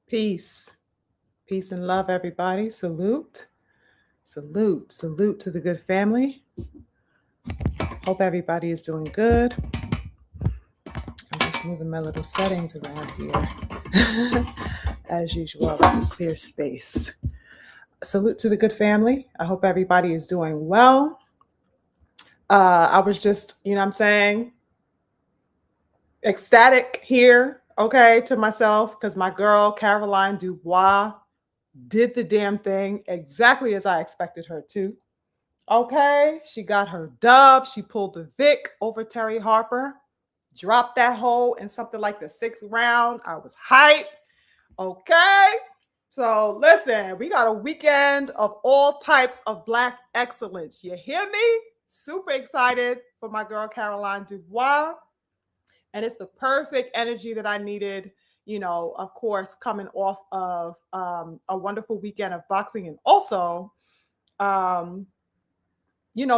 Peace. Peace and love, everybody. Salute. Salute. Salute to the good family. Hope everybody is doing good. I'm just moving my little settings around here. As usual, I like a clear space. Salute to the good family. I hope everybody is doing well. I was just, I'm saying, ecstatic here, okay, to myself, because my girl, Caroline Dubois, did the damn thing exactly as I expected her to. Okay, she got her dub. She pulled the Vic over Terry Harper, dropped that hole in something like the sixth round. I was hyped. Okay, so listen, we got a weekend of all types of Black excellence. You hear me? Super excited for my girl Caroline Dubois. And it's the perfect energy that I needed, of course, coming off of a wonderful weekend of boxing, and also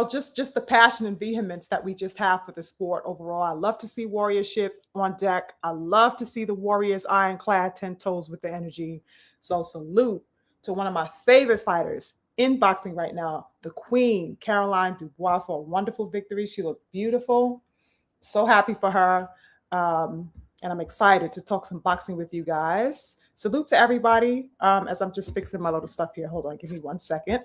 just the passion and vehemence that we just have for the sport overall. I love to see warriorship on deck. I love to see the Warriors ironclad, 10 toes with the energy. So salute to one of my favorite fighters in boxing right now, the Queen, Caroline Dubois, for a wonderful victory. She looked beautiful. So happy for her. And I'm excited to talk some boxing with you guys. Salute to everybody. As I'm just fixing my little stuff here. Hold on, give me 1 second.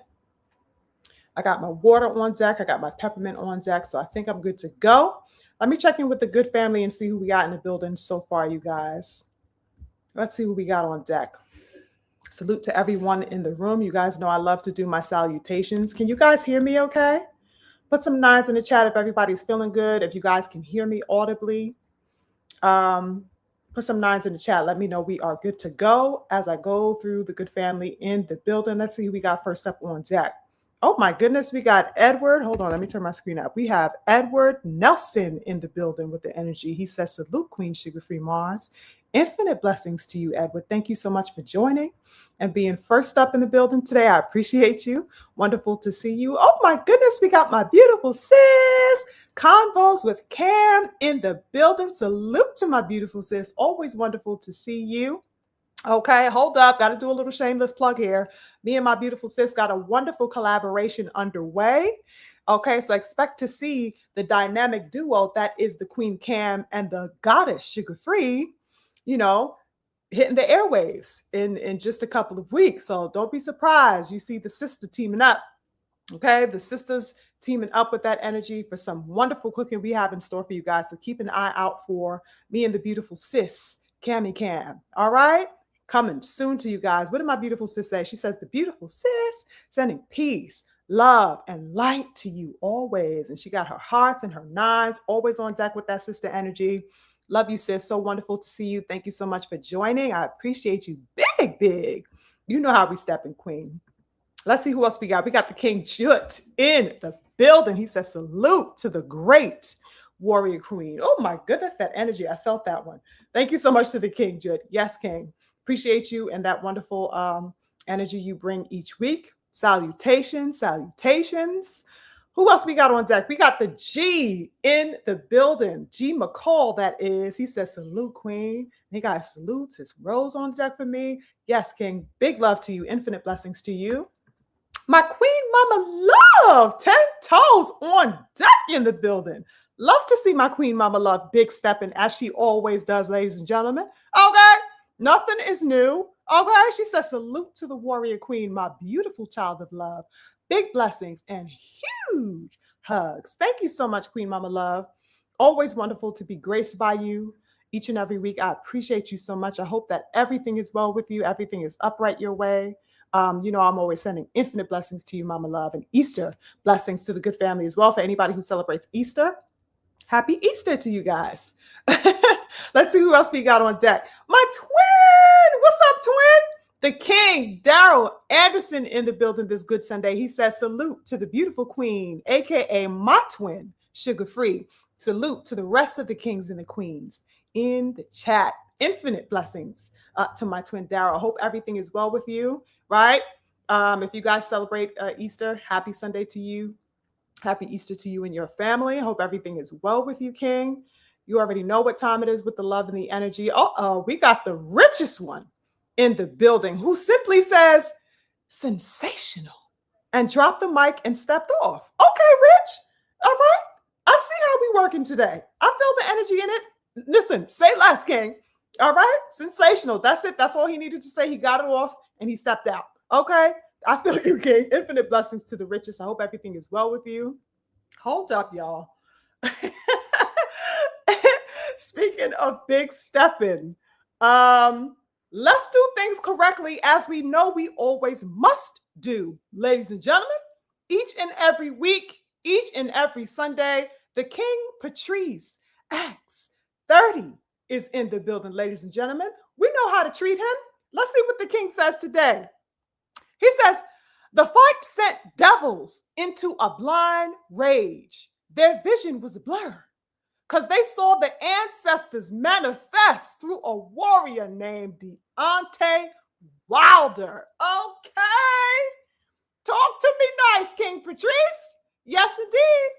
I got my water on deck. I got my peppermint on deck. So I think I'm good to go. Let me check in with the good family and see who we got in the building so far, you guys. Let's see who we got on deck. Salute to everyone in the room. You guys know I love to do my salutations. Can you guys hear me okay? Put some nines in the chat if everybody's feeling good. If you guys can hear me audibly, put some nines in the chat. Let me know we are good to go as I go through the good family in the building. Let's see who we got first up on deck. Oh my goodness, we got Edward. Hold on, let me turn my screen up. We have Edward Nelson in the building with the energy. He says, salute, Queen SugarFreeMars. Infinite blessings to you, Edward. Thank you so much for joining and being first up in the building today. I appreciate you. Wonderful to see you. Oh my goodness, we got my beautiful sis, Convos with Cam in the building. Salute to my beautiful sis. Always wonderful to see you. Okay, hold up. Got to do a little shameless plug here. Me and my beautiful sis got a wonderful collaboration underway. Okay, so expect to see the dynamic duo that is the Queen Cam and the goddess Sugar Free, hitting the airwaves in just a couple of weeks. So don't be surprised. You see the sister teaming up. Okay, the sisters teaming up with that energy for some wonderful cooking we have in store for you guys. So keep an eye out for me and the beautiful sis, Cammy Cam. All right? Coming soon to you guys. What did my beautiful sis say? She says, the beautiful sis sending peace, love, and light to you always. And she got her hearts and her nines always on deck with that sister energy. Love you, sis. So wonderful to see you. Thank you so much for joining. I appreciate you big. You know how we step in, Queen. Let's see who else we got. We got the King Jut in the building. He says, salute to the great warrior queen. Oh my goodness, that energy. I felt that one. Thank you so much to the King Jut. Yes, King. Appreciate you and that wonderful energy you bring each week. Salutations. Who else we got on deck? We got the G in the building. G McCall, that is. He says, salute, Queen. He got salutes. His rose on deck for me. Yes, King. Big love to you. Infinite blessings to you. My Queen Mama Love, 10 toes on deck in the building. Love to see my Queen Mama Love big stepping as she always does, ladies and gentlemen. Okay, nothing is new. Okay, she says, salute to the warrior queen, my beautiful child of love. Big blessings and huge hugs. Thank you so much, Queen Mama Love. Always wonderful to be graced by you each and every week. I appreciate you so much. I hope that everything is well with you. Everything is upright your way. I'm always sending infinite blessings to you, Mama Love, and Easter blessings to the good family as well. For anybody who celebrates Easter, happy Easter to you guys. Let's see who else we got on deck. My twin. What's up, twin? The King, Daryl Anderson, in the building this good Sunday. He says, salute to the beautiful queen, a.k.a. my twin, Sugar Free. Salute to the rest of the kings and the queens in the chat. Infinite blessings to my twin, Daryl. I hope everything is well with you, right? If you guys celebrate Easter, happy Sunday to you. Happy Easter to you and your family. I hope everything is well with you, King. You already know what time it is with the love and the energy. Uh-oh, we got the richest one in the building, who simply says, sensational, and dropped the mic and stepped off. Okay, Rich. All right. I see how we working today. I feel the energy in it. Listen, say less, King. All right. Sensational. That's it. That's all he needed to say. He got it off and he stepped out. Okay. I feel you, King. Infinite blessings to the richest. I hope everything is well with you. Hold up, y'all. Speaking of big stepping, let's do things correctly as we know we always must do. Ladies and gentlemen, each and every week, each and every Sunday, the King Patrice X 30 is in the building, ladies and gentlemen. We know how to treat him. Let's see what the King says today. He says, the fight sent devils into a blind rage. Their vision was a blur because they saw the ancestors manifest through a warrior named Deontay Wilder. Okay. Talk to me nice, King Patrice. Yes, indeed.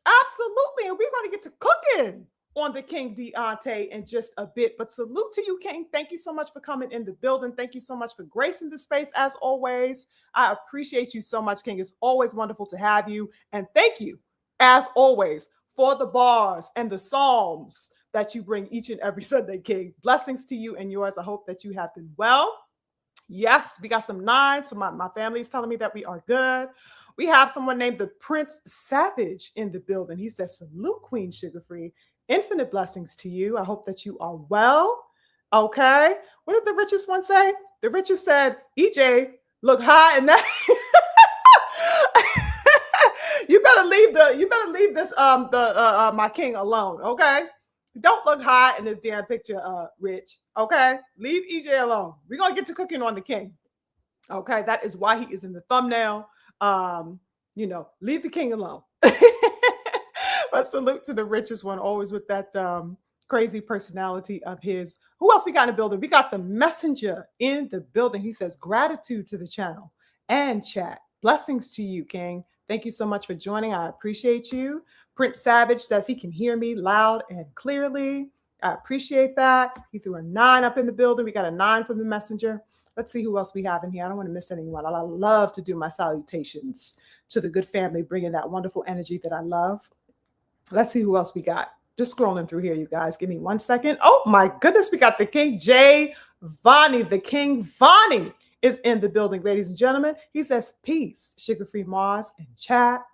Absolutely. And we're going to get to cooking on the King Deontay in just a bit. But salute to you, King. Thank you so much for coming in the building. Thank you so much for gracing the space as always. I appreciate you so much, King. It's always wonderful to have you. And thank you, as always, for the bars and the psalms that you bring each and every Sunday, King. Blessings to you and yours. I hope that you have been well. Yes, we got some 9. So my family is telling me that we are good. We have someone named the Prince Savage in the building. He says, salute, Queen Sugar Free. Infinite blessings to you. I hope that you are well. Okay. What did the richest one say? The richest said, EJ, look high and that. You better leave this my king alone. Okay. Don't look high in this damn picture, Rich. Okay. Leave EJ alone. We're gonna get to cooking on the king. Okay. That is why he is in the thumbnail. Leave the king alone. But salute to the richest one, always with that crazy personality of his. Who else we got in the building? We got the messenger in the building. He says, gratitude to the channel and chat. Blessings to you, King. Thank you so much for joining. I appreciate you. Prince Savage says he can hear me loud and clearly. I appreciate that. He threw a 9 up in the building. We got a 9 from the messenger. Let's see who else we have in here. I don't want to miss anyone. I love to do my salutations to the good family, bringing that wonderful energy that I love. Let's see who else we got. Just scrolling through here, you guys. Give me 1 second. Oh, my goodness. We got the King J. Vonnie. The King Vonnie is in the building, ladies and gentlemen. He says, peace, SugarFreeMars in chat.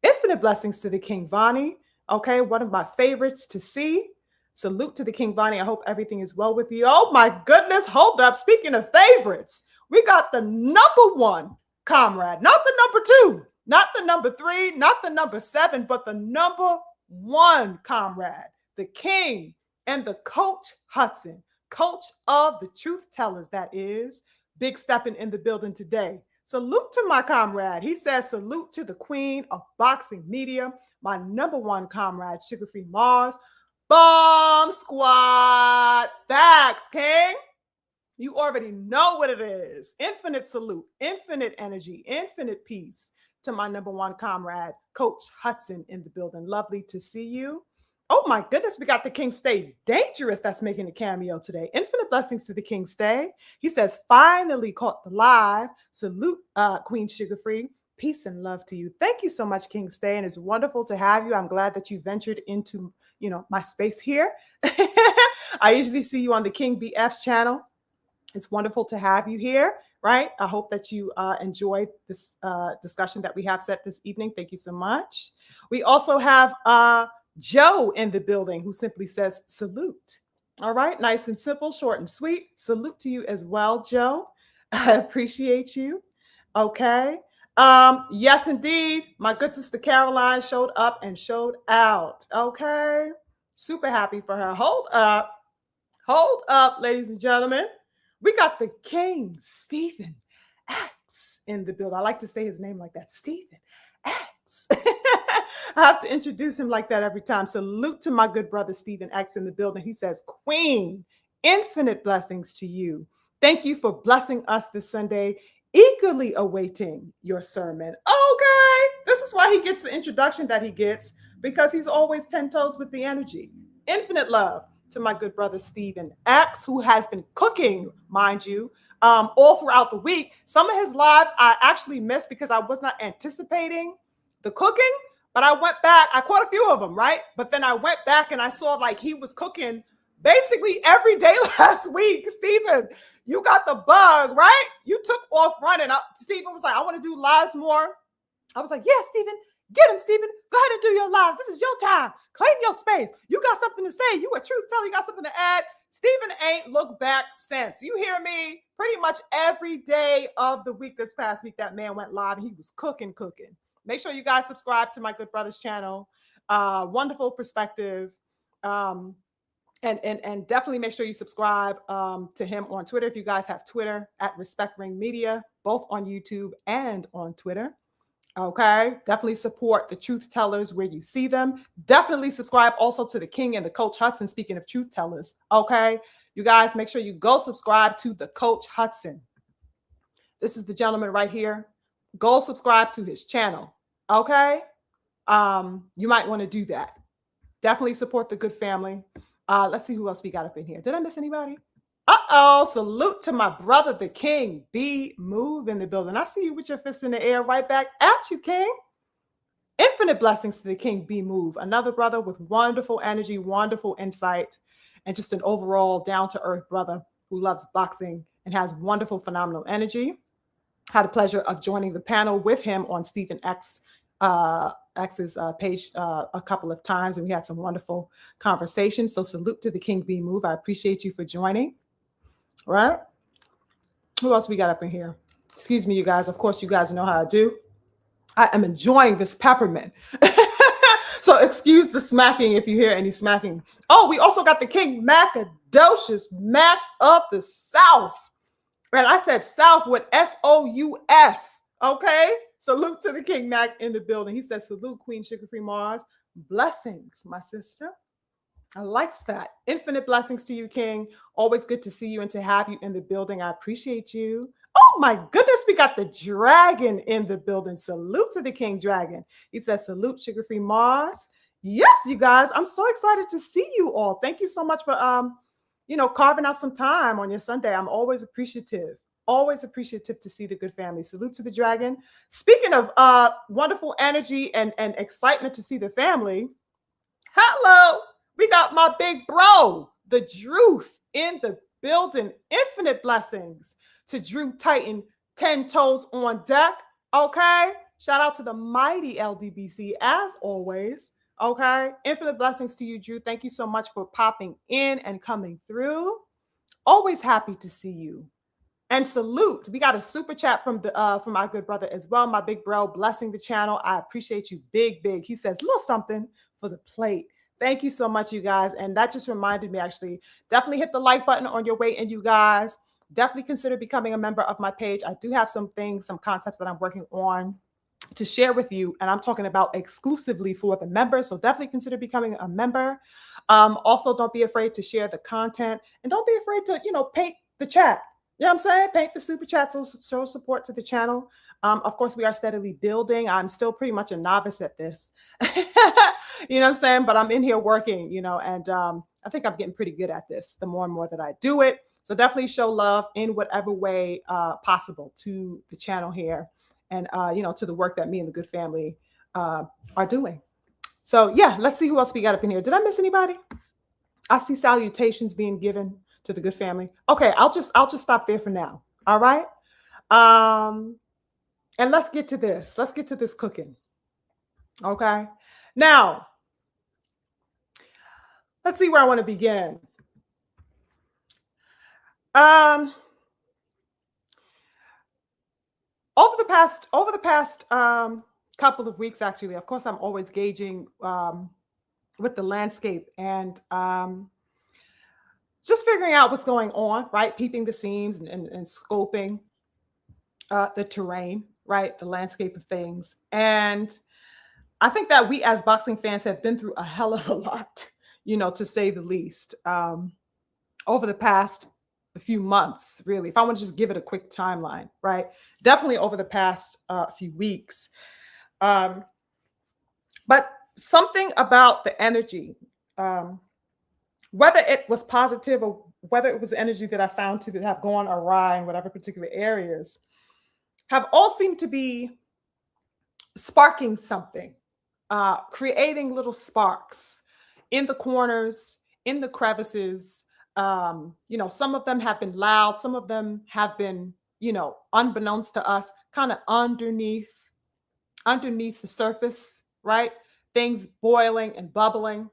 Infinite blessings to the King Vonnie. Okay, one of my favorites to see. Salute to the King Vonnie. I hope everything is well with you. Oh, my goodness. Hold up. Speaking of favorites, we got the number 1 comrade, not the number 2, not the number 3, not the number 7, but the number 1 comrade, the King and the Coach Hudson, coach of the truth tellers, that is. Big stepping in the building today. Salute to my comrade. He says, salute to the queen of boxing media, my number 1 comrade, SugarFreeMars. Bomb squad. Thanks, King. You already know what it is. Infinite salute, infinite energy, infinite peace to my number 1 comrade, Coach Hudson in the building. Lovely to see you. Oh my goodness, we got the King Stay Dangerous that's making a cameo today. Infinite blessings to the King Stay. He says, finally caught the live. Salute, Queen Sugar Free. Peace and love to you. Thank you so much, King Stay, and it's wonderful to have you. I'm glad that you ventured into, my space here. I usually see you on the King BF's channel. It's wonderful to have you here, right? I hope that you enjoyed this discussion that we have set this evening. Thank you so much. We also have Joe in the building who simply says, salute. All right, nice and simple, short and sweet. Salute to you as well, Joe. I appreciate you. Okay. Yes, indeed. My good sister Caroline showed up and showed out. Okay. Super happy for her. Hold up, ladies and gentlemen. We got the King Stephen X in the building. I like to say his name like that, Stephen X. I have to introduce him like that every time. Salute to my good brother, Stephen X in the building. He says, Queen, infinite blessings to you. Thank you for blessing us this Sunday. Eagerly awaiting your sermon. Okay. This is why he gets the introduction that he gets, because he's always 10 toes with the energy. Infinite love. to my good brother Stephen X, who has been cooking, mind you, all throughout the week. Some of his lives I actually missed because I was not anticipating the cooking, but I went back. I caught a few of them, right? But then I went back and I saw like he was cooking basically every day last week. Stephen, you got the bug, right? You took off running. Stephen was like, I want to do lives more. I was like, yeah, Stephen, get him, Stephen. Go ahead and do your lives. This is your time. Claim your space. You got something to say. You a truth teller. You got something to add. Stephen ain't looked back since. You hear me? Pretty much every day of the week this past week, that man went live and he was cooking. Make sure you guys subscribe to my good brother's channel. Wonderful perspective. And definitely make sure you subscribe to him on Twitter. If you guys have Twitter, at Respect Ring Media, both on YouTube and on Twitter. Okay, definitely support the truth tellers where you see them. Definitely subscribe also to the King and the Coach Hudson. Speaking of truth tellers, okay, you guys make sure you go subscribe to the Coach Hudson. This is the gentleman right here. Go subscribe to his channel. Okay, you might want to do that. Definitely support the good family. Let's see who else we got up in here. Did I miss anybody? Salute to my brother, the King B Move in the building. I see you with your fists in the air, right back at you, King. Infinite blessings to the King B Move, another brother with wonderful energy, wonderful insight, and just an overall down-to-earth brother who loves boxing and has wonderful, phenomenal energy. Had the pleasure of joining the panel with him on Stephen X's page a couple of times, and we had some wonderful conversations. So salute to the King B Move. I appreciate you for joining. Right? Who else we got up in here? Excuse me, you guys. Of course, you guys know how I do. I am enjoying this peppermint. So excuse the smacking if you hear any smacking. Oh, we also got the King Macadocious Mac of the South. And I said South with S-O-U-F. Okay? Salute to the King Mac in the building. He says, salute, Queen SugarFreeMars. Blessings, my sister. I likes that. Infinite blessings to you, King. Always good to see you and to have you in the building. I appreciate you. Oh my goodness, we got the dragon in the building. Salute to the King Dragon. He says, salute, SugarFreeMars. Yes, you guys, I'm so excited to see you all. Thank you so much for carving out some time on your Sunday. I'm always appreciative. Always appreciative to see the good family. Salute to the dragon. Speaking of wonderful energy and excitement to see the family. Hello. We got my big bro, the Druth, in the building. Infinite blessings to Drew Titan, 10 toes on deck. Okay. Shout out to the mighty LDBC as always. Okay. Infinite blessings to you, Drew. Thank you so much for popping in and coming through. Always happy to see you. And salute. We got a super chat from my good brother as well. My big bro, blessing the channel. I appreciate you big. He says, little something for the plate. Thank you so much, you guys. And that just reminded me, actually, definitely hit the like button on your way in, you guys. Definitely consider becoming a member of my page. I do have some concepts that I'm working on to share with you. And I'm talking about exclusively for the members. So definitely consider becoming a member. Also, don't be afraid to share the content. And don't be afraid to, paint the chat. You know what I'm saying? Paint the super chat, so show support to the channel. Of course, we are steadily building. I'm still pretty much a novice at this. You know what I'm saying? But I'm in here working, and I think I'm getting pretty good at this the more and more that I do it. So definitely show love in whatever way possible to the channel here and, to the work that me and the good family are doing. So, yeah, let's see who else we got up in here. Did I miss anybody? I see salutations being given to the good family. Okay, I'll just stop there for now. All right. And let's get to this. Let's get to this cooking. Okay. Now, let's see where I want to begin. Over the past couple of weeks, actually, of course, I'm always gauging with the landscape and just figuring out what's going on, right? Peeping the seams and scoping the terrain, right? The landscape of things. And I think that we as boxing fans have been through a hell of a lot, to say the least, over the past few months, really. If I want to just give it a quick timeline, right? Definitely over the past few weeks. But something about the energy whether it was positive or whether it was energy that I found to have gone awry in whatever particular areas, have all seemed to be sparking something, creating little sparks in the corners, in the crevices. Some of them have been loud, some of them have been, unbeknownst to us, kind of underneath the surface, right? Things boiling and bubbling.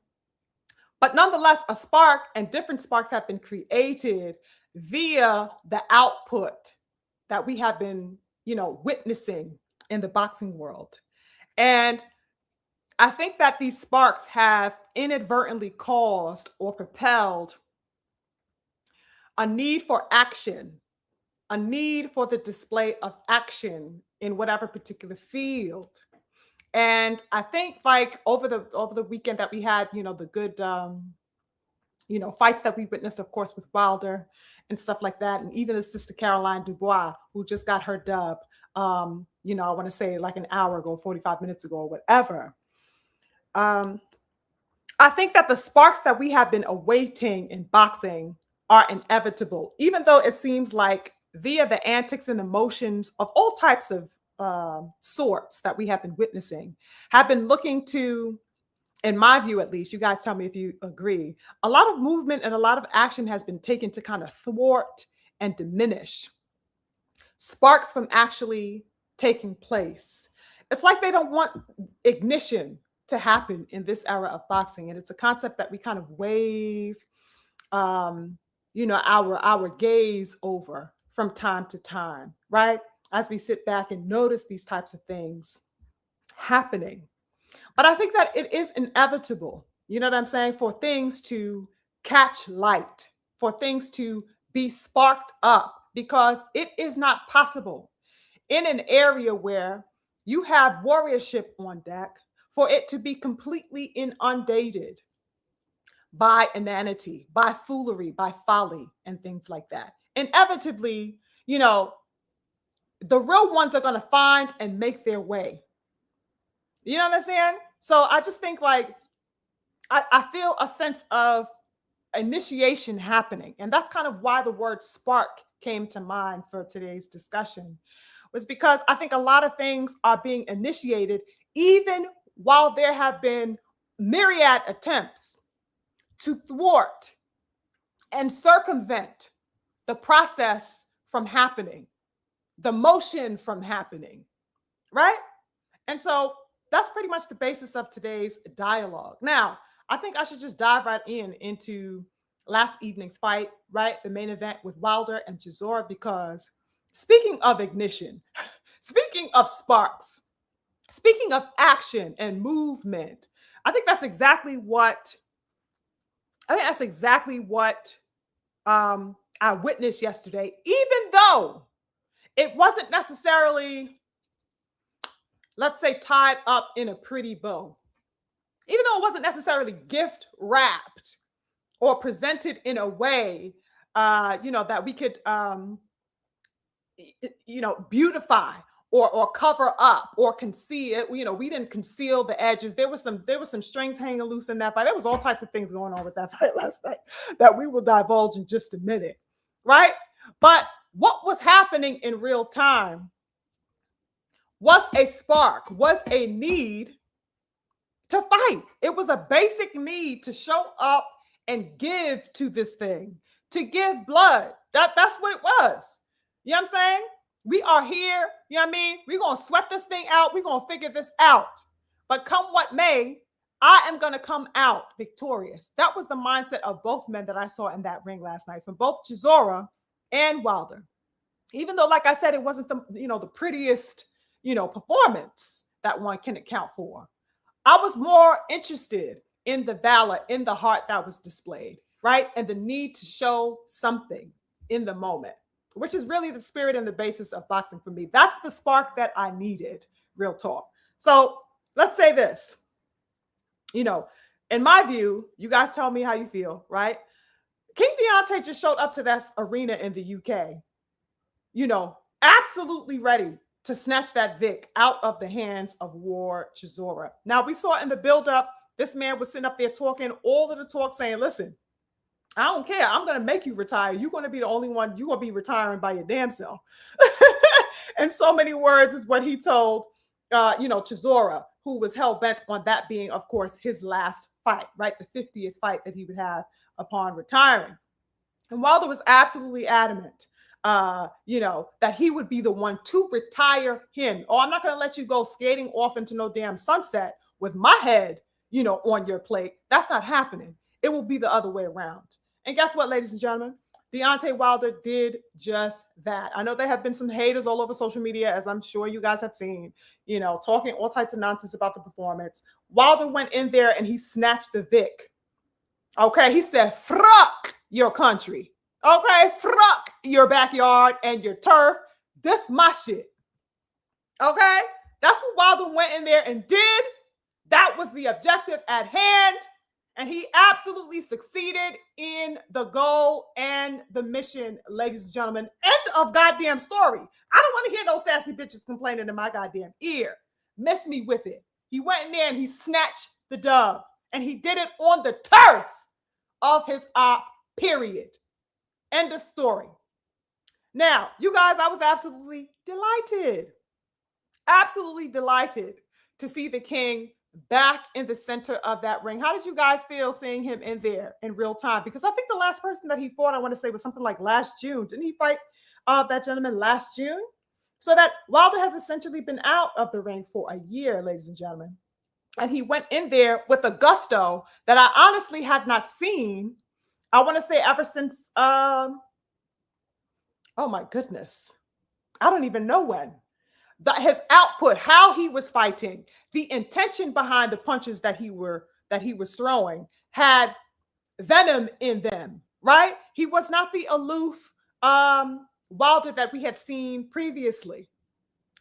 But nonetheless, a spark and different sparks have been created via the output that we have been, witnessing in the boxing world. And I think that these sparks have inadvertently caused or propelled a need for action, a need for the display of action in whatever particular field. And I think like over the weekend that we had, the good fights that we witnessed, of course, with Wilder and stuff like that, and even the sister Caroline Dubois, who just got her dub, I want to say like an hour ago, 45 minutes ago, or whatever. I think that the sparks that we have been awaiting in boxing are inevitable, even though it seems like via the antics and emotions of all types of sorts that we have been witnessing, have been looking to, in my view at least, you guys tell me if you agree, a lot of movement and a lot of action has been taken to kind of thwart and diminish sparks from actually taking place. It's like they don't want ignition to happen in this era of boxing. And it's a concept that we kind of wave, our gaze over from time to time, right? As we sit back and notice these types of things happening. But I think that it is inevitable, you know what I'm saying, for things to catch light, for things to be sparked up, because it is not possible in an area where you have warriorship on deck for it to be completely inundated by inanity, by foolery, by folly, and things like that. Inevitably, the real ones are going to find and make their way. You know what I'm saying? So I just think like, I feel a sense of initiation happening. And that's kind of why the word spark came to mind for today's discussion, was because I think a lot of things are being initiated, even while there have been myriad attempts to thwart and circumvent the process from happening, the motion from happening, right? And so that's pretty much the basis of today's dialogue. Now, I think I should just dive right into last evening's fight, right? The main event with Wilder and Chisora, because speaking of ignition, speaking of sparks, speaking of action and movement, I think that's exactly what I witnessed yesterday, even though it wasn't necessarily, let's say, tied up in a pretty bow. Even though it wasn't necessarily gift wrapped or presented in a way, that we could, beautify or cover up or conceal. We didn't conceal the edges. There was some strings hanging loose in that fight. There was all types of things going on with that fight last night that we will divulge in just a minute, right? But what was happening in real time was a spark, was a need to fight. It was a basic need to show up and give to this thing, to give blood. That's what it was. You know what I'm saying? We are here. You know what I mean? We're going to sweat this thing out. We're going to figure this out. But come what may, I am going to come out victorious. That was the mindset of both men that I saw in that ring last night, from both Chisora and Wilder. Even though, like I said, it wasn't the prettiest, performance that one can account for. I was more interested in the valor, in the heart that was displayed, right? And the need to show something in the moment, which is really the spirit and the basis of boxing for me. That's the spark that I needed, real talk. So let's say this, in my view, you guys tell me how you feel, right? King Deontay just showed up to that arena in the UK, absolutely ready to snatch that Vic out of the hands of War Chisora. Now, we saw in the buildup, this man was sitting up there talking all of the talk saying, listen, I don't care. I'm going to make you retire. You're going to be the only one. You're going to be retiring by your damn self. And so many words is what he told, Chisora, who was hell bent on that being, of course, his last fight, right? The 50th fight that he would have upon retiring. And Wilder was absolutely adamant, that he would be the one to retire him. Oh, I'm not going to let you go skating off into no damn sunset with my head, on your plate. That's not happening. It will be the other way around. And guess what, ladies and gentlemen? Deontay Wilder did just that. I know there have been some haters all over social media, as I'm sure you guys have seen, talking all types of nonsense about the performance. Wilder went in there and he snatched the Vic. Okay, he said, "Fuck your country. Okay, fuck your backyard and your turf. This my shit." Okay, that's what Wilder went in there and did. That was the objective at hand. And he absolutely succeeded in the goal and the mission, ladies and gentlemen. End of goddamn story. I don't want to hear no sassy bitches complaining in my goddamn ear. Miss me with it. He went in there and he snatched the dub. And he did it on the turf of his op, period. End of story. Now, you guys, I was absolutely delighted to see the king back in the center of that ring. How did you guys feel seeing him in there in real time? Because I think the last person that he fought, I want to say, was something like last June. Didn't he fight that gentleman last June? So that Wilder has essentially been out of the ring for a year, ladies and gentlemen. And he went in there with a gusto that I honestly had not seen, I want to say, ever since, oh my goodness, I don't even know when. His output, how he was fighting, the intention behind the punches that he was throwing had venom in them, right? He was not the aloof Wilder that we had seen previously.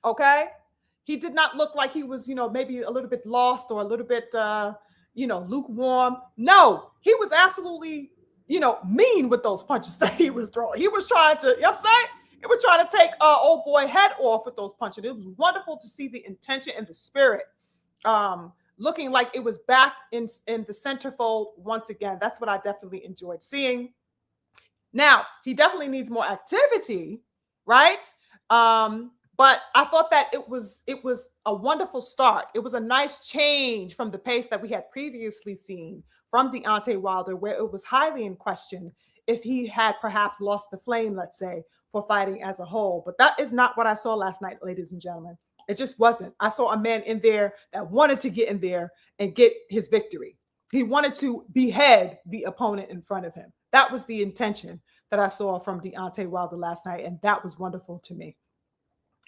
Okay, he did not look like he was, maybe a little bit lost or a little bit, lukewarm. No, he was absolutely, mean with those punches that he was throwing. He was trying to, I'm saying? He was trying to take old boy head off with those punches. It was wonderful to see the intention and the spirit looking like it was back in the centerfold once again. That's what I definitely enjoyed seeing. Now, he definitely needs more activity, right? But I thought that it was a wonderful start. It was a nice change from the pace that we had previously seen from Deontay Wilder, where it was highly in question if he had perhaps lost the flame, let's say, for fighting as a whole. But that is not what I saw last night, ladies and gentlemen. It just wasn't. I saw a man in there that wanted to get in there and get his victory. He wanted to behead the opponent in front of him. That was the intention that I saw from Deontay Wilder last night, and that was wonderful to me.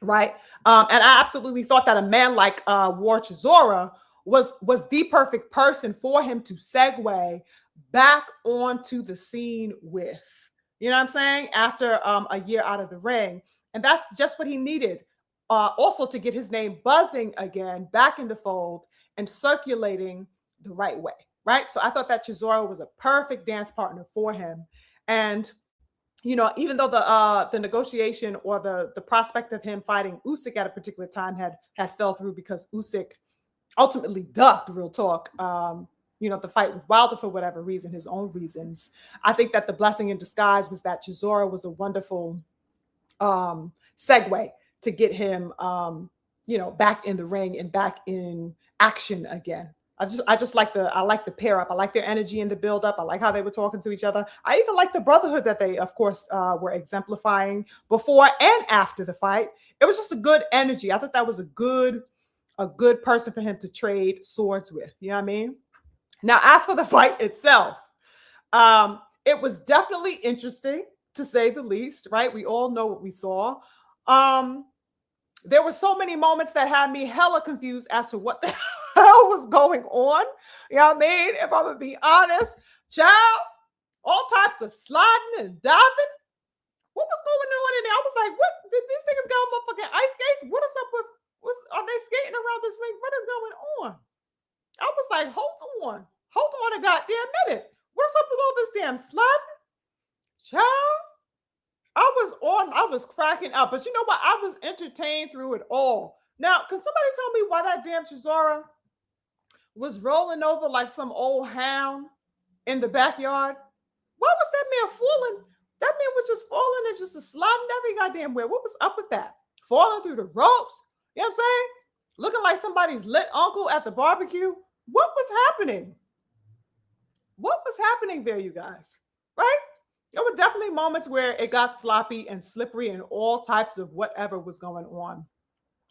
Right? And I absolutely thought that a man like Chisora was the perfect person for him to segue back onto the scene with. You know what I'm saying? After a year out of the ring. And that's just what he needed. Also to get his name buzzing again, back in the fold and circulating the right way. Right? So I thought that Chisora was a perfect dance partner for him. And, even though the negotiation or the prospect of him fighting Usyk at a particular time had fell through because Usyk ultimately ducked, real talk, the fight with Wilder for whatever reason, his own reasons. I think that the blessing in disguise was that Chisora was a wonderful segue to get him, back in the ring and back in action again. I like the pair up. I like their energy in the build up. I like how they were talking to each other. I even like the brotherhood that they, of course, were exemplifying before and after the fight. It was just a good energy. I thought that was a good person for him to trade swords with. You know what I mean? Now, as for the fight itself, it was definitely interesting, to say the least, right? We all know what we saw. There were so many moments that had me hella confused as to what the hell was going on. You know what I mean? If I'm going to be honest, child, all types of sliding and diving. What was going on in there? I was like, what? Did these niggas got motherfucking ice skates? What is up with, are they skating around this ring? What is going on? I was like, hold on a goddamn minute. What's up with all this damn sliding? Child, I was cracking up. But you know what? I was entertained through it all. Now, can somebody tell me why that damn Chisora was rolling over like some old hound in the backyard? Why was that man falling? That man was just falling and just sliding every goddamn way. What was up with that? Falling through the ropes. You know what I'm saying? Looking like somebody's lit uncle at the barbecue. What was happening? What was happening there, you guys? Right? There were definitely moments where it got sloppy and slippery and all types of whatever was going on.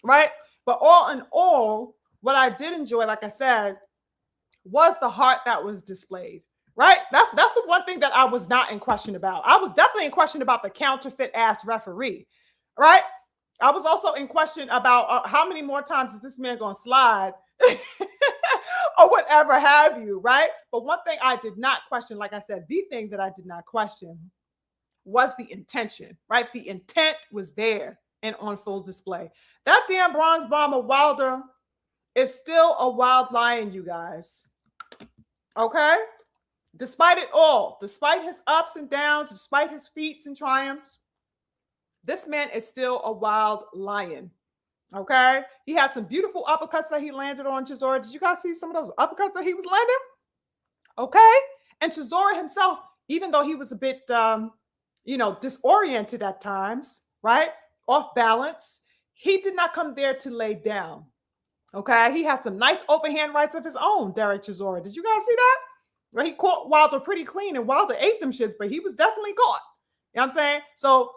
Right? But all in all, what I did enjoy, like I said, was the heart that was displayed. Right? That's the one thing that I was not in question about. I was definitely in question about the counterfeit ass referee. Right? I was also in question about how many more times is this man going to slide or whatever have you, right? But one thing I did not question, like I said, the thing that I did not question was the intention, right? The intent was there and on full display. That damn bronze bomber Wilder is still a wild lion, you guys. Okay? Despite it all, despite his ups and downs, despite his feats and triumphs, this man is still a wild lion. Okay. He had some beautiful uppercuts that he landed on Chisora. Did you guys see some of those uppercuts that he was landing? Okay. And Chisora himself, even though he was a bit, disoriented at times, right? Off balance, he did not come there to lay down. Okay. He had some nice overhand rights of his own, Derek Chisora. Did you guys see that? Well, he caught Wilder pretty clean and Wilder ate them shits, but he was definitely caught. You know what I'm saying? So,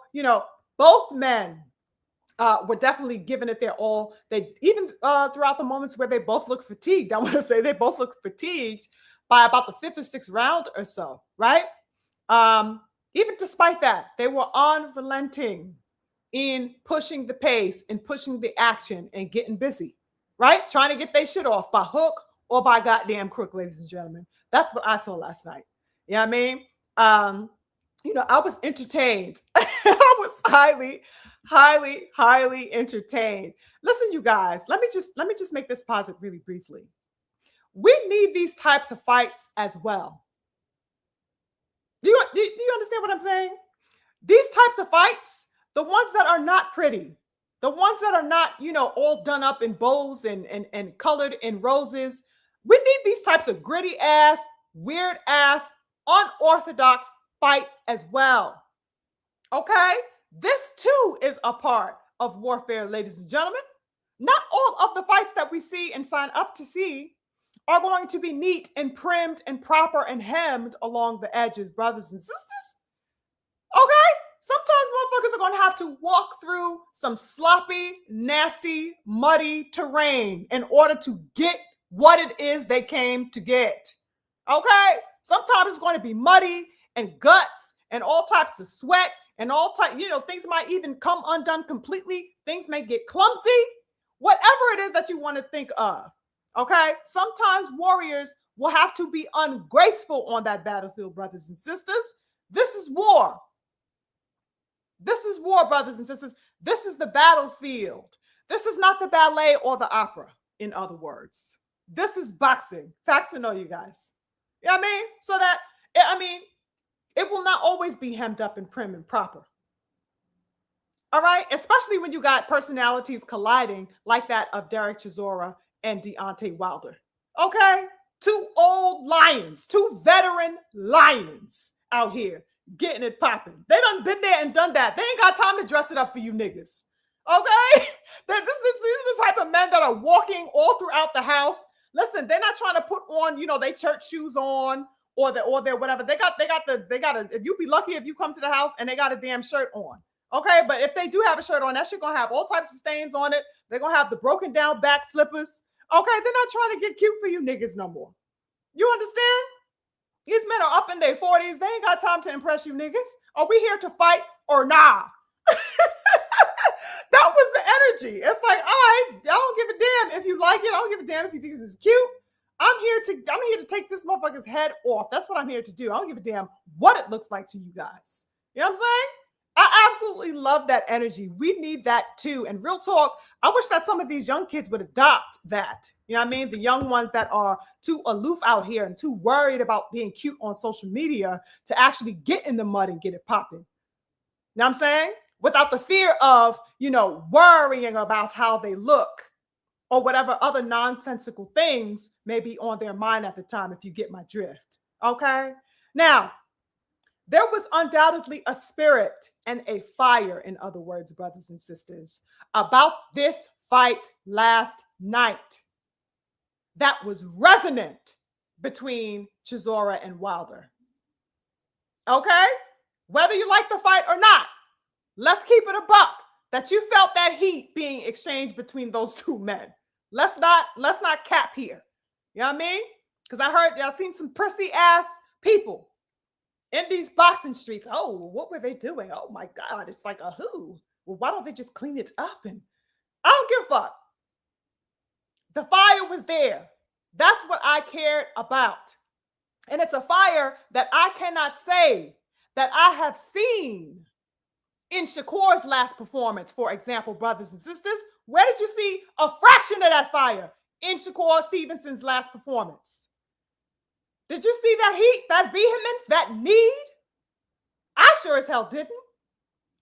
both men were definitely giving it their all. They even throughout the moments where they both looked fatigued. I want to say they both looked fatigued by about the 5th or 6th round or so, right? Even despite that, they were unrelenting in pushing the pace and pushing the action and getting busy, right? Trying to get their shit off by hook or by goddamn crook, ladies and gentlemen. That's what I saw last night. You know what I mean? I was entertained. I was highly, highly, highly entertained. Listen, you guys, let me just make this posit really briefly. We need these types of fights as well. Do you understand what I'm saying? These types of fights, the ones that are not pretty, the ones that are not, all done up in bows and colored in roses. We need these types of gritty ass, weird ass, unorthodox fights as well. Okay? This too is a part of warfare, ladies and gentlemen. Not all of the fights that we see and sign up to see are going to be neat and primed and proper and hemmed along the edges, brothers and sisters. Okay? Sometimes motherfuckers are going to have to walk through some sloppy, nasty, muddy terrain in order to get what it is they came to get. Okay? Sometimes it's going to be muddy and guts and all types of sweat and all types, things might even come undone completely. Things may get clumsy, whatever it is that you want to think of. Okay? Sometimes warriors will have to be ungraceful on that battlefield, brothers and sisters. This is war. This is war, brothers and sisters. This is the battlefield. This is not the ballet or the opera, in other words. This is boxing. Facts to know, you guys. You know what I mean? So that, it will not always be hemmed up and prim and proper. All right? Especially when you got personalities colliding like that of Derek Chisora and Deontay Wilder. Okay? 2 old lions, 2 veteran lions out here getting it popping. They done been there and done that. They ain't got time to dress it up for you niggas. Okay? These are the type of men that are walking all throughout the house. Listen, they're not trying to put on, their church shoes on or their whatever. They got if you be lucky if you come to the house and they got a damn shirt on. Okay, but if they do have a shirt on, that shit gonna have all types of stains on it. They're gonna have the broken down back slippers. Okay, they're not trying to get cute for you niggas no more. You understand? These men are up in their 40s. They ain't got time to impress you niggas. Are we here to fight or nah? That was the energy. It's like, all right, I don't give a damn if you like it. I don't give a damn if you think this is cute. I'm here to take this motherfucker's head off. That's what I'm here to do. I don't give a damn what it looks like to you guys. You know what I'm saying? I absolutely love that energy. We need that too. And real talk, I wish that some of these young kids would adopt that. You know what I mean? The young ones that are too aloof out here and too worried about being cute on social media to actually get in the mud and get it popping. You know what I'm saying? Without the fear of, worrying about how they look or whatever other nonsensical things may be on their mind at the time, if you get my drift. Okay? Now, There was undoubtedly a spirit and a fire, in other words, brothers and sisters, about this fight last night that was resonant between Chisora and Wilder. Okay? Whether you like the fight or not, let's keep it a buck that you felt that heat being exchanged between those two men. Let's not cap here. You know what I mean? Because I've seen some prissy ass people in these boxing streets. Oh, what were they doing? Oh my God, it's like a who? Well, why don't they just clean it up? And I don't give a fuck. The fire was there. That's what I cared about. And it's a fire that I cannot say that I have seen in Shakur's last performance, for example, brothers and sisters. Where did you see a fraction of that fire in Shakur Stevenson's last performance? Did you see that heat, that vehemence, that need? I sure as hell didn't.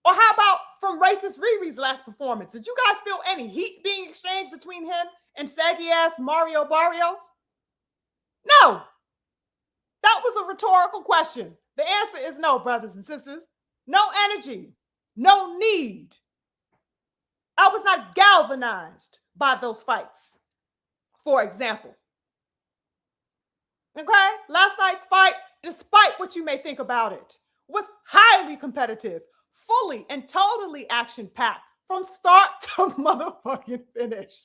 Or how about from Racist Riri's last performance? Did you guys feel any heat being exchanged between him and saggy ass Mario Barrios? No. That was a rhetorical question. The answer is no, brothers and sisters. No energy, no need. I was not galvanized by those fights, for example. Okay, last night's fight, despite what you may think about it, was highly competitive, fully and totally action-packed from start to motherfucking finish.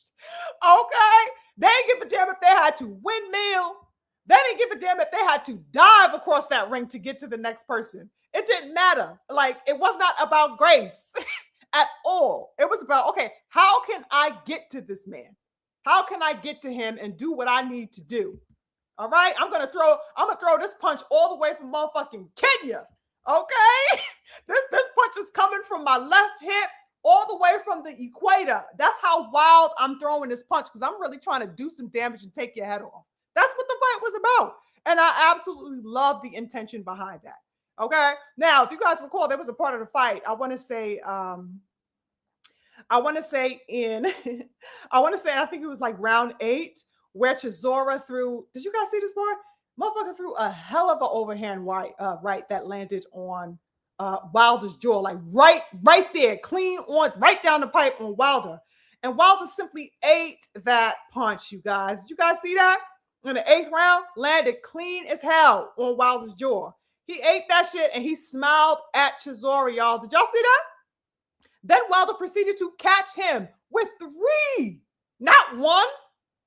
Okay, they didn't give a damn if they had to windmill. They didn't give a damn if they had to dive across that ring to get to the next person. It didn't matter. Like, it was not about grace at all. It was about, okay, how can I get to this man? How can I get to him and do what I need to do? All right, I'm gonna throw this punch all the way from motherfucking Kenya. Okay, this punch is coming from my left hip all the way from the equator. That's how wild I'm throwing this punch, because I'm really trying to do some damage and take your head off. That's what the fight was about, and I absolutely love the intention behind that. Okay, now if you guys recall, there was a part of the fight. I want to say I think it was like round 8. Where Chisora threw, did you guys see this part? Motherfucker threw a hell of an overhand right that landed on Wilder's jaw, like right there, clean on, right down the pipe on Wilder. And Wilder simply ate that punch, you guys. Did you guys see that? In the 8th round, landed clean as hell on Wilder's jaw. He ate that shit and he smiled at Chisora, y'all. Did y'all see that? Then Wilder proceeded to catch him with 3, not 1,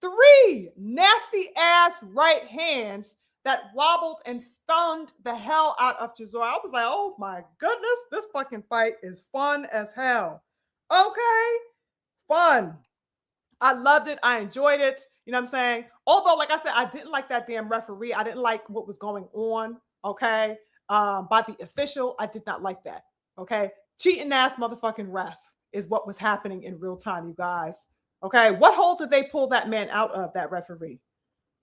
3 nasty ass right hands that wobbled and stunned the hell out of Chisora. I was like, oh my goodness, this fucking fight is fun as hell. Okay, fun. I loved it. I enjoyed it. You know what I'm saying? Although, like I said, I didn't like that damn referee. I didn't like what was going on, okay, by the official. I did not like that, okay? Cheating ass motherfucking ref is what was happening in real time, you guys. Okay, what hole did they pull that man out of, that referee?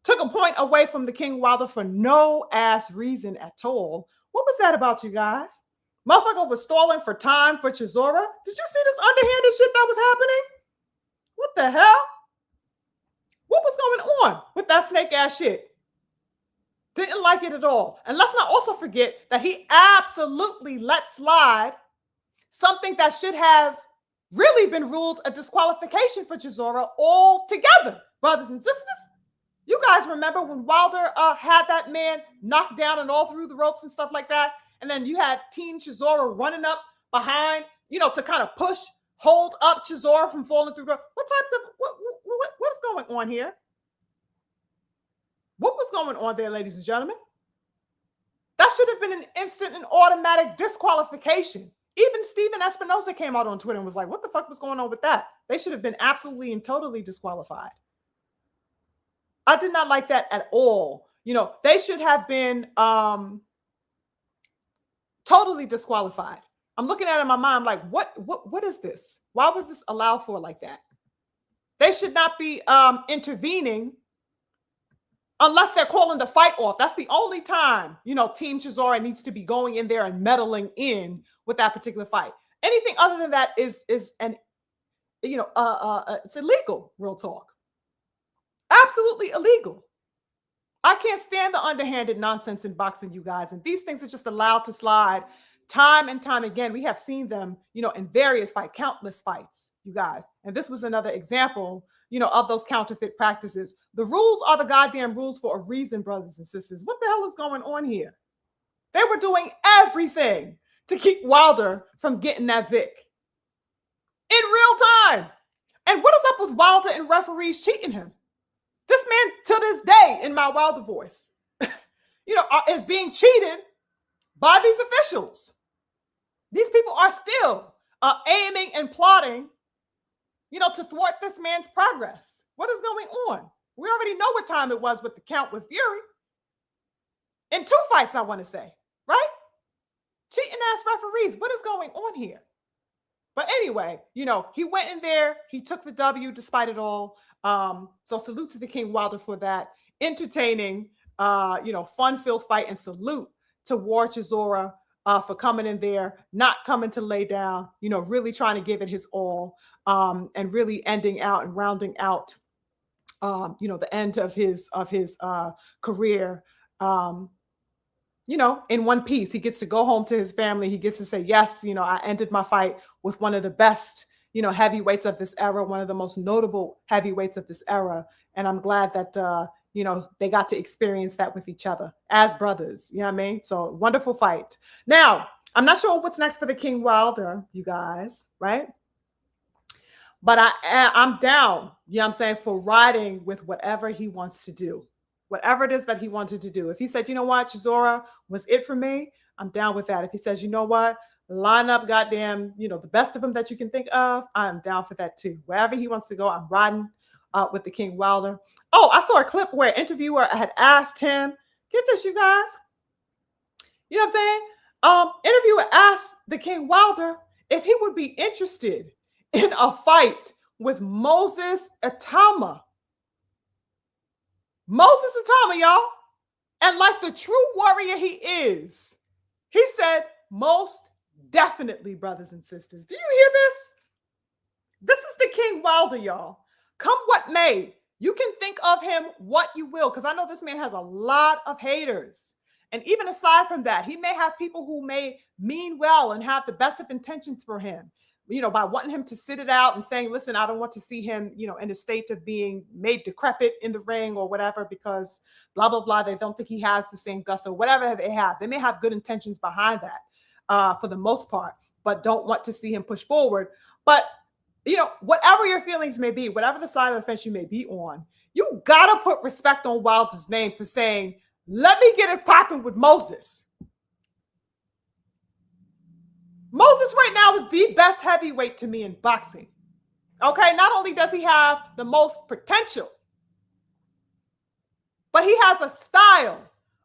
Took a point away from the King Wilder for no ass reason at all. What was that about, you guys? Motherfucker was stalling for time for Chisora. Did you see this underhanded shit that was happening? What the hell? What was going on with that snake ass shit? Didn't like it at all. And let's not also forget that he absolutely let slide something that should have really been ruled a disqualification for Chisora altogether, brothers and sisters. You guys remember when Wilder had that man knocked down and all through the ropes and stuff like that? And then you had Team Chisora running up behind, you know, to kind of hold up Chisora from falling through the ropes. What is going on here? What was going on there, ladies and gentlemen? That should have been an instant and automatic disqualification. Even Steven Espinosa came out on Twitter and was like, what the fuck was going on with that? They should have been absolutely and totally disqualified. I did not like that at all. You know, they should have been totally disqualified. I'm looking at it in my mind, I'm like, what is this? Why was this allowed for like that? They should not be intervening unless they're calling the fight off. That's the only time, you know, Team Chisora needs to be going in there and meddling in with that particular fight. Anything other than that is an, you know, it's illegal, real talk. Absolutely illegal. I can't stand the underhanded nonsense in boxing, you guys. And these things are just allowed to slide time and time again. We have seen them, in various countless fights, you guys. And this was another example, of those counterfeit practices. The rules are the goddamn rules for a reason, brothers and sisters. What the hell is going on here? They were doing everything to keep Wilder from getting that Vic in real time. And what is up with Wilder and referees cheating him? This man, to this day, in my Wilder voice, is being cheated by these officials. These people are still aiming and plotting, to thwart this man's progress. What is going on? We already know what time it was with the count with Fury. In 2 fights, I want to say, right? Cheating ass referees. What is going on here? But anyway, he went in there. He took the W despite it all. So salute to the King Wilder for that entertaining, fun-filled fight, and salute to War Chisora for coming in there, not coming to lay down, really trying to give it his all, and really ending out and rounding out, the end of his career, in one piece. He gets to go home to his family. He gets to say, yes, I ended my fight with one of the best, heavyweights of this era, one of the most notable heavyweights of this era. And I'm glad that, they got to experience that with each other as brothers. You know what I mean? So wonderful fight. Now, I'm not sure what's next for the King Wilder, you guys, right? But I'm down, for riding with whatever he wants to do. Whatever it is that he wanted to do. If he said, you know what, Chisora was it for me, I'm down with that. If he says, you know what, line up goddamn, the best of them that you can think of, I'm down for that too. Wherever he wants to go, I'm riding with the King Wilder. Oh, I saw a clip where an interviewer had asked him, get this, you guys. You know what I'm saying? Interviewer asked the King Wilder if he would be interested in a fight with Moses Itama. Moses Itama, y'all. And like the true warrior he is, he said, most definitely, brothers and sisters. Do you hear this? This is the King Wilder, y'all. Come what may, you can think of him what you will, because I know this man has a lot of haters. And even aside from that, he may have people who may mean well and have the best of intentions for him, by wanting him to sit it out and saying, listen, I don't want to see him, in a state of being made decrepit in the ring or whatever, because blah, blah, blah. They don't think he has the same gusto, whatever they have. They may have good intentions behind that for the most part, but don't want to see him push forward. But, whatever your feelings may be, whatever the side of the fence you may be on, you got to put respect on Wilder's name for saying, let me get it popping with Moses. Moses right now is the best heavyweight to me in boxing. Okay, not only does he have the most potential, but he has a style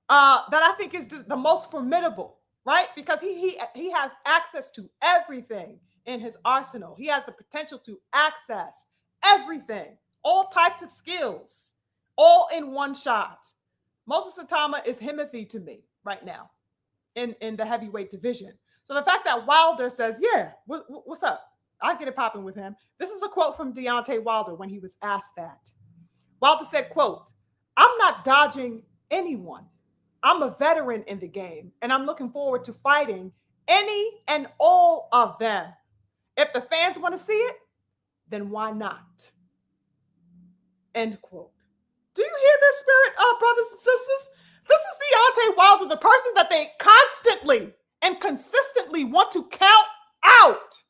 that I think is the most formidable, right? Because he has access to everything in his arsenal. He has the potential to access everything, all types of skills, all in one shot. Moses Itama is Himothy to me right now in the heavyweight division. So the fact that Wilder says, yeah, what's up? I get it popping with him. This is a quote from Deontay Wilder when he was asked that. Wilder said, quote, I'm not dodging anyone. I'm a veteran in the game, and I'm looking forward to fighting any and all of them. If the fans want to see it, then why not? End quote. Do you hear this spirit, brothers and sisters? This is Deontay Wilder, the person that they constantly and consistently want to count out.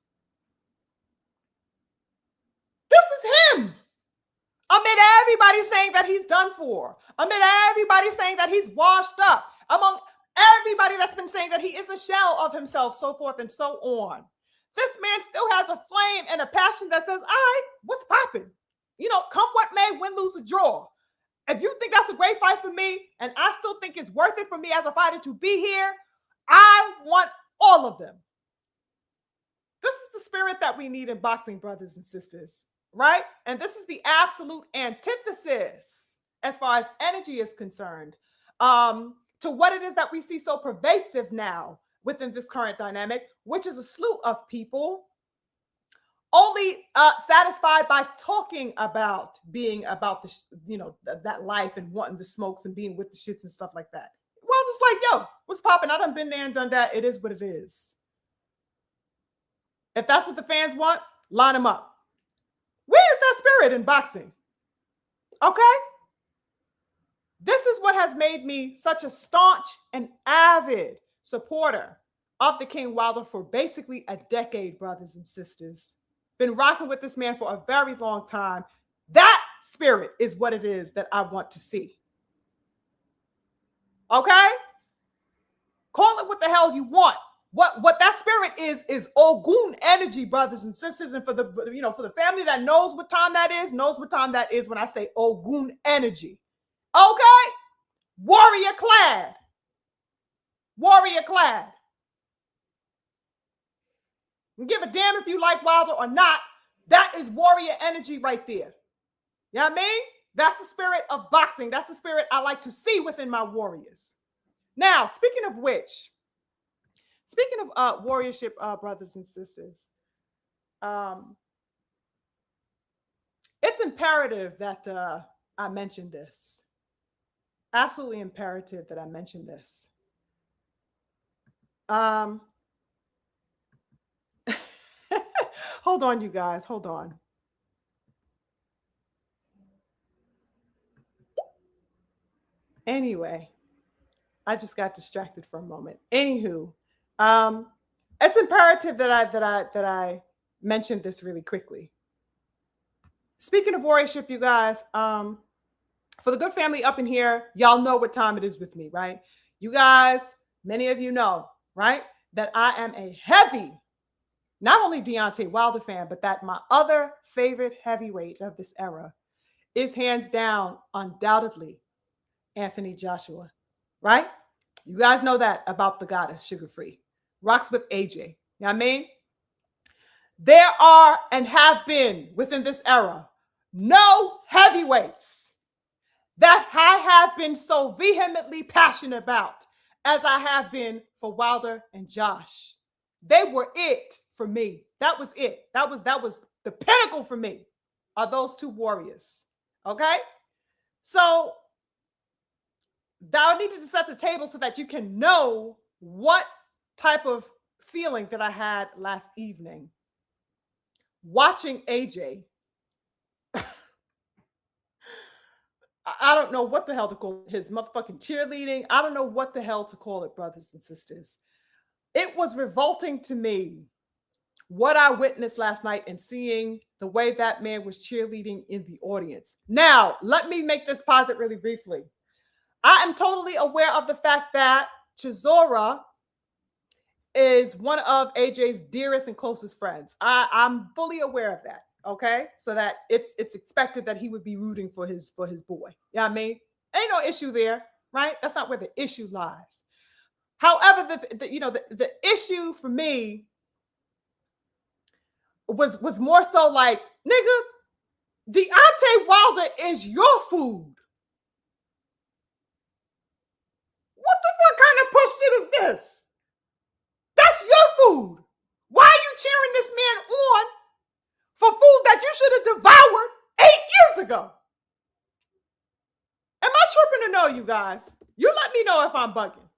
This is him. Amid everybody saying that he's done for, amid everybody saying that he's washed up, among everybody that's been saying that he is a shell of himself, so forth and so on. This man still has a flame and a passion that says, all right, what's popping? Come what may, win, lose, or draw. If you think that's a great fight for me, and I still think it's worth it for me as a fighter to be here, I want all of them. This is the spirit that we need in boxing, brothers and sisters, right? And this is the absolute antithesis, as far as energy is concerned, to what it is that we see so pervasive now within this current dynamic, which is a slew of people only satisfied by talking about being about the, that life and wanting the smokes and being with the shits and stuff like that. Well, it's like, yo, what's popping? I done been there and done that. It is what it is. If that's what the fans want, line them up. Where is that spirit in boxing? Okay? This is what has made me such a staunch and avid supporter of the King Wilder for basically a decade, brothers and sisters. Been rocking with this man for a very long time. That spirit is what it is that I want to see. Okay? Call it what the hell you want. What that spirit is Ogun energy, brothers and sisters. And for the for the family that knows what time that is when I say Ogun energy. Okay? Warrior clad. Warrior clad. And give a damn if you like Wilder or not. That is warrior energy right there. You know what I mean? That's the spirit of boxing. That's the spirit I like to see within my warriors. Now, speaking of warriorship, brothers and sisters, it's imperative that I mention this. Absolutely imperative that I mention this. Hold on, you guys. Hold on. Anyway, I just got distracted for a moment. Anywho, it's imperative that I mention this really quickly. Speaking of warriorship, you guys, for the good family up in here, y'all know what time it is with me, right? You guys, many of you know, right, that I am a heavy, not only Deontay Wilder fan, but that my other favorite heavyweight of this era is hands down, undoubtedly, Anthony Joshua, right? You guys know that about the goddess, Sugar Free. Rocks with AJ. You know what I mean? There are and have been within this era no heavyweights that I have been so vehemently passionate about as I have been for Wilder and Josh. They were it for me. That was it. That was the pinnacle for me, are those two warriors. Okay? So I needed to set the table so that you can know what type of feeling that I had last evening watching AJ. I don't know what the hell to call his motherfucking cheerleading. I don't know what the hell to call it, brothers and sisters. It was revolting to me what I witnessed last night and seeing the way that man was cheerleading in the audience. Now, let me make this posit really briefly. I am totally aware of the fact that Chisora is one of AJ's dearest and closest friends. I'm fully aware of that. Okay, so that it's expected that he would be rooting for his boy. You know what I mean? Ain't no issue there, right? That's not where the issue lies. However, the issue for me was more so like, nigga, Deontay Wilder is your food. What the fuck kind of push shit is this? That's your food. Why are you cheering this man on for food that you should have devoured 8 years ago? Am I tripping to know, you guys? You let me know if I'm bugging.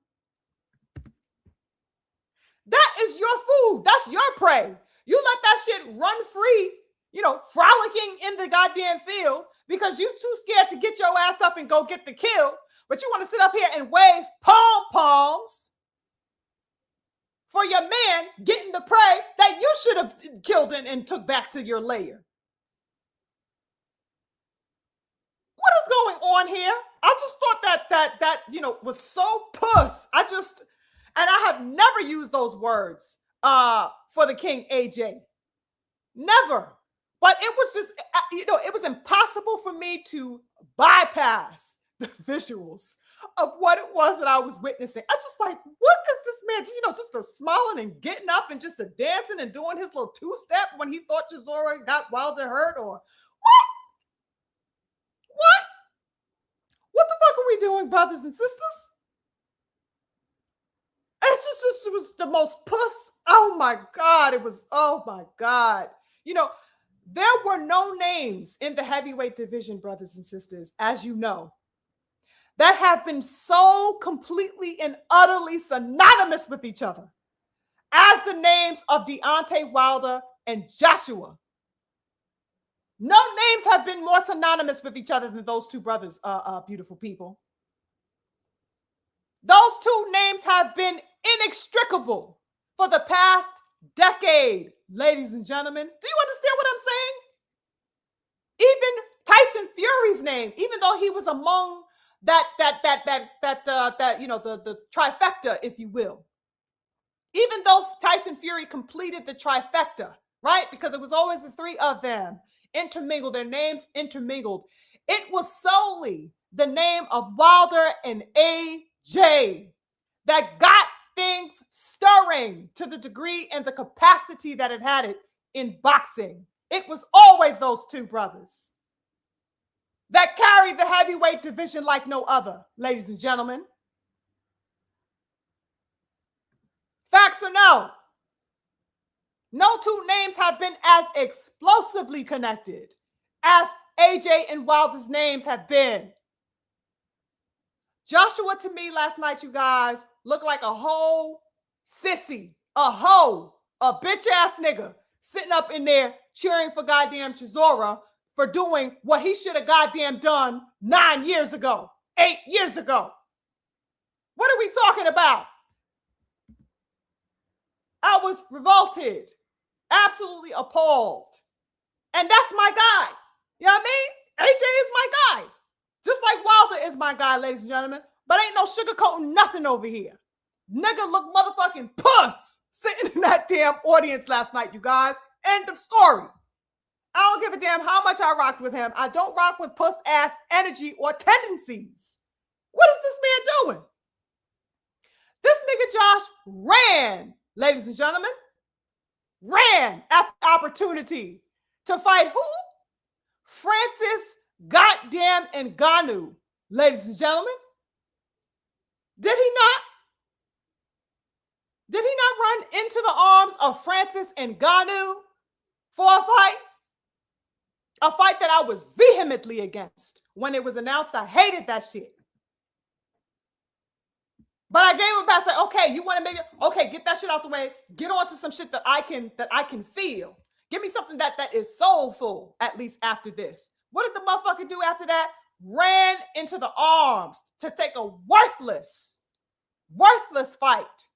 That is your food. That's your prey. You let that shit run free, frolicking in the goddamn field because you're too scared to get your ass up and go get the kill. But you want to sit up here and wave pom-poms for your man getting the prey that you should have killed and took back to your lair. What is going on here? I just thought that was so puss. And I have never used those words for the King AJ. Never. But it was just, it was impossible for me to bypass the visuals of what it was that I was witnessing. I just like, what is this man? Just a smiling and getting up and just a dancing and doing his little two-step when he thought Chisora got Wilder hurt, or what? What the fuck are we doing, brothers and sisters? It was the most puss. Oh my God. It was, oh my God. You know, there were no names in the heavyweight division, brothers and sisters, as you know, that have been so completely and utterly synonymous with each other as the names of Deontay Wilder and Joshua. No names have been more synonymous with each other than those two brothers, beautiful people. Those two names have been inextricable for the past decade, ladies and gentlemen. Do you understand what I'm saying? Even Tyson Fury's name, even though he was among that the trifecta, if you will. Even though Tyson Fury completed the trifecta, right? Because it was always the three of them intermingled, their names intermingled. It was solely the name of Wilder and AJ that got things stirring to the degree and the capacity that it had it in boxing. It was always those two brothers that carried the heavyweight division like no other, ladies and gentlemen. Facts or no? No two names have been as explosively connected as AJ and Wilder's names have been. Joshua, to me, last night, you guys, looked like a whole sissy, a bitch-ass nigga sitting up in there cheering for goddamn Chisora for doing what he should have goddamn done 9 years ago, 8 years ago. What are we talking about? I was revolted, absolutely appalled. And that's my guy. You know what I mean? AJ is my guy. Just like Wilder is my guy, ladies and gentlemen. But ain't no sugarcoating nothing over here. Nigga look motherfucking puss sitting in that damn audience last night, you guys. End of story. I don't give a damn how much I rocked with him. I don't rock with puss ass energy or tendencies. What is this man doing? This nigga Josh ran, ladies and gentlemen, ran at the opportunity to fight who? Francis goddamn Ngannou, ladies and gentlemen. Did he not? Did he not run into the arms of Francis Ngannou for a fight? A fight that I was vehemently against when it was announced. I hated that shit. But I gave him a pass. Like, okay, you want to make it? Okay, get that shit out the way. Get on to some shit that I can feel. Give me something that is soulful, at least after this. What did the motherfucker do after that? Ran into the arms to take a worthless fight.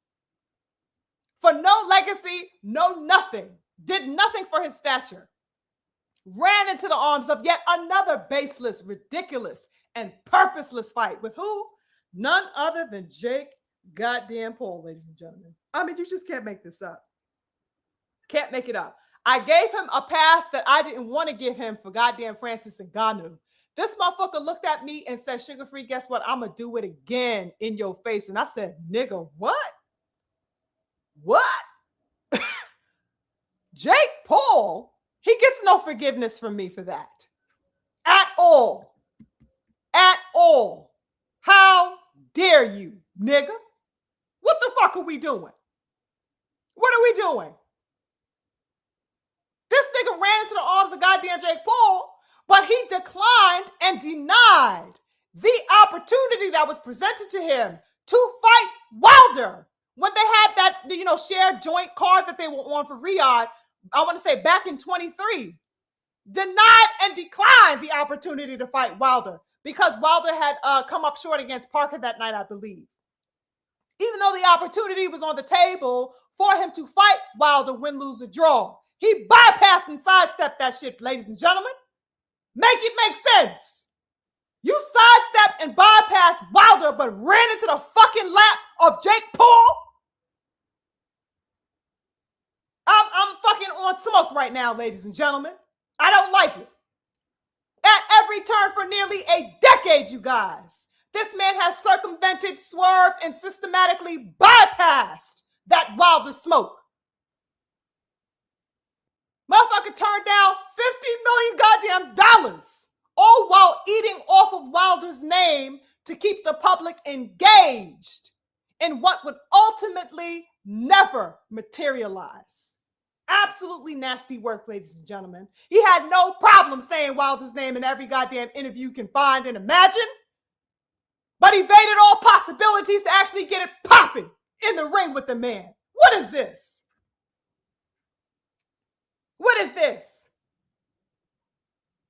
For no legacy, no nothing. Did nothing for his stature. Ran into the arms of yet another baseless, ridiculous, and purposeless fight. With who? None other than Jake goddamn Paul, ladies and gentlemen. I mean, you just can't make this up. Can't make it up. I gave him a pass that I didn't want to give him for goddamn Francis Ngannou. This motherfucker looked at me and said, Sugar Free, guess what? I'm going to do it again in your face. And I said, nigga, what? What? Jake Paul, he gets no forgiveness from me for that. At all. At all. How dare you, nigga? What the fuck are we doing? What are we doing? This nigga ran into the arms of goddamn Jake Paul, but he declined and denied the opportunity that was presented to him to fight Wilder when they had that, shared joint card that they were on for Riyadh. I want to say back in 23, denied and declined the opportunity to fight Wilder because Wilder had come up short against Parker that night, I believe. Even though the opportunity was on the table for him to fight Wilder, win, lose, or draw. He bypassed and sidestepped that shit, ladies and gentlemen. Make it make sense. You sidestepped and bypassed Wilder, but ran into the fucking lap of Jake Paul. I'm fucking on smoke right now, ladies and gentlemen. I don't like it. At every turn for nearly a decade, you guys, this man has circumvented, swerved, and systematically bypassed that Wilder smoke. Motherfucker turned down $50 million goddamn dollars, all while eating off of Wilder's name to keep the public engaged in what would ultimately never materialize. Absolutely nasty work, ladies and gentlemen. He had no problem saying Wilder's name in every goddamn interview you can find and imagine, but evaded all possibilities to actually get it popping in the ring with the man. What is this? What is this?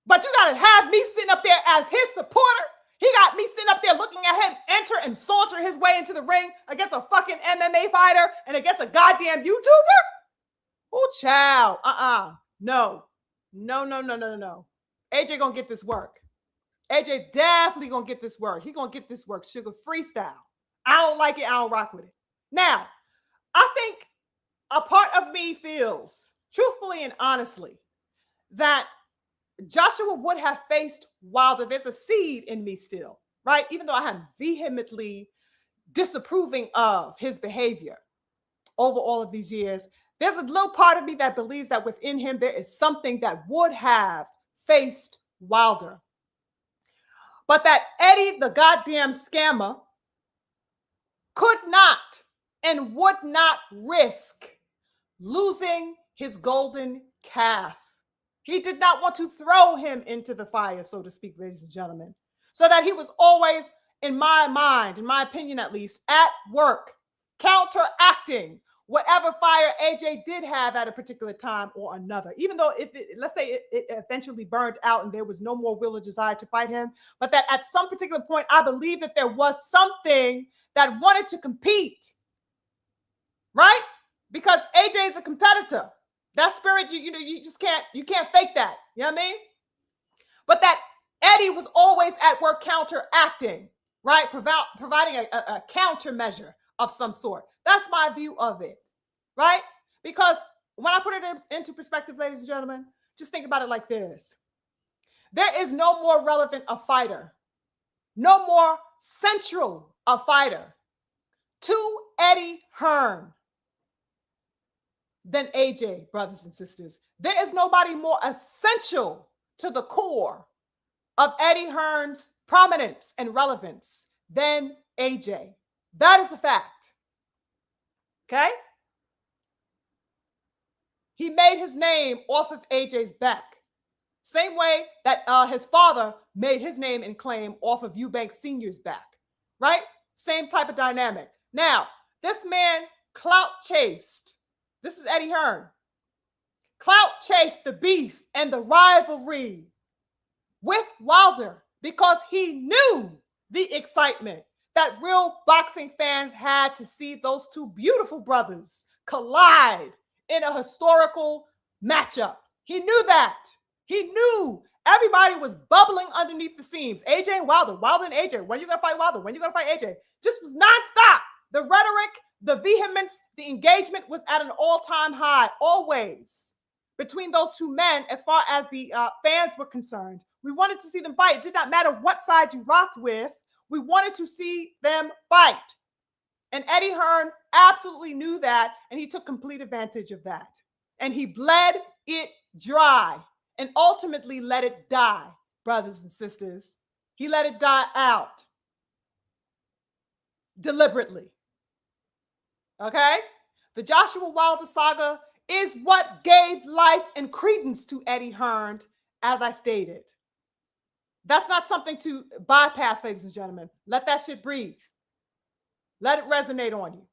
But you got to have me sitting up there as his supporter. He got me sitting up there looking at him enter and saunter his way into the ring against a fucking MMA fighter and against a goddamn YouTuber? Oh, child. No. No. AJ gonna get this work. AJ definitely gonna get this work. He gonna get this work. Sugar freestyle. I don't like it. I don't rock with it. Now, I think a part of me feels, truthfully and honestly, that Joshua would have faced Wilder. There's a seed in me still, right? Even though I am vehemently disapproving of his behavior over all of these years, there's a little part of me that believes that within him there is something that would have faced Wilder. But that Eddie, the goddamn scammer, could not and would not risk losing his golden calf. He did not want to throw him into the fire, so to speak, ladies and gentlemen. So that he was always, in my mind, in my opinion at least, at work, counteracting whatever fire AJ did have at a particular time or another. Even though, let's say it eventually burned out and there was no more will or desire to fight him, but that at some particular point, I believe that there was something that wanted to compete, right? Because AJ is a competitor. That spirit, you just can't fake that. You know what I mean? But that Eddie was always at work counteracting, right? Providing a countermeasure of some sort. That's my view of it, right? Because when I put it into perspective, ladies and gentlemen, just think about it like this. There is no more relevant a fighter, no more central a fighter to Eddie Hearn than AJ, brothers and sisters. There is nobody more essential to the core of Eddie Hearn's prominence and relevance than AJ. That is a fact. Okay? He made his name off of AJ's back. Same way that his father made his name and claim off of Eubank Sr.'s back. Right? Same type of dynamic. Now, this man clout chased. This is Eddie Hearn. Clout chased the beef and the rivalry with Wilder because he knew the excitement that real boxing fans had to see those two beautiful brothers collide in a historical matchup. He knew that. He knew everybody was bubbling underneath the seams. AJ and Wilder, Wilder and AJ. When are you going to fight Wilder? When are you going to fight AJ? Just was nonstop. The rhetoric, the vehemence, the engagement was at an all-time high, always, between those two men as far as the fans were concerned. We wanted to see them fight. It did not matter what side you rocked with. We wanted to see them fight. And Eddie Hearn absolutely knew that, and he took complete advantage of that. And he bled it dry and ultimately let it die, brothers and sisters. He let it die out deliberately. Okay? The Joshua Wilder saga is what gave life and credence to Eddie Hearn, as I stated. That's not something to bypass, ladies and gentlemen. Let that shit breathe. Let it resonate on you.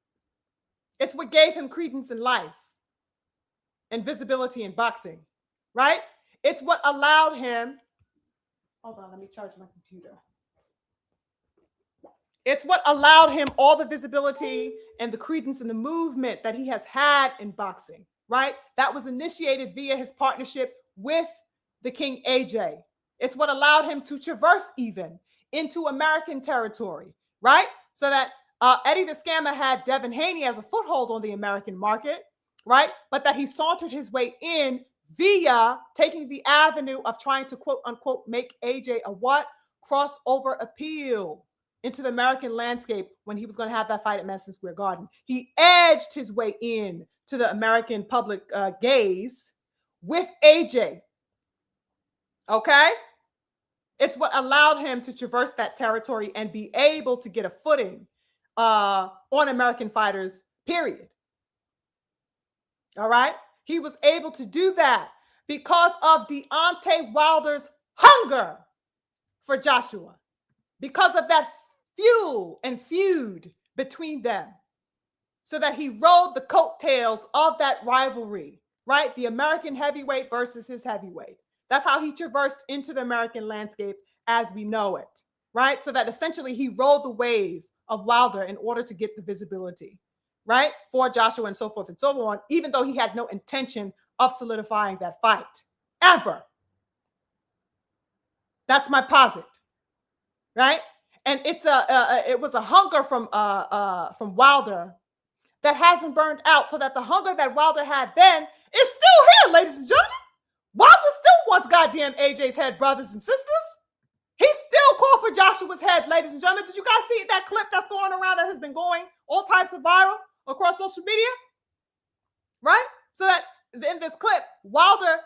It's what gave him credence in life and visibility in boxing, right? It's what allowed him. Hold on, let me charge my computer. It's what allowed him all the visibility and the credence and the movement that he has had in boxing, right? That was initiated via his partnership with the King AJ. It's what allowed him to traverse even into American territory, right? So that Eddie the Scammer had Devin Haney as a foothold on the American market, right? But that he sauntered his way in via taking the avenue of trying to quote unquote make AJ a what? Crossover appeal into the American landscape when he was going to have that fight at Madison Square Garden. He edged his way in to the American public gaze with AJ. Okay? It's what allowed him to traverse that territory and be able to get a footing on American fighters, period. All right? He was able to do that because of Deontay Wilder's hunger for Joshua, because of that fuel and feud between them, so that he rode the coattails of that rivalry, right? The American heavyweight versus his heavyweight. That's how he traversed into the American landscape as we know it, right? So that essentially he rode the wave of Wilder in order to get the visibility, right? For Joshua and so forth and so on, even though he had no intention of solidifying that fight, ever. That's my posit, right? And it was a hunger from Wilder that hasn't burned out, so that the hunger that Wilder had then is still here, ladies and gentlemen. Wilder still wants goddamn AJ's head, brothers and sisters. He still called for Joshua's head, ladies and gentlemen. Did you guys see that clip that's going around that has been going all types of viral across social media? Right? So that in this clip, Wilder,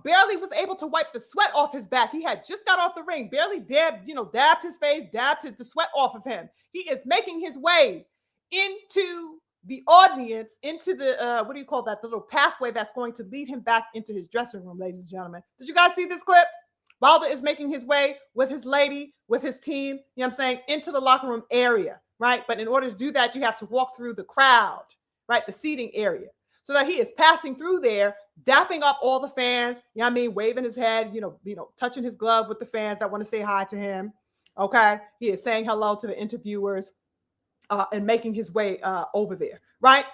barely was able to wipe the sweat off his back. He had just got off the ring, barely dabbed his face, dabbed the sweat off of him. He is making his way into the audience, into the, what do you call that? The little pathway that's going to lead him back into his dressing room, ladies and gentlemen. Did you guys see this clip? Wilder is making his way with his lady, with his team, into the locker room area, right? But in order to do that, you have to walk through the crowd, right? The seating area. So that he is passing through there, dapping up all the fans, waving his head, touching his glove with the fans that want to say hi to him. Okay. He is saying hello to the interviewers and making his way over there, right?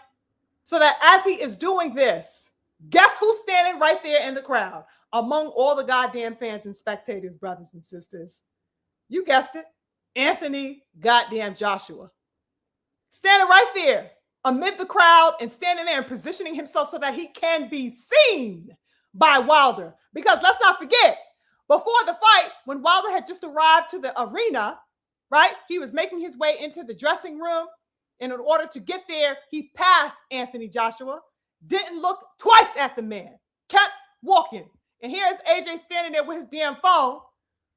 So that as he is doing this, guess who's standing right there in the crowd among all the goddamn fans and spectators, brothers and sisters? You guessed it. Anthony goddamn Joshua. Standing right there amid the crowd and standing there and positioning himself so that he can be seen by Wilder. Because let's not forget, before the fight, when Wilder had just arrived to the arena, right, he was making his way into the dressing room. And in order to get there, he passed Anthony Joshua, didn't look twice at the man, kept walking. And here's AJ standing there with his damn phone,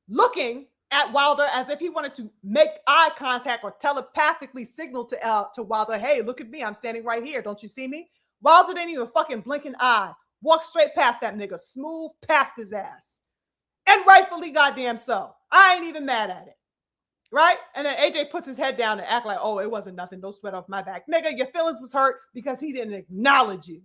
looking at Wilder as if he wanted to make eye contact or telepathically signal to Wilder, hey, look at me, I'm standing right here, don't you see me? Wilder didn't even fucking blink an eye, walked straight past that nigga, smooth past his ass. And rightfully goddamn so. I ain't even mad at it, right? And then AJ puts his head down and act like, oh, it wasn't nothing, no sweat off my back. Nigga, your feelings was hurt because he didn't acknowledge you,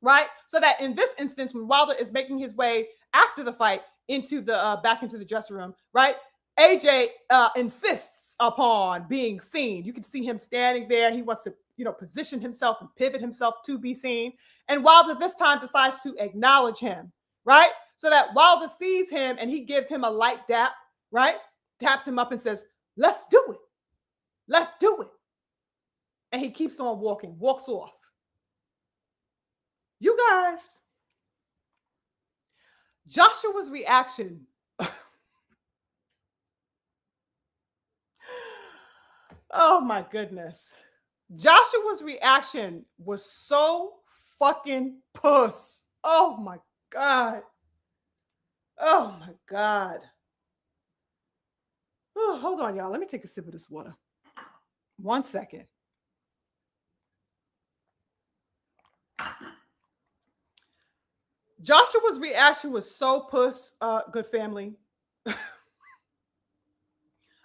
right? So that in this instance, when Wilder is making his way after the fight into the back into the dressing room, right? AJ insists upon being seen. You can see him standing there. He wants to, position himself and pivot himself to be seen. And Wilder this time decides to acknowledge him, right? So that Wilder sees him and he gives him a light dap, right? Taps him up and says, let's do it. Let's do it. And he keeps on walking, walks off. You guys, Joshua's reaction. Oh my goodness. Joshua's reaction was so fucking puss. Oh my God. Oh my God. Oh, hold on, y'all. Let me take a sip of this water. 1 second. Joshua's reaction was so puss, good family.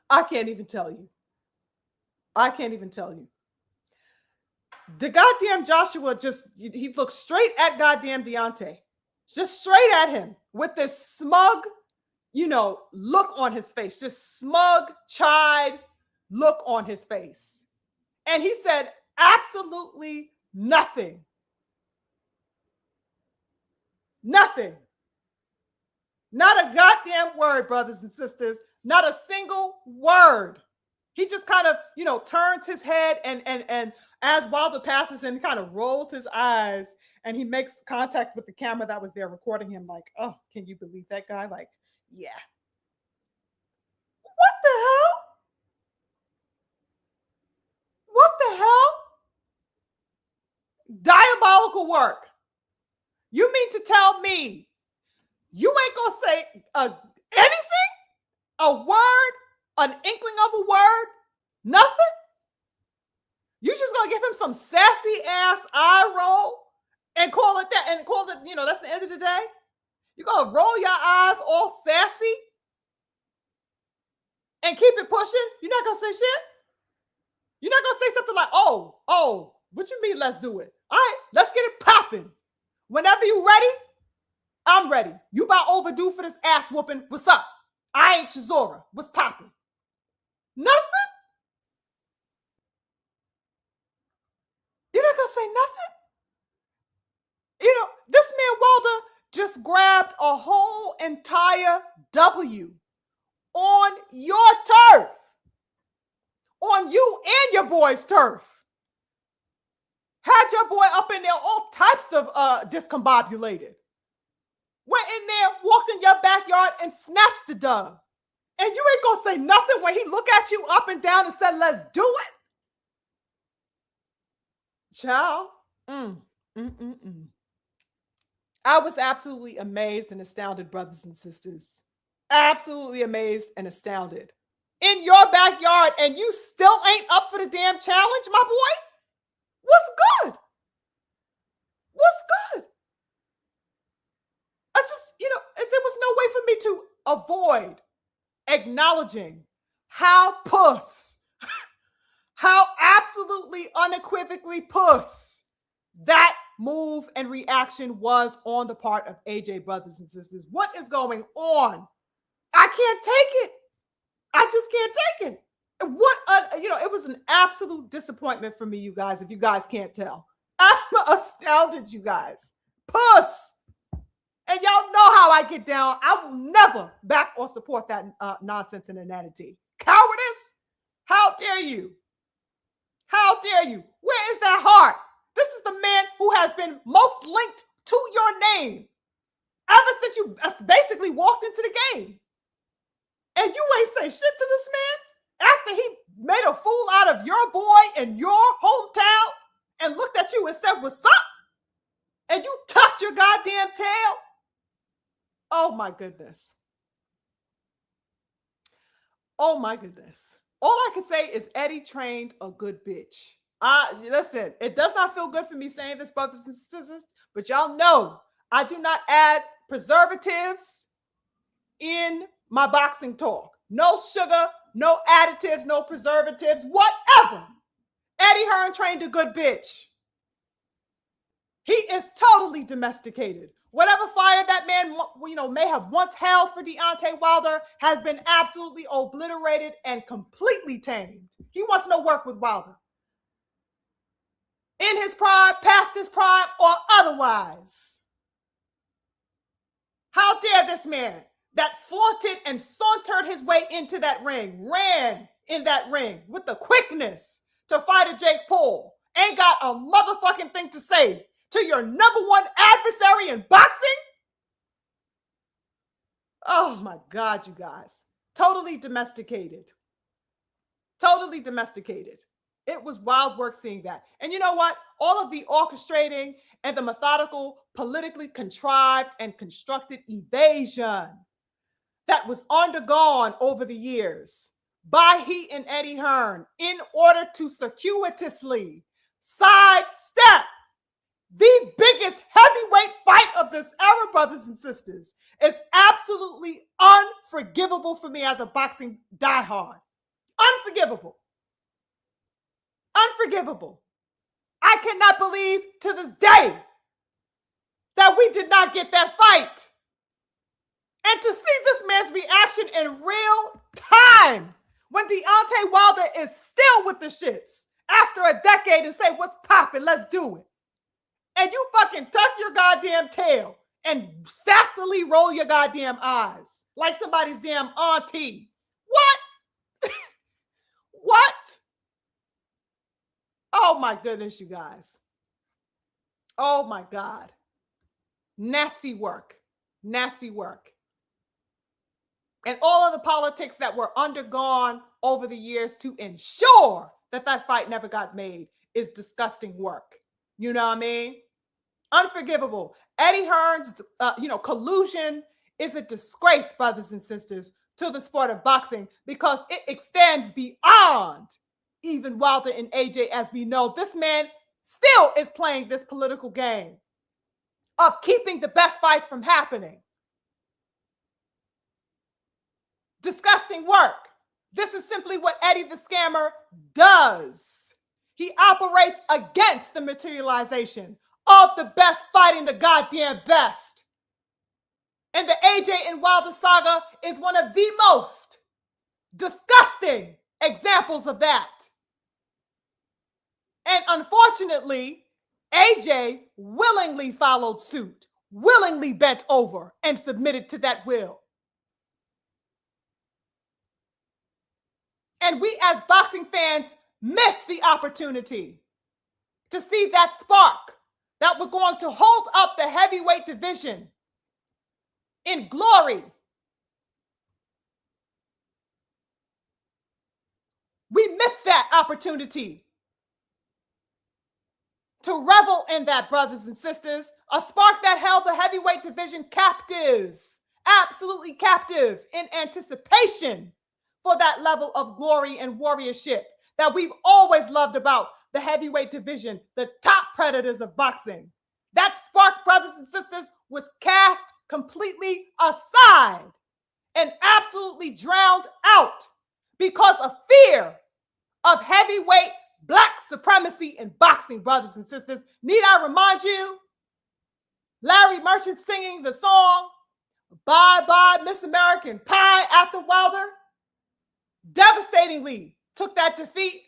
I can't even tell you. I can't even tell you. The goddamn Joshua he looked straight at goddamn Deontay. Just straight at him with this smug, look on his face. Just smug, chide look on his face. And he said absolutely nothing. Nothing. Not a goddamn word, brothers and sisters. Not a single word. He just kind of, turns his head and as Wilder passes him, he kind of rolls his eyes and he makes contact with the camera that was there recording him like, oh, can you believe that guy? Like, yeah. What the hell? What the hell? Diabolical work. You mean to tell me you ain't gonna say anything? A word? An inkling of a word? Nothing? You just gonna give him some sassy ass eye roll and call it that, and call it, that's the end of the day? You're going to roll your eyes all sassy and keep it pushing? You're not going to say shit? You're not going to say something like, oh, what you mean let's do it? All right, let's get it popping. Whenever you ready, I'm ready. You about overdue for this ass whooping. What's up? I ain't Chisora. What's popping? Nothing? You're not going to say nothing? This man Wilder just grabbed a whole entire W on your turf. On you and your boy's turf. Had your boy up in there all types of discombobulated. Went in there, walked in your backyard and snatched the dub. And you ain't gonna say nothing when he look at you up and down and said, let's do it? Child. I was absolutely amazed and astounded, brothers and sisters. Absolutely amazed and astounded. In your backyard, and you still ain't up for the damn challenge, my boy? What's good? What's good? I just, there was no way for me to avoid acknowledging how absolutely unequivocally that move and reaction was on the part of AJ, brothers and sisters. What is going on? I can't take it. I just can't take it. It was an absolute disappointment for me, you guys, if you guys can't tell. I'm astounded, you guys. Puss. And y'all know how I get down. I will never back or support that nonsense and inanity. Cowardice? How dare you? How dare you? Where is that heart? This is the man who has been most linked to your name ever since you basically walked into the game. And you ain't say shit to this man after he made a fool out of your boy in your hometown and looked at you and said, what's up? And you tucked your goddamn tail. Oh my goodness. Oh my goodness. All I can say is Eddie trained a good bitch. Listen, it does not feel good for me saying this, brothers and sisters, but y'all know I do not add preservatives in my boxing talk. No sugar, no additives, no preservatives, whatever. Eddie Hearn trained a good bitch. He is totally domesticated. Whatever fire that man, may have once held for Deontay Wilder has been absolutely obliterated and completely tamed. He wants no work with Wilder. In his prime, past his prime, or otherwise. How dare this man that flaunted and sauntered his way into that ring, ran in that ring with the quickness to fight a Jake Paul, ain't got a motherfucking thing to say to your number one adversary in boxing? Oh my God, you guys. Totally domesticated. Totally domesticated. It was wild work seeing that. And you know what? All of the orchestrating and the methodical, politically contrived and constructed evasion that was undergone over the years by he and Eddie Hearn in order to circuitously sidestep the biggest heavyweight fight of this era, brothers and sisters, is absolutely unforgivable for me as a boxing diehard. Unforgivable. Unforgivable. I cannot believe to this day that we did not get that fight. And to see this man's reaction in real time when Deontay Wilder is still with the shits after a decade and say, what's poppin', let's do it. And you fucking tuck your goddamn tail and sassily roll your goddamn eyes like somebody's damn auntie. What? What? Oh my goodness, you guys. Oh my God. Nasty work. Nasty work. And all of the politics that were undergone over the years to ensure that that fight never got made is disgusting work. You know what I mean? Unforgivable. Eddie Hearn's, collusion is a disgrace, brothers and sisters, to the sport of boxing because it extends beyond even Wilder and AJ, as we know. This man still is playing this political game of keeping the best fights from happening. Disgusting work. This is simply what Eddie the Scammer does. He operates against the materialization of the best fighting the goddamn best. And the AJ and Wilder saga is one of the most disgusting examples of that. And unfortunately, AJ willingly followed suit, willingly bent over and submitted to that will. And we as boxing fans missed the opportunity to see that spark that was going to hold up the heavyweight division in glory. We missed that opportunity to revel in that, brothers and sisters, a spark that held the heavyweight division captive, absolutely captive, in anticipation for that level of glory and warriorship that we've always loved about the heavyweight division, the top predators of boxing. That spark, brothers and sisters, was cast completely aside and absolutely drowned out because of fear of heavyweight Black supremacy in boxing, brothers and sisters. Need I remind you? Larry Merchant singing the song, Bye Bye Miss American Pie, after Wilder devastatingly took that defeat,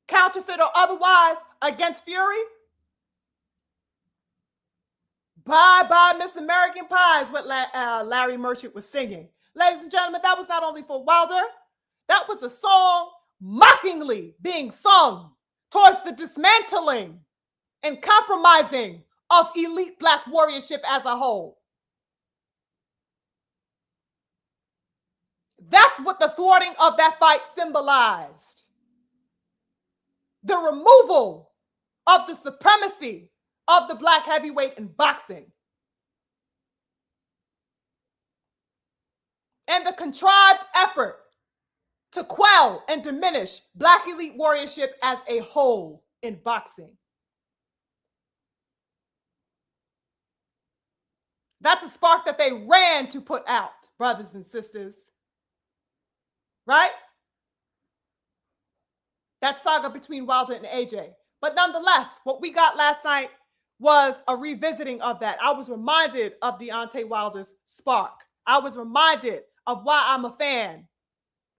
counterfeit or otherwise, against Fury. Bye Bye Miss American Pie is what Larry Merchant was singing. Ladies and gentlemen, that was not only for Wilder, that was a song mockingly being sung towards the dismantling and compromising of elite Black warriorship as a whole. That's what the thwarting of that fight symbolized. The removal of the supremacy of the Black heavyweight in boxing. And the contrived effort to quell and diminish Black elite warriorship as a whole in boxing. That's a spark that they ran to put out, brothers and sisters. Right? That saga between Wilder and AJ. But nonetheless, what we got last night was a revisiting of that. I was reminded of Deontay Wilder's spark. I was reminded of why I'm a fan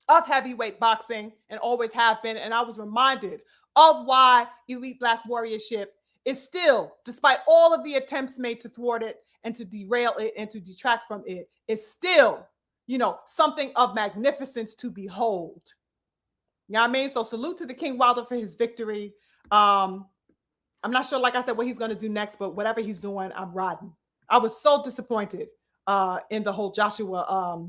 of heavyweight boxing and always have been. And I was reminded of why elite Black warriorship is still, despite all of the attempts made to thwart it and to derail it and to detract from it, it's still, you know, something of magnificence to behold. You know what I mean? So salute to the King Wilder for his victory. I'm not sure, like I said, what he's going to do next, but whatever he's doing, I'm riding. I was so disappointed in the whole Joshua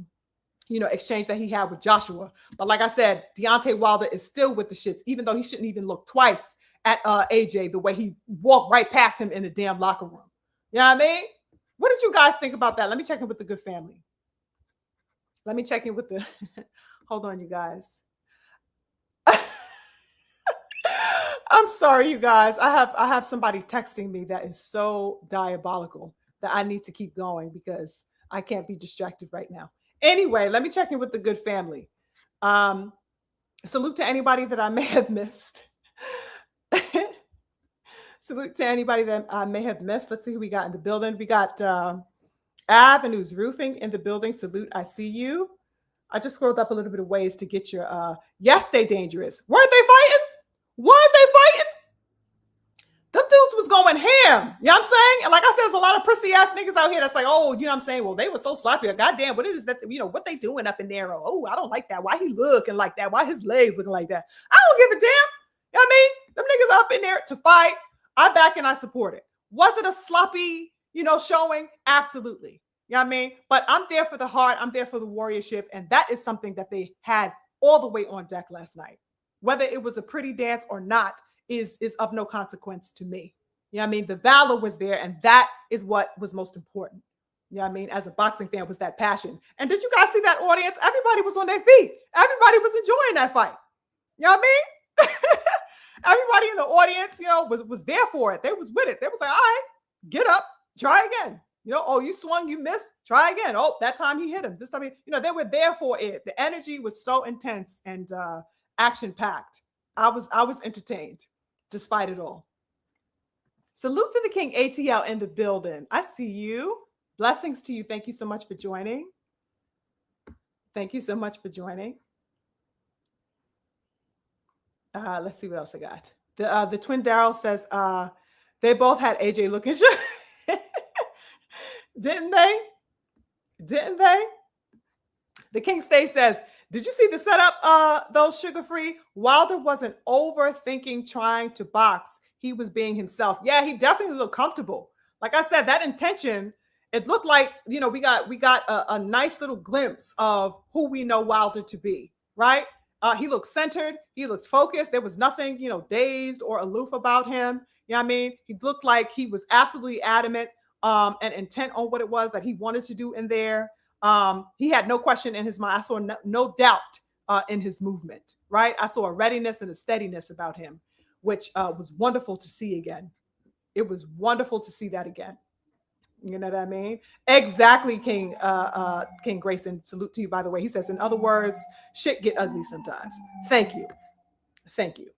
exchange that he had with Joshua. But like I said, Deontay Wilder is still with the shits, even though he shouldn't even look twice at AJ the way he walked right past him in the damn locker room. You know what I mean? What did you guys think about that? Let me check in with the good family. Let me check in with the, hold on, you guys. I'm sorry, you guys. I have somebody texting me that is so diabolical that I need to keep going because I can't be distracted right now. Anyway, let me check in with the good family. Salute to anybody that I may have missed. Salute to anybody that I may have missed. Let's see who we got in the building. We got Avenues Roofing in the building. Salute, I see you. I just scrolled up a little bit of ways to get your, yes, they dangerous. Weren't they fighting? Weren't they fighting? Them dudes was going ham. You know what I'm saying? And like I said, there's a lot of prissy ass niggas out here that's like, oh, you know what I'm saying? Well, they were so sloppy. Goddamn, what is that? You know, what they doing up in there? Oh, I don't like that. Why he looking like that? Why his legs looking like that? I don't give a damn. You know what I mean? Them niggas up in there to fight. I back and I support it. Was it a sloppy, showing? Absolutely. You know what I mean? But I'm there for the heart. I'm there for the warriorship. And that is something that they had all the way on deck last night. Whether it was a pretty dance or not is of no consequence to me. You know what I mean? The valor was there, and that is what was most important. You know what I mean? As a boxing fan, was that passion. And did you guys see that audience? Everybody was on their feet. Everybody was enjoying that fight. You know what I mean? Everybody in the audience, was there for it. They was with it. They was like, all right, Get up, try again. Oh, you swung, you missed, try again. Oh, that time he hit him. This time, they were there for it. The energy was so intense and action packed. I was entertained despite it all. Salute to the King ATL in the building. I see you. Blessings to you. Thank you so much for joining. Thank you so much for joining. Let's see what else I got. The twin Daryl says they both had AJ looking didn't they? Didn't they? The King Stay says, did you see the setup, those Sugar Free? Wilder wasn't overthinking trying to box. He was being himself. Yeah, he definitely looked comfortable. Like I said, that intention, it looked like, we got a nice little glimpse of who we know Wilder to be, right? He looked centered. He looked focused. There was nothing, dazed or aloof about him. You know what I mean? He looked like he was absolutely adamant and intent on what it was that he wanted to do in there. He had no question in his mind. I saw no doubt in his movement, right? I saw a readiness and a steadiness about him, which was wonderful to see again. It was wonderful to see that again. You know what I mean? Exactly, King Grayson. Salute to you, by the way. He says, in other words, shit get ugly sometimes. Thank you. Thank you.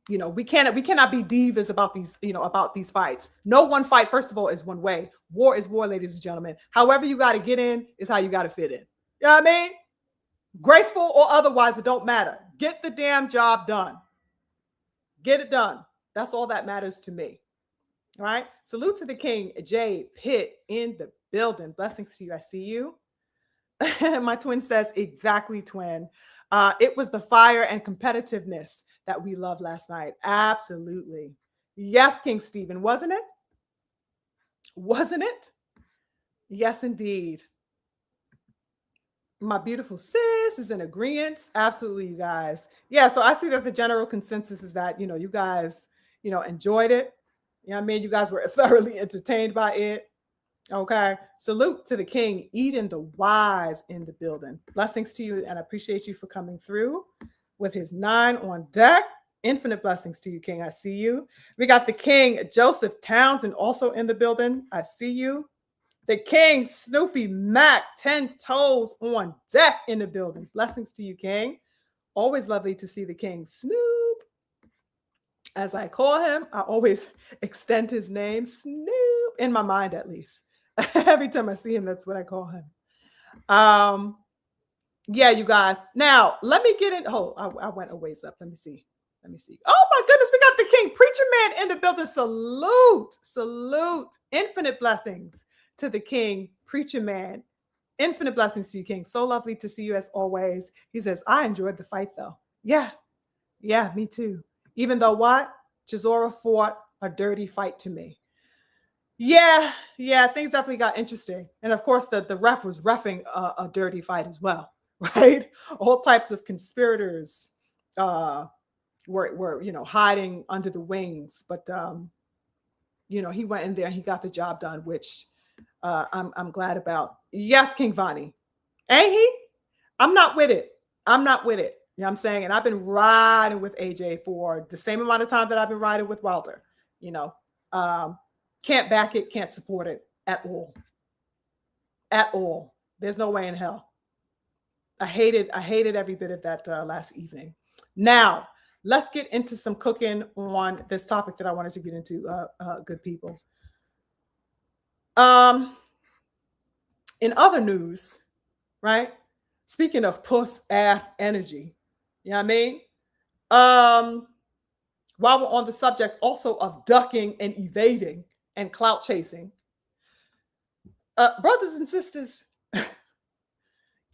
We cannot be divas about these fights. No one fight, first of all, is one way. War is war, ladies and gentlemen. However you got to get in is how you got to fit in. You know what I mean? Graceful or otherwise, it don't matter. Get the damn job done. Get it done. That's all that matters to me. All right. Salute to the King, Jay Pitt in the building. Blessings to you. I see you. My twin says, exactly, twin. It was the fire and competitiveness that we loved last night. Absolutely. Yes, King Stephen, wasn't it? Wasn't it? Yes, indeed. My beautiful sis is in agreement. Absolutely, you guys. Yeah, so I see that the general consensus is that, you guys, enjoyed it. You know what I mean? You guys were thoroughly entertained by it. Okay. Salute to the King, Eden the Wise in the building. Blessings to you, and I appreciate you for coming through with his 9 on deck. Infinite blessings to you, King. I see you. We got the King, Joseph Townsend, also in the building. I see you. The King, Snoopy Mac, 10 toes on deck in the building. Blessings to you, King. Always lovely to see the King. Snoop. As I call him, I always extend his name, Snoop, in my mind at least. Every time I see him, that's what I call him. Yeah, you guys. Now, let me get in. Oh, I went a ways up. Let me see. Oh, my goodness. We got the King Preacher Man in the building. Salute. Infinite blessings to the King Preacher Man. Infinite blessings to you, King. So lovely to see you as always. He says, I enjoyed the fight, though. Yeah, me too. Even though what? Chisora fought a dirty fight to me. Yeah, things definitely got interesting. And of course, the ref was reffing a dirty fight as well, right? All types of conspirators were hiding under the wings. But, he went in there and he got the job done, which I'm glad about. Yes, King Vonnie. Ain't he? I'm not with it. You know what I'm saying? And I've been riding with AJ for the same amount of time that I've been riding with Wilder. Can't back it, can't support it at all. At all. There's no way in hell. I hated every bit of that last evening. Now, let's get into some cooking on this topic that I wanted to get into, good people. In other news, right? Speaking of puss ass energy, you know what I mean? While we're on the subject also of ducking and evading and clout chasing, brothers and sisters,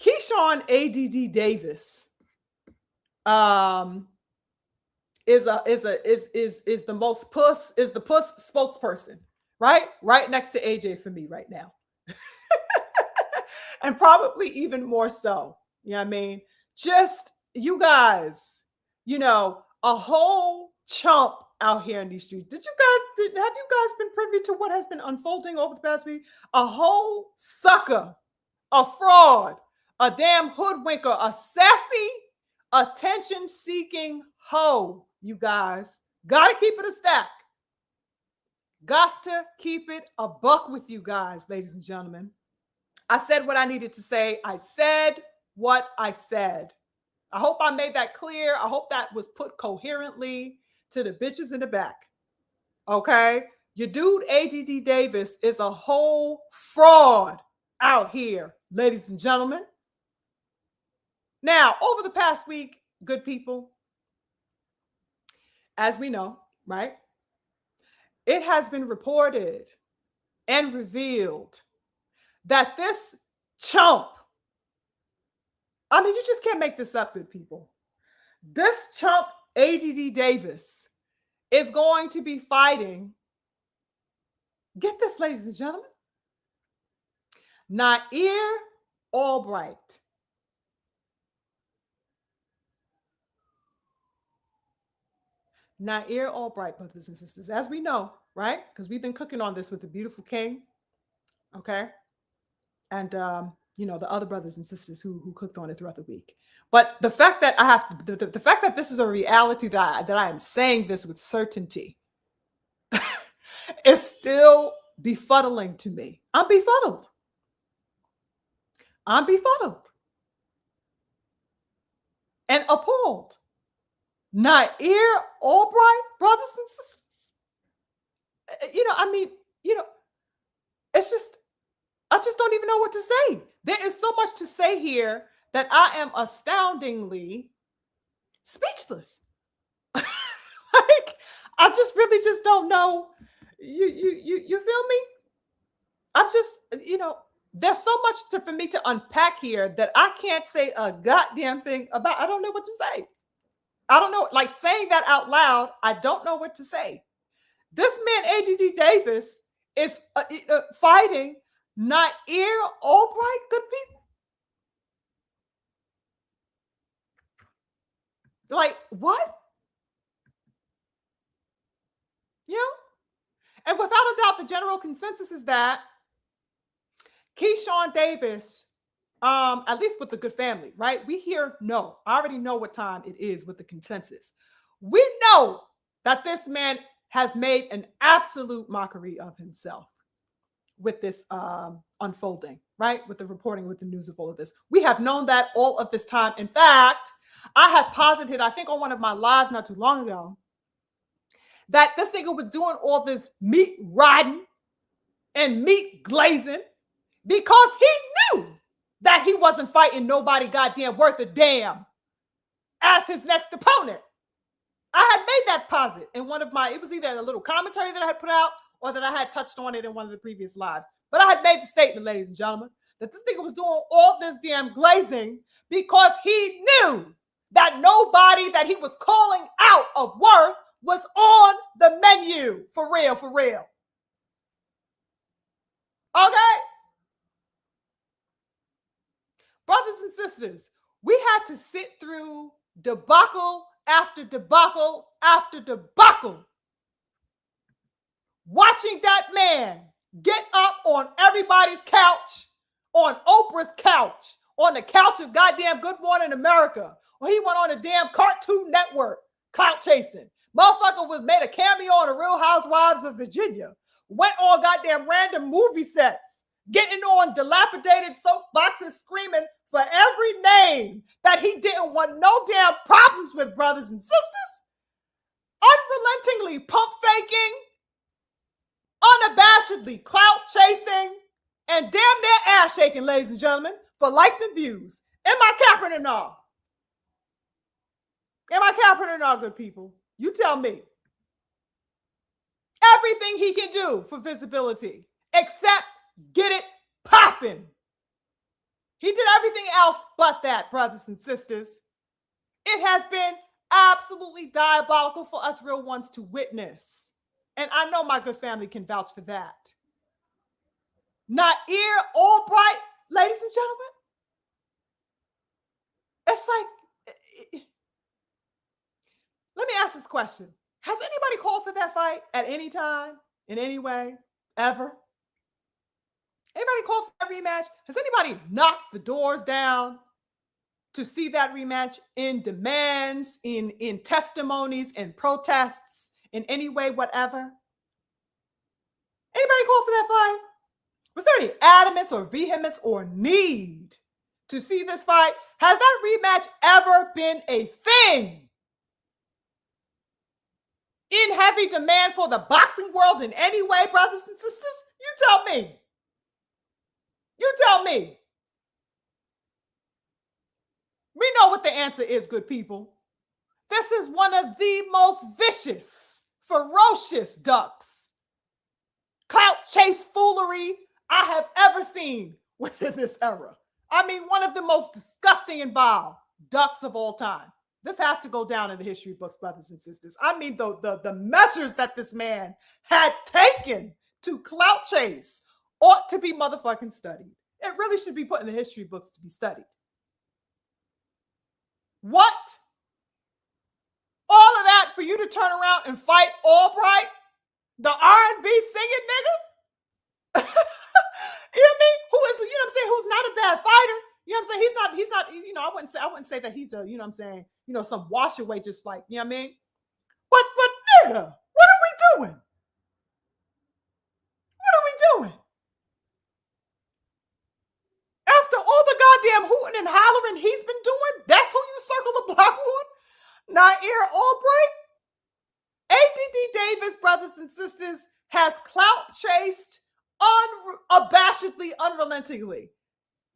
Keyshawn ADD Davis is the most puss spokesperson, right? Right next to AJ for me right now. And probably even more so. You know what I mean? Just you guys, a whole chump out here in these streets. Have you guys been privy to what has been unfolding over the past week? A whole sucker, a fraud, a damn hoodwinker, a sassy, attention-seeking hoe, you guys. Gotta keep it a stack. Got to keep it a buck with you guys, ladies and gentlemen. I said what I needed to say. I said what I said. I hope I made that clear. I hope that was put coherently to the bitches in the back. Okay? Your dude, ADD Davis, is a whole fraud out here, ladies and gentlemen. Now, over the past week, good people, as we know, right? It has been reported and revealed that this chump, I mean, you just can't make this up, good people. This chump, ADD Davis, is going to be fighting, get this, ladies and gentlemen, Nair Albright. Nair Albright, brothers and sisters, as we know, right? Because we've been cooking on this with the beautiful king, okay? And, the other brothers and sisters who cooked on it throughout the week. But the fact that I have, the fact that this is a reality, that I am saying this with certainty is still befuddling to me. I'm befuddled. And appalled. Nair Albright, brothers and sisters. It's just, I just don't even know what to say. There is so much to say here that I am astoundingly speechless. Like, I just really just don't know. You feel me? I'm just, there's so much for me to unpack here that I can't say a goddamn thing about. I don't know what to say. I don't know, like saying that out loud, I don't know what to say. This man, ADD Davis, is fighting Nair Albright, good people. Like, what? And without a doubt, the general consensus is that Keyshawn Davis, at least with the good family, right? We hear no. I already know what time it is with the consensus. We know that this man has made an absolute mockery of himself with this unfolding, right? With the reporting, with the news of all of this. We have known that all of this time. In fact, I had posited, I think on one of my lives not too long ago, that this nigga was doing all this meat riding and meat glazing because he knew that he wasn't fighting nobody goddamn worth a damn as his next opponent. I had made that posit in one of it was either a little commentary that I had put out or that I had touched on it in one of the previous lives. But I had made the statement, ladies and gentlemen, that this nigga was doing all this damn glazing because he knew that nobody that he was calling out of worth was on the menu. For real, for real. Okay? Brothers and sisters, we had to sit through debacle after debacle after debacle, watching that man get up on everybody's couch, on Oprah's couch, on the couch of goddamn Good Morning America, or he went on a damn Cartoon Network clout chasing. Motherfucker was made a cameo on The Real Housewives of Virginia, went on goddamn random movie sets, getting on dilapidated soapboxes, screaming for every name that he didn't want no damn problems with, brothers and sisters. Unrelentingly pump faking, unabashedly clout chasing, and damn near ass shaking, ladies and gentlemen, for likes and views. Am I capping or not? Am I capping or not, good people? You tell me. Everything he can do for visibility, except get it popping. He did everything else but that, brothers and sisters. It has been absolutely diabolical for us real ones to witness. And I know my good family can vouch for that. Nair Albright, ladies and gentlemen. It's like, let me ask this question. Has anybody called for that fight at any time, in any way, ever? Anybody called for that rematch? Has anybody knocked the doors down to see that rematch in demands, in testimonies, in protests, in any way, whatever? Anybody call for that fight? Was there any adamance or vehemence or need to see this fight? Has that rematch ever been a thing in heavy demand for the boxing world in any way, brothers and sisters? You tell me. You tell me. We know what the answer is, good people. This is one of the most vicious, ferocious ducks, clout chase foolery I have ever seen within this era. I mean, one of the most disgusting and vile ducks of all time. This has to go down in the history books, brothers and sisters. I mean, the measures that this man had taken to clout chase ought to be motherfucking studied. It really should be put in the history books to be studied. What? All of that for you to turn around and fight Albright, the R&B singing nigga? You know what I mean? Who is, you know what I'm saying, who's not a bad fighter. You know what I'm saying? He's not, you know, I wouldn't say that he's a, you know what I'm saying, you know, some wash away just like, you know what I mean? But nigga, what are we doing? What are we doing? After all the goddamn hooting and hollering he's been doing, that's who you circle the block on? Nair Albright? ADD Davis, brothers and sisters, has clout chased unabashedly, unrelentingly.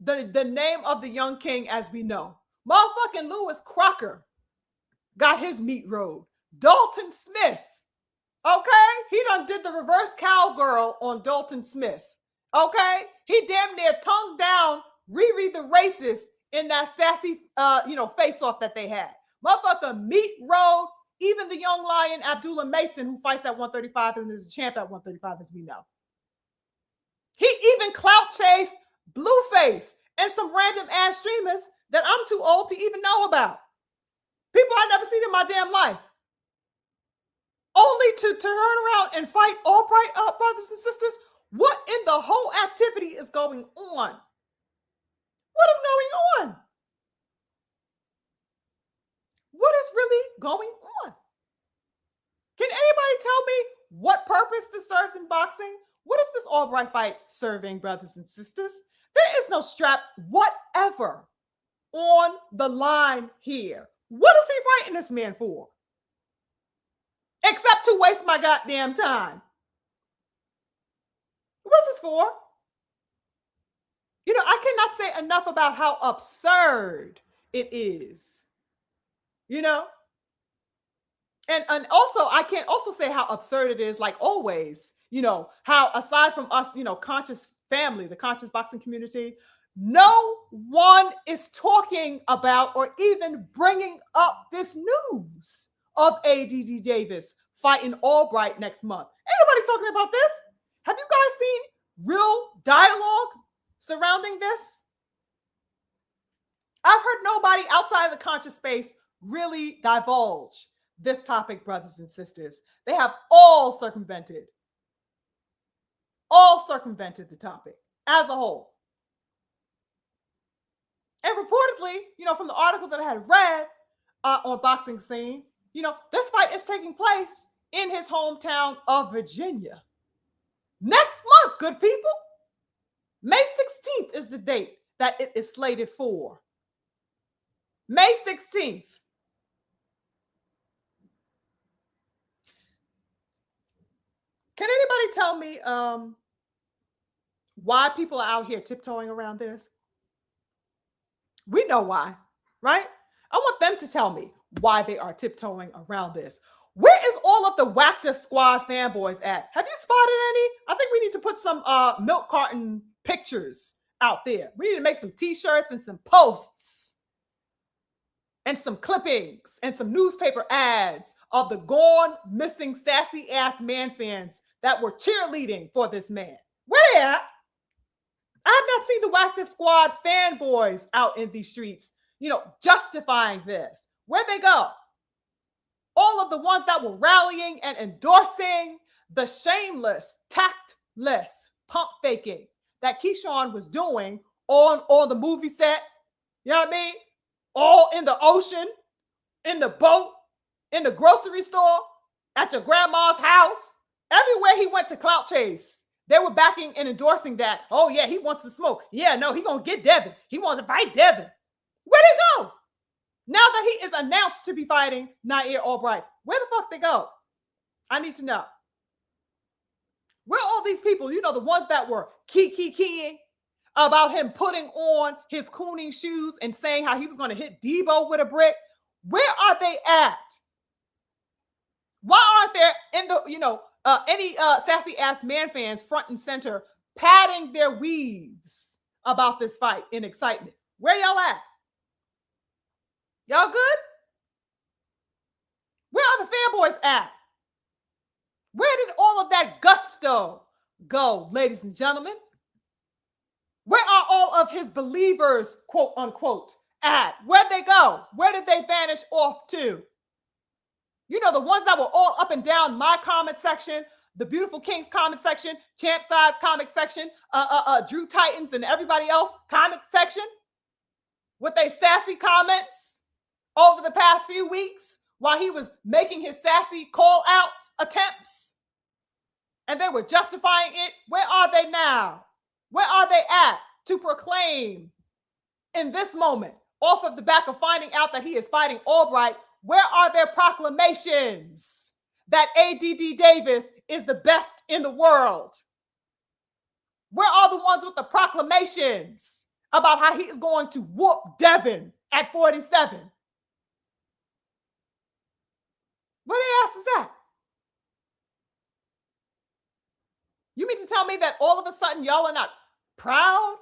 The name of the young king, as we know. Motherfucking Lewis Crocker got his meat rode. Dalton Smith, okay? He done did the reverse cowgirl on Dalton Smith, okay? He damn near tongued down Riri the racist in that sassy, face-off that they had. Motherfucker meat rode even the young lion Abdullah Mason, who fights at 135 and is a champ at 135, as we know. He even clout chased Blueface and some random ass streamers that I'm too old to even know about. People I've never seen in my damn life. Only to turn around and fight Albright up, brothers and sisters. What in the whole activity is going on? What is going on? What is really going on? Can anybody tell me what purpose this serves in boxing? What is this Albright fight serving, brothers and sisters? There is no strap whatever on the line here. What is he fighting this man for? Except to waste my goddamn time. What's this for? You know, I cannot say enough about how absurd it is. You know? And also, I can't also say how absurd it is, like always, you know, how aside from us, you know, conscious family, the conscious boxing community, no one is talking about or even bringing up this news of ADD Davis fighting Albright next month. Ain't nobody talking about this. Have you guys seen real dialogue surrounding this? I've heard nobody outside of the conscious space really divulge this topic, brothers and sisters. They have all circumvented the topic as a whole. And reportedly, you know, from the article that I had read on Boxing Scene, you know, this fight is taking place in his hometown of Virginia. Next month, good people. May 16th is the date that it is slated for. May 16th. Can anybody tell me why people are out here tiptoeing around this? We know why, right? I want them to tell me why they are tiptoeing around this. Where is all of the Whacked Up Squad fanboys at? Have you spotted any? I think we need to put some milk carton pictures out there. We need to make some t-shirts and some posts and some clippings and some newspaper ads of the gone, missing, sassy ass man fans that were cheerleading for this man. Where they at? I have not seen the Whacked Up Squad fanboys out in these streets, you know, justifying this. Where'd they go? All of the ones that were rallying and endorsing the shameless, tactless pump faking that Keyshawn was doing on the movie set. You know what I mean? All in the ocean, in the boat, in the grocery store, at your grandma's house. Everywhere he went to clout chase, They were backing and endorsing that. Oh, yeah, he wants to smoke. Yeah, no, he going to get Devin. He wants to fight Devin. Where'd he go? Now that he is announced to be fighting Nair Albright, where the fuck they go? I need to know. Where are all these people, you know, the ones that were keying about him putting on his cooning shoes and saying how he was going to hit Debo with a brick? Where are they at? Why aren't there in the, you know, any sassy ass man fans front and center patting their weaves about this fight in excitement? Where y'all at? Y'all good? Where are the fanboys at? Where did all of that gusto go, ladies and gentlemen? Where are all of his believers, quote unquote, at? Where'd they go? Where did they vanish off to? You know, the ones that were all up and down my comment section, the Beautiful Kings comment section, Champ Side's comment section, Drew Titans and everybody else comment section with their sassy comments over the past few weeks while he was making his sassy call-out attempts. And they were justifying it. Where are they now? Where are they at to proclaim in this moment, off of the back of finding out that he is fighting Albright? Where are their proclamations that ADD Davis is the best in the world? Where are the ones with the proclamations about how he is going to whoop Devin at 47? Where the ass is at? You mean to tell me that all of a sudden y'all are not proud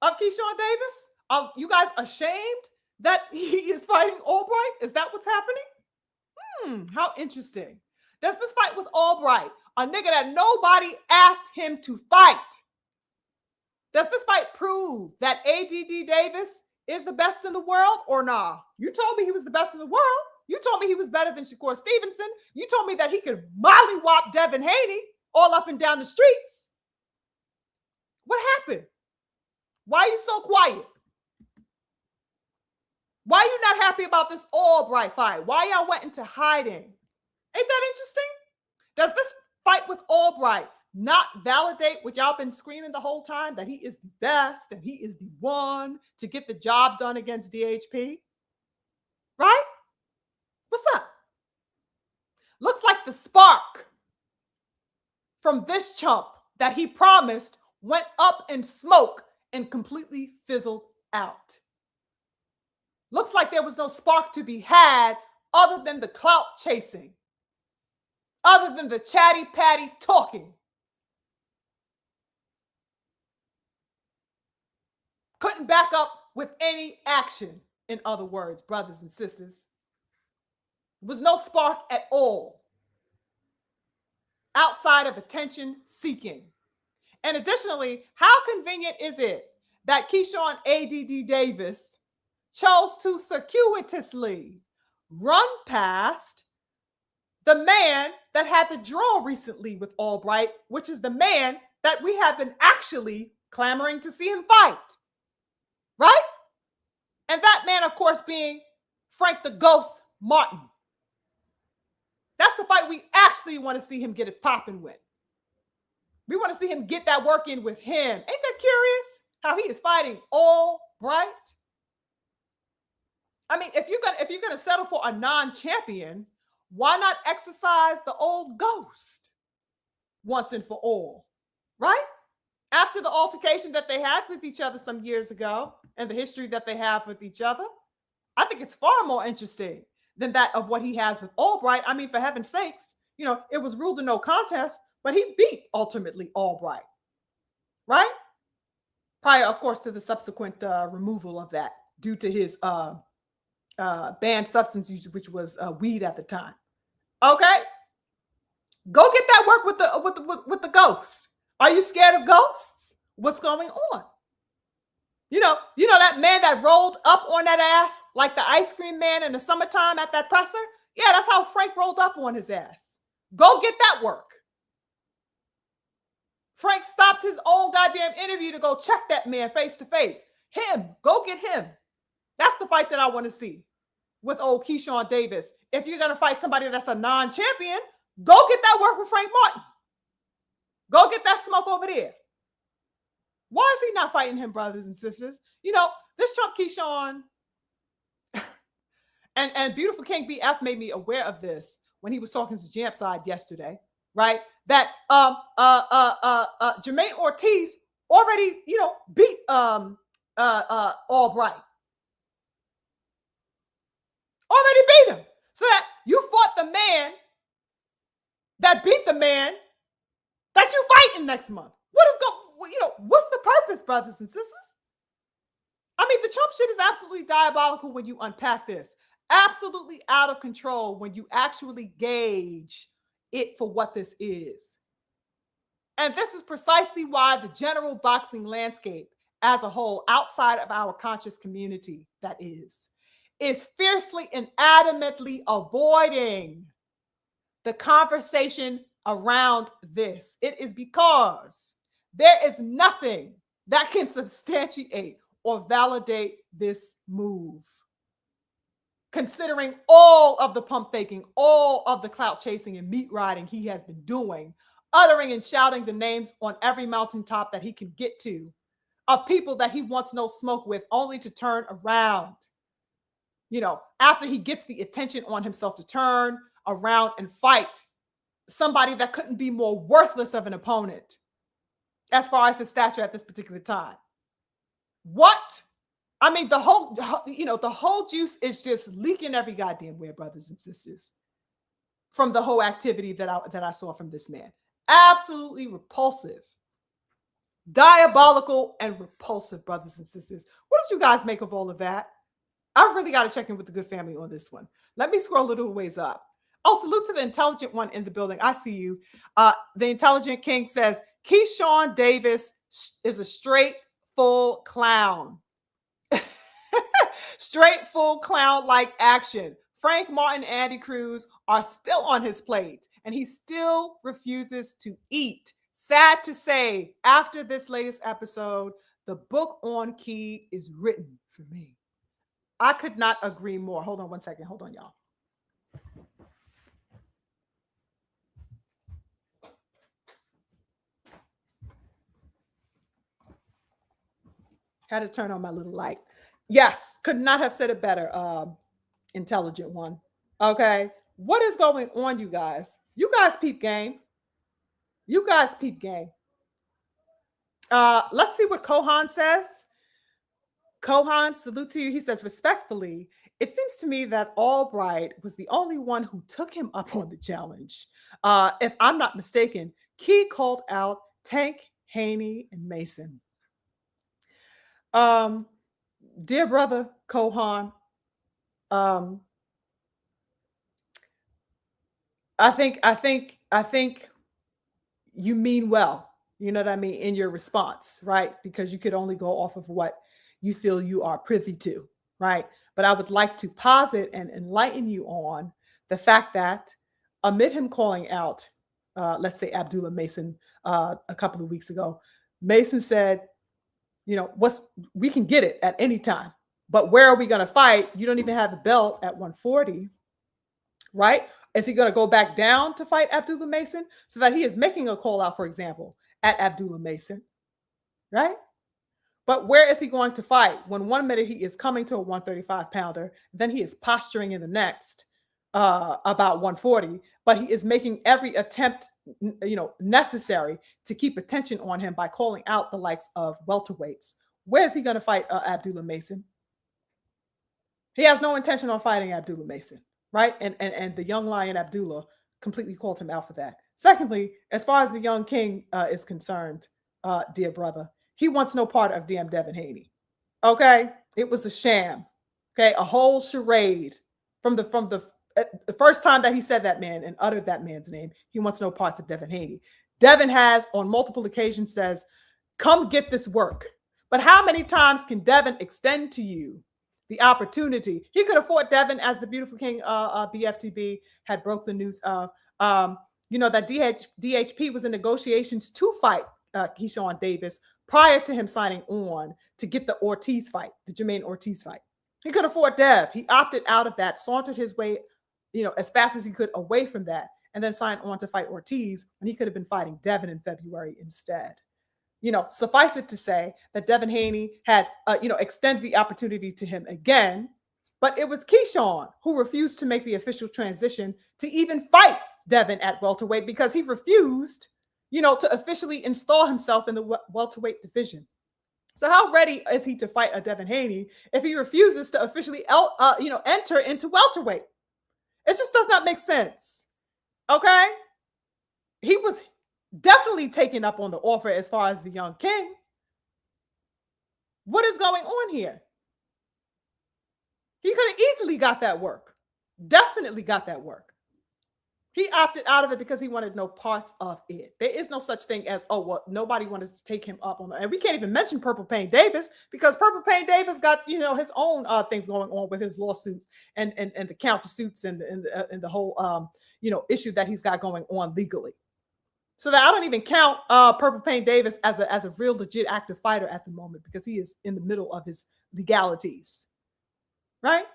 of Keyshawn Davis? Are you guys ashamed that he is fighting Albright? Is that what's happening? How interesting. Does this fight with Albright, a nigga that nobody asked him to fight, does this fight prove that ADD Davis is the best in the world or nah? You told me he was the best in the world. You told me he was better than Shakur Stevenson. You told me that he could mollywop Devin Haney all up and down the streets. What happened? Why are you so quiet? Why are you not happy about this Albright fight? Why y'all went into hiding? Ain't that interesting? Does this fight with Albright not validate what y'all been screaming the whole time, that he is the best and he is the one to get the job done against DHP? Right? What's up? Looks like the spark from this chump that he promised went up in smoke and completely fizzled out. Looks like there was no spark to be had other than the clout chasing, other than the chatty patty talking. Couldn't back up with any action, in other words, brothers and sisters. There was no spark at all outside of attention seeking. And additionally, how convenient is it that Keyshawn ADD Davis chose to circuitously run past the man that had the draw recently with Albright, which is the man that we have been actually clamoring to see him fight, right? And that man, of course, being Frank the Ghost Martin. That's the fight we actually want to see him get it popping with. We want to see him get that work in with him. Ain't that curious how he is fighting Albright? I mean, if you're gonna settle for a non-champion, why not exercise the old ghost once and for all, right? After the altercation that they had with each other some years ago and the history that they have with each other, I think it's far more interesting than that of what he has with Albright. I mean, for heaven's sakes, you know, it was ruled a no contest, but he beat ultimately Albright, right? Prior, of course, to the subsequent removal of that due to his banned substance use, which was weed at the time. Okay, go get that work with the ghost. Are you scared of ghosts? What's going on? You know that man that rolled up on that ass like the ice cream man in the summertime at that presser? Yeah, that's how Frank rolled up on his ass. Go get that work. Frank stopped his own goddamn interview to go check that man face to face. Him, go get him. That's the fight that I want to see with old Keyshawn Davis. If you're going to fight somebody that's a non-champion, go get that work with Frank Martin. Go get that smoke over there. Why is he not fighting him, brothers and sisters? You know, this Trump Keyshawn and Beautiful King BF made me aware of this when he was talking to Jamp Side yesterday, right? That Jermaine Ortiz already, you know, beat Albright. Already beat him. So that you fought the man that beat the man that you fighting next month. What is going, you know, what's the purpose, brothers and sisters? I mean, the Trump shit is absolutely diabolical when you unpack this. Absolutely out of control when you actually gauge it for what this is. And this is precisely why the general boxing landscape as a whole, outside of our conscious community, that is fiercely and adamantly avoiding the conversation around this. It is because there is nothing that can substantiate or validate this move. Considering all of the pump faking, all of the clout chasing and meat riding he has been doing, uttering and shouting the names on every mountaintop that he can get to of people that he wants no smoke with, only to turn around. You know, after he gets the attention on himself, to turn around and fight somebody that couldn't be more worthless of an opponent as far as his stature at this particular time. What? I mean, the whole juice is just leaking every goddamn where, brothers and sisters, from the whole activity that I saw from this man. Absolutely repulsive, diabolical, and repulsive, brothers and sisters. What did you guys make of all of that? I've really got to check in with the good family on this one. Let me scroll a little ways up. Oh, salute to the intelligent one in the building. I see you. The intelligent king says, Keyshawn Davis is a straight, full clown. Straight, full clown-like action. Frank Martin and Andy Cruz are still on his plate, and he still refuses to eat. Sad to say, after this latest episode, the book on Key is written for me. I could not agree more. Hold on one second. Hold on, y'all. Had to turn on my little light. Yes, could not have said it better, intelligent one. Okay, what is going on, you guys? You guys peep game. You guys peep game. Let's see what Kohan says. Kohan, salute to you. He says, respectfully, it seems to me that Albright was the only one who took him up on the challenge. If I'm not mistaken, Key called out Tank, Haney, and Mason. Dear brother Kohan, I think you mean well, you know what I mean, in your response, right? Because you could only go off of what you feel you are privy to, right? But I would like to posit and enlighten you on the fact that amid him calling out, let's say Abdullah Mason a couple of weeks ago, Mason said, you know, we can get it at any time, but where are we going to fight? You don't even have a belt at 140, right? Is he going to go back down to fight Abdullah Mason? So that he is making a call out, for example, at Abdullah Mason, right? But where is he going to fight when 1 minute he is coming to a 135 pounder, then he is posturing in the next about 140, but he is making every attempt, you know, necessary to keep attention on him by calling out the likes of welterweights. Where is he going to fight Abdullah Mason? He has no intention on fighting Abdullah Mason, right? And the young lion Abdullah completely called him out for that. Secondly, as far as the young king is concerned, dear brother, he wants no part of damn Devin Haney. Okay, it was a sham. Okay, a whole charade from the first time that he said that man and uttered that man's name. He wants no parts of Devin Haney. Devin has on multiple occasions says, "Come get this work." But how many times can Devin extend to you the opportunity? He could have fought Devin, as the beautiful king BFTB had broke the news of. You know that DHP was in negotiations to fight Keyshawn Davis prior to him signing on to get the Ortiz fight, the Jermaine Ortiz fight. He could have fought Dev. He opted out of that, sauntered his way, you know, as fast as he could away from that, and then sign on to fight Ortiz when he could have been fighting Devin in February instead. Suffice it to say that Devin Haney had, extended the opportunity to him again, but it was Keyshawn who refused to make the official transition to even fight Devin at welterweight because he refused, to officially install himself in the welterweight division. So how ready is he to fight a Devin Haney if he refuses to officially, enter into welterweight? It just does not make sense. Okay, he was definitely taken up on the offer as far as the young king. What is going on here? He could have easily got that work. Definitely got that work. He opted out of it because he wanted no parts of it. There is no such thing as, nobody wanted to take him up on that. And we can't even mention Purple Pain Davis because Purple Pain Davis got, his own things going on with his lawsuits and the countersuits and the whole, issue that he's got going on legally. So that I don't even count Purple Pain Davis as a real legit active fighter at the moment because he is in the middle of his legalities, right?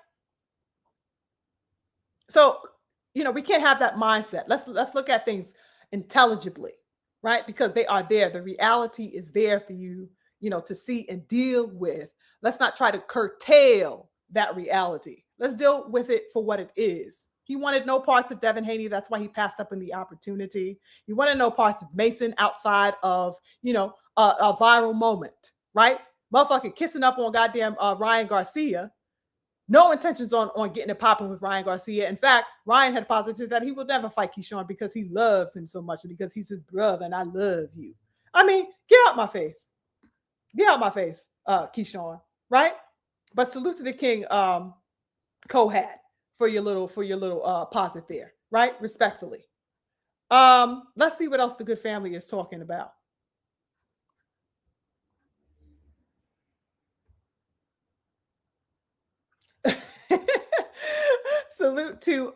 So, we can't have that mindset. Let's look at things intelligibly, right? Because they are there. The reality is there for you, to see and deal with. Let's not try to curtail that reality. Let's deal with it for what it is. He wanted no parts of Devin Haney. That's why he passed up on the opportunity. He wanted no parts of Mason outside of, a viral moment, right? Motherfucking kissing up on goddamn Ryan Garcia. No intentions on getting it popping with Ryan Garcia. In fact, Ryan had posited that he will never fight Keyshawn because he loves him so much and because he's his brother and I love you. I mean, get out my face. Get out my face, Keyshawn, right? But salute to the king, Cohad, for your little posit there, right? Respectfully. Let's see what else the good family is talking about. Salute to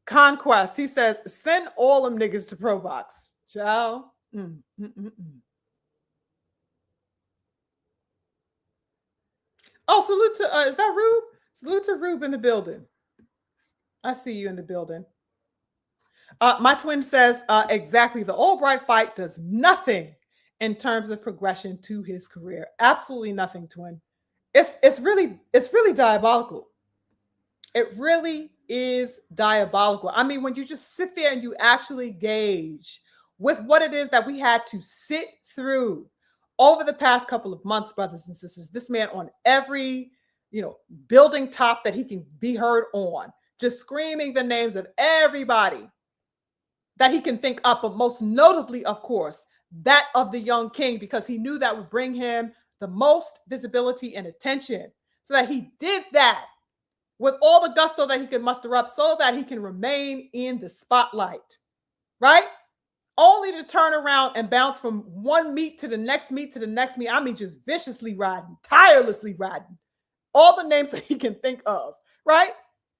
Conquest. He says, send all them niggas to Pro Box. Ciao. Oh, salute to, is that Rube? Salute to Rube in the building. I see you in the building. My twin says, exactly. The Albright fight does nothing in terms of progression to his career. Absolutely nothing, twin. It's really diabolical. It really is diabolical. I mean, when you just sit there and you actually gauge with what it is that we had to sit through over the past couple of months, brothers and sisters, this man on every, building top that he can be heard on, just screaming the names of everybody that he can think up, but most notably, of course, that of the young king, because he knew that would bring him the most visibility and attention. So that he did that with all the gusto that he could muster up so that he can remain in the spotlight, right? Only to turn around and bounce from one meet to the next meet to the next meet. I mean, just viciously riding, tirelessly riding, all the names that he can think of, right?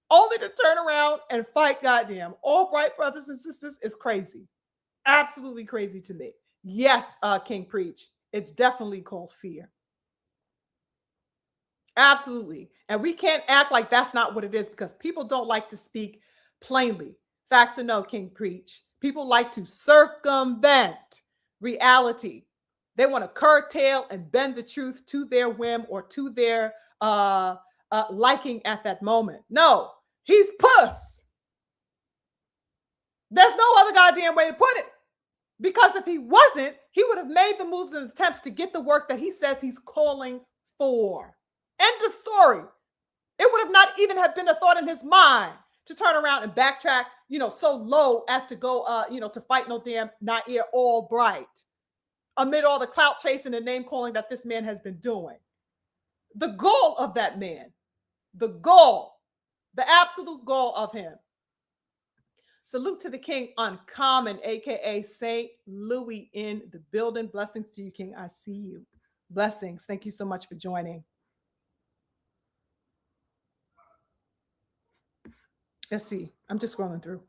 Only to turn around and fight goddamn Albright brothers and sisters is crazy. Absolutely crazy to me. Yes, King Preach. It's definitely called fear. Absolutely. And we can't act like that's not what it is because people don't like to speak plainly. Facts or no, King Preach. People like to circumvent reality. They want to curtail and bend the truth to their whim or to their liking at that moment. No, he's puss. There's no other goddamn way to put it. Because if he wasn't, he would have made the moves and attempts to get the work that he says he's calling for. End of story. It would have not even have been a thought in his mind to turn around and backtrack, so low as to go, to fight no damn Nair Albright amid all the clout chasing and name calling that this man has been doing. The goal of that man, the absolute goal of him. Salute to the King Uncommon, aka St. Louis in the building. Blessings to you, King. I see you. Blessings. Thank you so much for joining. Let's see. I'm just scrolling through.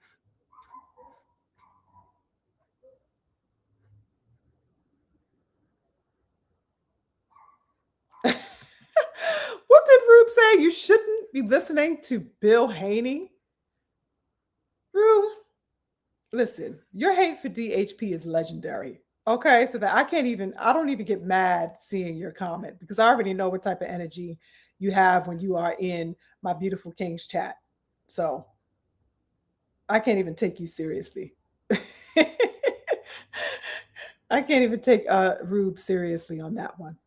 What did Rube say? You shouldn't be listening to Bill Haney. Rue, listen, your hate for DHP is legendary. Okay, so that I don't even get mad seeing your comment because I already know what type of energy you have when you are in my beautiful King's chat. So I can't even take you seriously. I can't even take Rube seriously on that one.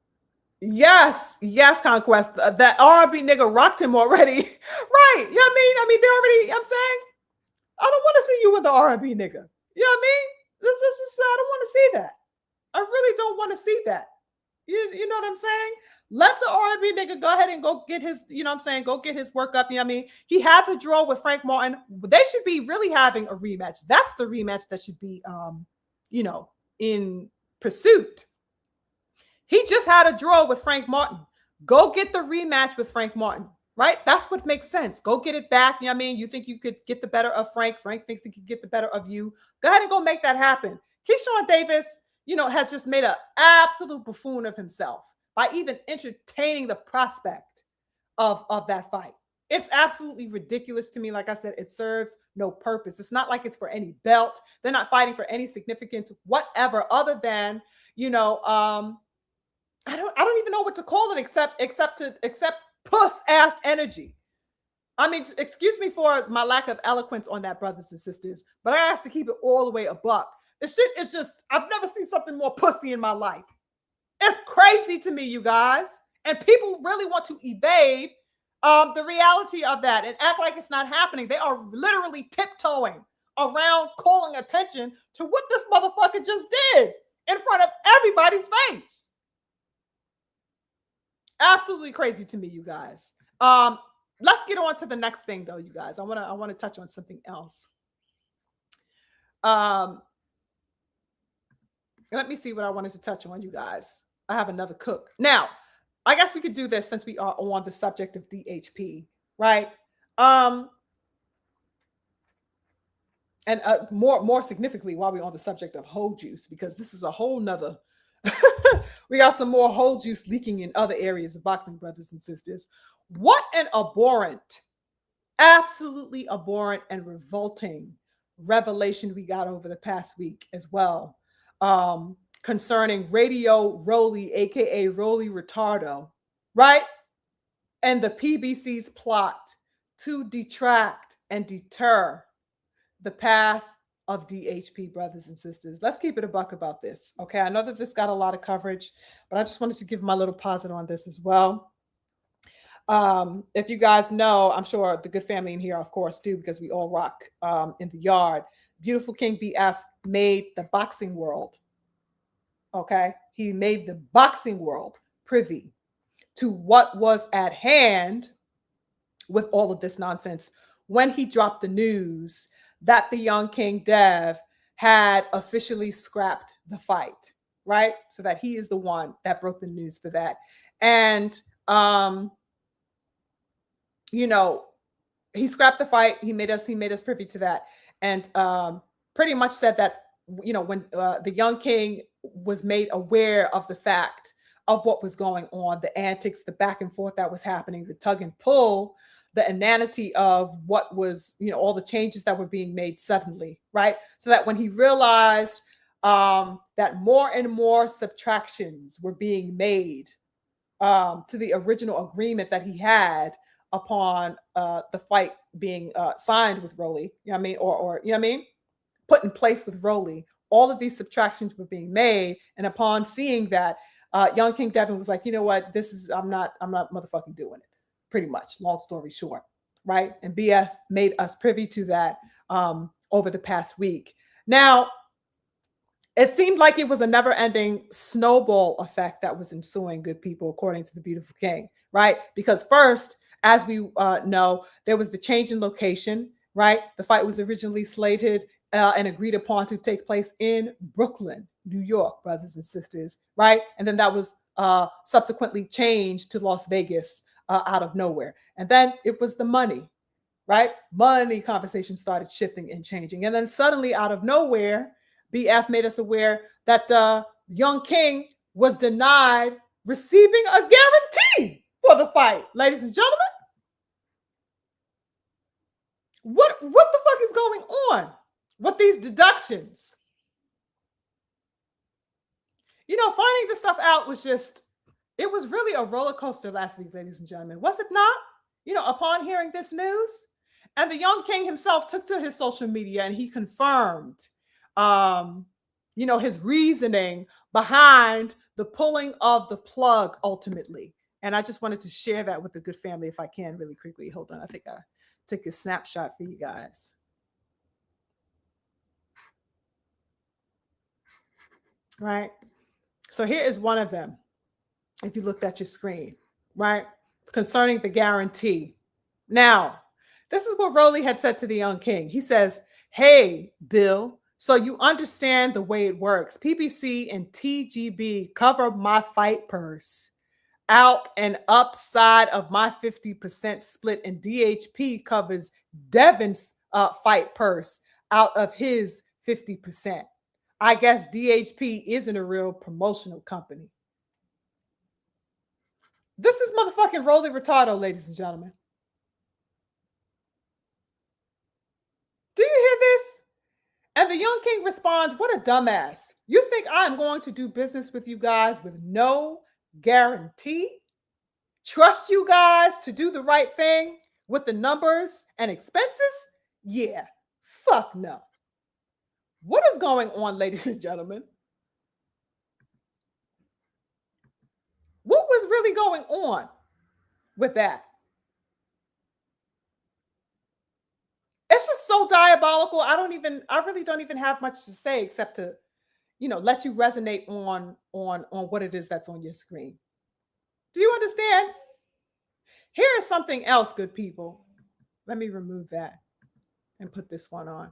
Yes, yes, Conquest. That R&B nigga rocked him already. Right. You know what I mean? They already, you know what I'm saying? I don't want to see you with the R&B nigga. You know what I mean? This is I don't want to see that. I really don't want to see that. You know what I'm saying? Let the R&B nigga go ahead and go get his, you know what I'm saying? Go get his work up. You know what I mean? He had the draw with Frank Martin. They should be really having a rematch. That's the rematch that should be, in pursuit. He just had a draw with Frank Martin. Go get the rematch with Frank Martin, right? That's what makes sense. Go get it back. You know what I mean? You think you could get the better of Frank. Frank thinks he could get the better of you. Go ahead and go make that happen. Keyshawn Davis, has just made an absolute buffoon of himself by even entertaining the prospect of that fight. It's absolutely ridiculous to me. Like I said, it serves no purpose. It's not like it's for any belt. They're not fighting for any significance whatever other than, I don't even know what to call it except puss ass energy. I mean, excuse me for my lack of eloquence on that, brothers and sisters, but I have to keep it all the way a buck. This shit is just, I've never seen something more pussy in my life. It's crazy to me, you guys. And people really want to evade the reality of that and act like it's not happening. They are literally tiptoeing around calling attention to what this motherfucker just did in front of everybody's face. Absolutely crazy to me, you guys. Let's get on to the next thing, though, you guys. I want to touch on something else. Let me see what I wanted to touch on, you guys. I have another cook. Now, I guess we could do this since we are on the subject of DHP, right? And more significantly, while we're on the subject of whole juice, because this is a whole nother. We got some more whole juice leaking in other areas of boxing, brothers and sisters. What an abhorrent, absolutely abhorrent and revolting revelation we got over the past week as well. Concerning Radio Rolly, aka Rolly Retardo, right? And the PBC's plot to detract and deter the path of DHP, brothers and sisters. Let's keep it a buck about this. Okay. I know that this got a lot of coverage, but I just wanted to give my little posit on this as well. If you guys know, I'm sure the good family in here, of course, do, because we all rock in the yard. Beautiful King BF made the boxing world. Okay. He made the boxing world privy to what was at hand with all of this nonsense when he dropped the news that the young King Dev had officially scrapped the fight, right? So that he is the one that broke the news for that. And, he scrapped the fight. He made us privy to that. And pretty much said that, when the young King was made aware of the fact of what was going on, the antics, the back and forth that was happening, the tug and pull, the inanity of what was, all the changes that were being made suddenly, right? So that when he realized that more and more subtractions were being made to the original agreement that he had upon the fight being signed with Rolly, or put in place with Rolly, all of these subtractions were being made. And upon seeing that, young King Devin was like, you know what, I'm not motherfucking doing it. Pretty much, long story short, right? And BF made us privy to that over the past week. Now, it seemed like it was a never-ending snowball effect that was ensuing, good people, according to the beautiful King, right? Because first, as we know, there was the change in location, right? The fight was originally slated and agreed upon to take place in Brooklyn, New York, brothers and sisters, right? And then that was subsequently changed to Las Vegas out of nowhere. And then it was the money, right? Money conversation started shifting and changing. And then suddenly out of nowhere, BF made us aware that young King was denied receiving a guarantee for the fight. Ladies and gentlemen, What the fuck is going on with these deductions? Finding this stuff out was it was really a roller coaster last week, ladies and gentlemen. Was it not? Upon hearing this news, and the young king himself took to his social media and he confirmed, his reasoning behind the pulling of the plug ultimately. And I just wanted to share that with the good family if I can really quickly. Hold on. I think I took a snapshot for you guys. Right. So here is one of them. If you looked at your screen, right? Concerning the guarantee. Now, this is what Rolly had said to the young king. He says, "Hey, Bill, so you understand the way it works. PBC and TGB cover my fight purse out and upside of my 50% split, and DHP covers Devin's fight purse out of his 50%. I guess DHP isn't a real promotional company." This is motherfucking Rolly Retardo, ladies and gentlemen. Do you hear this? And the young king responds, "What a dumbass. You think I'm going to do business with you guys with no guarantee? Trust you guys to do the right thing with the numbers and expenses? Yeah, fuck no." What is going on, ladies and gentlemen? What was really going on with that? It's just so diabolical. I really don't even have much to say except to, let you resonate on what it is that's on your screen. Do you understand? Here is something else, good people. Let me remove that and put this one on.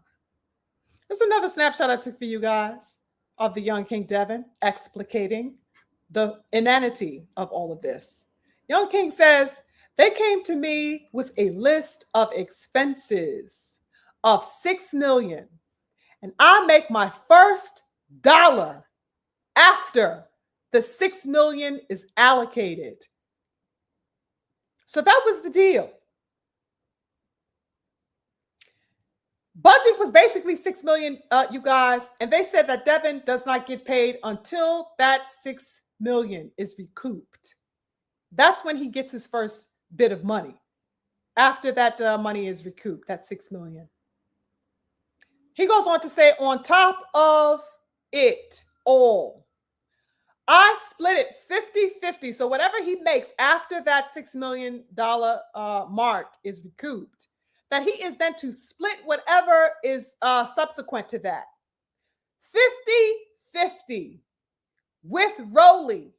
There's another snapshot I took for you guys of the young King Devin explicating the inanity of all of this. Young King says, "They came to me with a list of expenses of $6 million, and I make my first dollar after the $6 million is allocated." So that was the deal. Budget was basically $6 million, you guys, and they said that Devin does not get paid until that $6 million is recouped. That's when he gets his first bit of money. After that money is recouped, that $6 million. He goes on to say, "On top of it all, I split it 50-50. So whatever he makes after that $6 million mark is recouped, that he is then to split whatever is subsequent to that 50-50 with Rolly,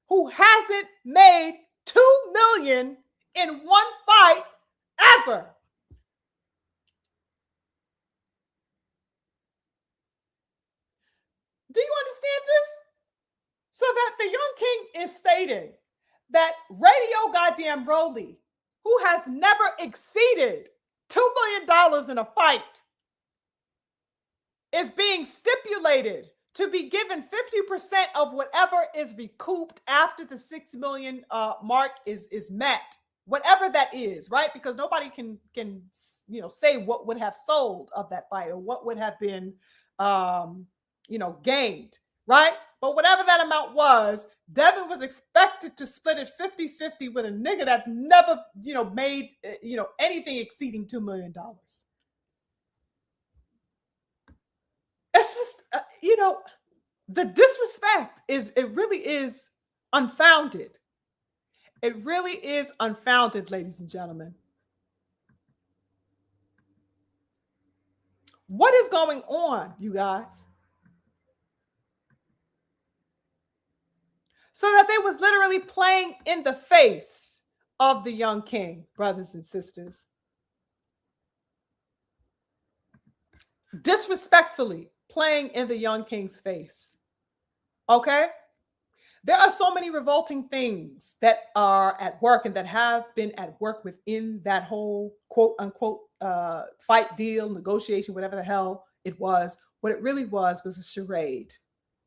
who hasn't made $2 million in one fight ever." Do you understand this? So that the young king is stating that Radio Goddamn Rolly, who has never exceeded $2 million in a fight, is being stipulated to be given 50% of whatever is recouped after the $6 million mark is met, whatever that is, right? Because nobody can say what would have sold of that fight or what would have been gained, right? But whatever that amount was, Devin was expected to split it 50-50 with a nigga that never, made, anything exceeding $2 million. It's just, the disrespect it really is unfounded. It really is unfounded, ladies and gentlemen. What is going on, you guys? So that they was literally playing in the face of the young king, brothers and sisters. Disrespectfully playing in the young king's face. Okay? There are so many revolting things that are at work and that have been at work within that whole quote unquote fight deal, negotiation, whatever the hell it was. What it really was a charade,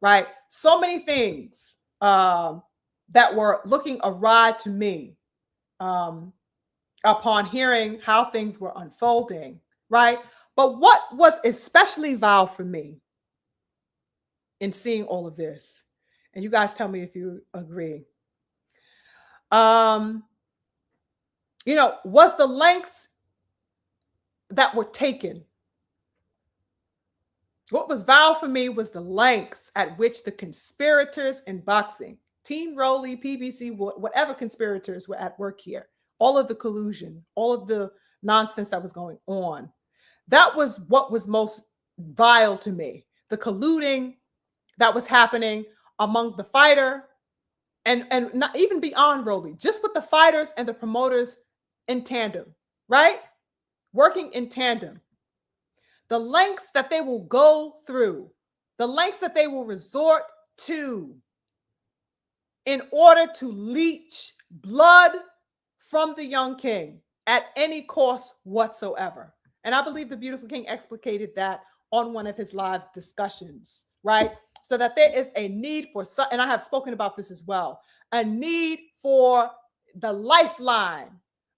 right? So many things that were looking awry to me upon hearing how things were unfolding, right? But what was especially vile for me in seeing all of this, and you guys tell me if you agree, was the lengths that were taken. What was vile for me was the lengths at which the conspirators in boxing, Team Rowley, PBC, whatever conspirators were at work here, all of the collusion, all of the nonsense that was going on. That was what was most vile to me. The colluding that was happening among the fighter and not even beyond Rowley, just with the fighters and the promoters in tandem, right? Working in tandem. The lengths that they will go through, the lengths that they will resort to in order to leech blood from the young king at any cost whatsoever. And I believe the beautiful king explicated that on one of his live discussions, right? So that there is a need for some, and I have spoken about this as well, a need for the lifeline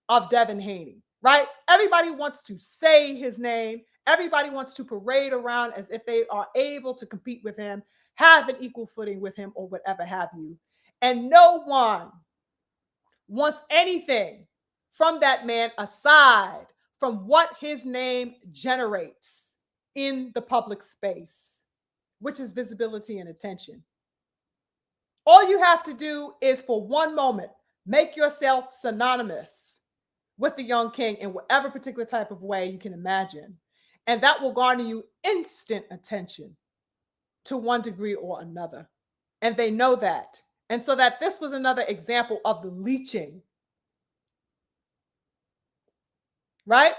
of Devin Haney, right? Everybody wants to say his name. Everybody wants to parade around as if they are able to compete with him, have an equal footing with him, or whatever have you. And no one wants anything from that man aside from what his name generates in the public space, which is visibility and attention. All you have to do is for one moment, make yourself synonymous with the young king in whatever particular type of way you can imagine. And that will garner you instant attention to one degree or another. And they know that. And so that this was another example of the leeching, right?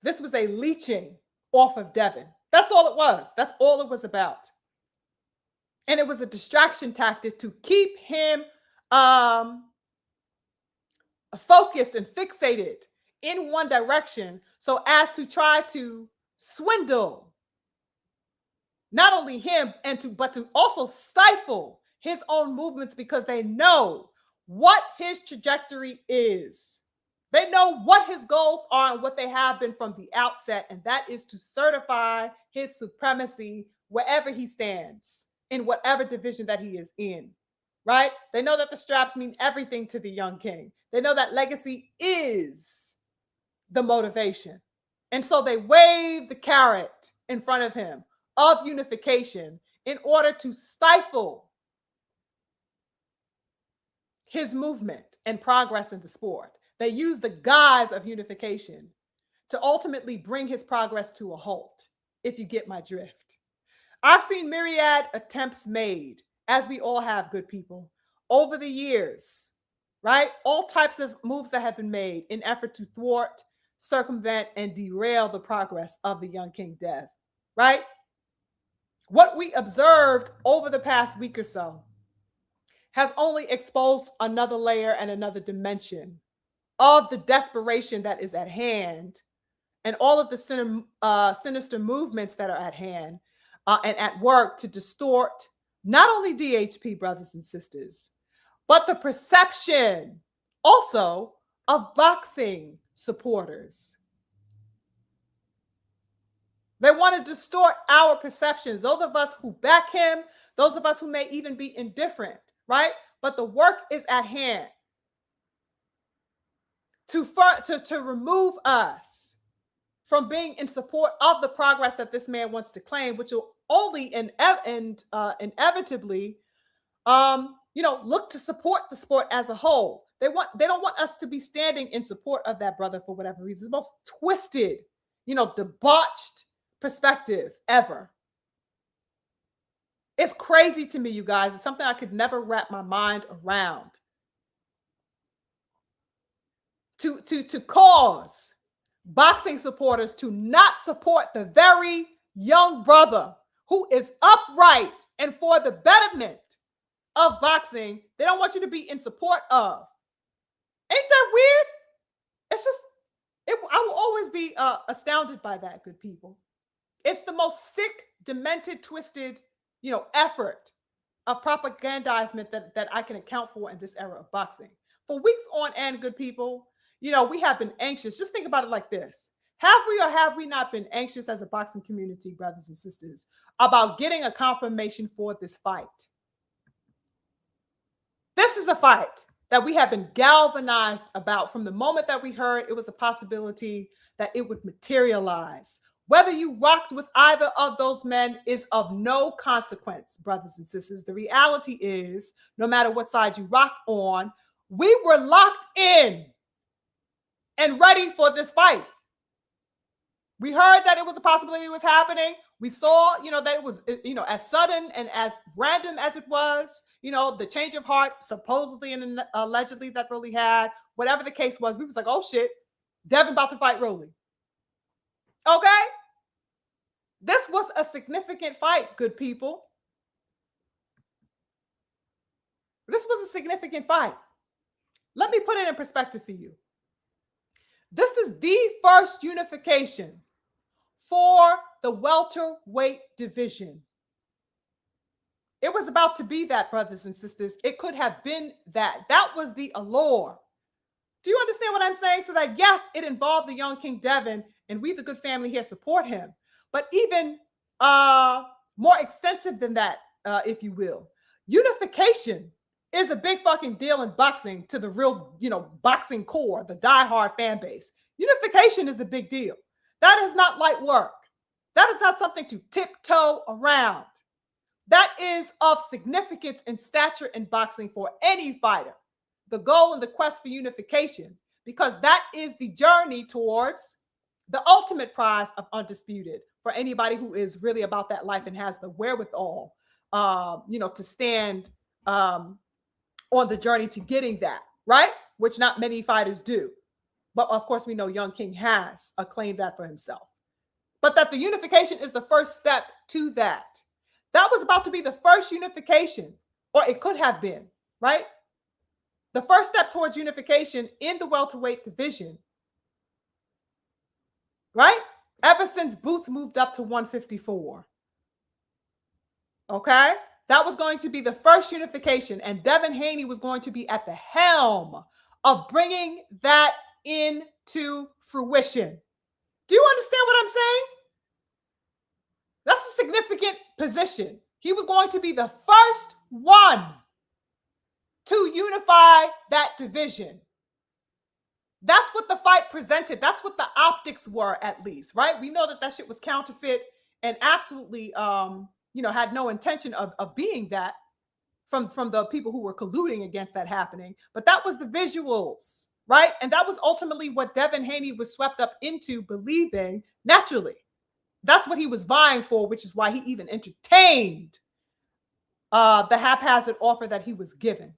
This was a leeching off of Devin. That's all it was. That's all it was about. And it was a distraction tactic to keep him focused and fixated in one direction so as to try to swindle not only him but to also stifle his own movements, because they know what his trajectory is. They know what his goals are and what they have been from the outset, and that is to certify his supremacy wherever he stands, in whatever division that he is in, right? They know that the straps mean everything to the young king. They know that legacy is the motivation. And so they wave the carrot in front of him of unification in order to stifle his movement and progress in the sport. They use the guise of unification to ultimately bring his progress to a halt, if you get my drift. I've seen myriad attempts made, as we all have, good people, over the years, right? All types of moves that have been made in effort to thwart, circumvent, and derail the progress of the young King Dev, right? What we observed over the past week or so has only exposed another layer and another dimension of the desperation that is at hand and all of the sinister movements that are at hand and at work to distort not only DHP brothers and sisters, but the perception also of boxing supporters. They want to distort our perceptions. Those of us who back him, those of us who may even be indifferent, right? But the work is at hand to remove us from being in support of the progress that this man wants to claim, which will only inevitably, look to support the sport as a whole. They don't want us to be standing in support of that brother for whatever reason. The most twisted, debauched perspective ever. It's crazy to me, you guys. It's something I could never wrap my mind around. To cause boxing supporters to not support the very young brother who is upright and for the betterment of boxing, they don't want you to be in support of. Ain't that weird? It's just, I will always be astounded by that, good people. It's the most sick, demented, twisted, effort of propagandizement that I can account for in this era of boxing. For weeks on end, good people, we have been anxious. Just think about it like this. Have we or have we not been anxious as a boxing community, brothers and sisters, about getting a confirmation for this fight? This is a fight that we have been galvanized about from the moment that we heard it was a possibility that it would materialize. Whether you rocked with either of those men is of no consequence, brothers and sisters. The reality is, no matter what side you rocked on, we were locked in and ready for this fight. We heard that it was a possibility it was happening. We saw, that it was, as sudden and as random as it was, the change of heart, supposedly and allegedly that Rolly had, whatever the case was, we was like, oh shit, Devin about to fight Rolly. Okay? This was a significant fight, good people. This was a significant fight. Let me put it in perspective for you. This is the first unification for the welterweight division. It was about to be that, brothers and sisters. It could have been that. That was the allure. Do you understand what I'm saying? So that, yes, it involved the young King Devin, and we, the good family here, support him. But even more extensive than that, if you will, unification is a big fucking deal in boxing to the real, boxing core, the diehard fan base. Unification is a big deal. That is not light work. That is not something to tiptoe around. That is of significance and stature in boxing for any fighter. The goal and the quest for unification, because that is the journey towards the ultimate prize of undisputed for anybody who is really about that life and has the wherewithal, to stand on the journey to getting that, right? Which not many fighters do. But of course, we know Young King has claimed that for himself. But that the unification is the first step to that. That was about to be the first unification, or it could have been, right? The first step towards unification in the welterweight division, right? Ever since Boots moved up to 154. Okay? That was going to be the first unification, and Devin Haney was going to be at the helm of bringing that into fruition. Do you understand what I'm saying? That's a significant position. He was going to be the first one to unify that division. That's what the fight presented. That's what the optics were, at least, right? We know that shit was counterfeit and absolutely, had no intention of being that from the people who were colluding against that happening. But that was the visuals, right? And that was ultimately what Devin Haney was swept up into believing naturally. That's what he was vying for, which is why he even entertained the haphazard offer that he was given,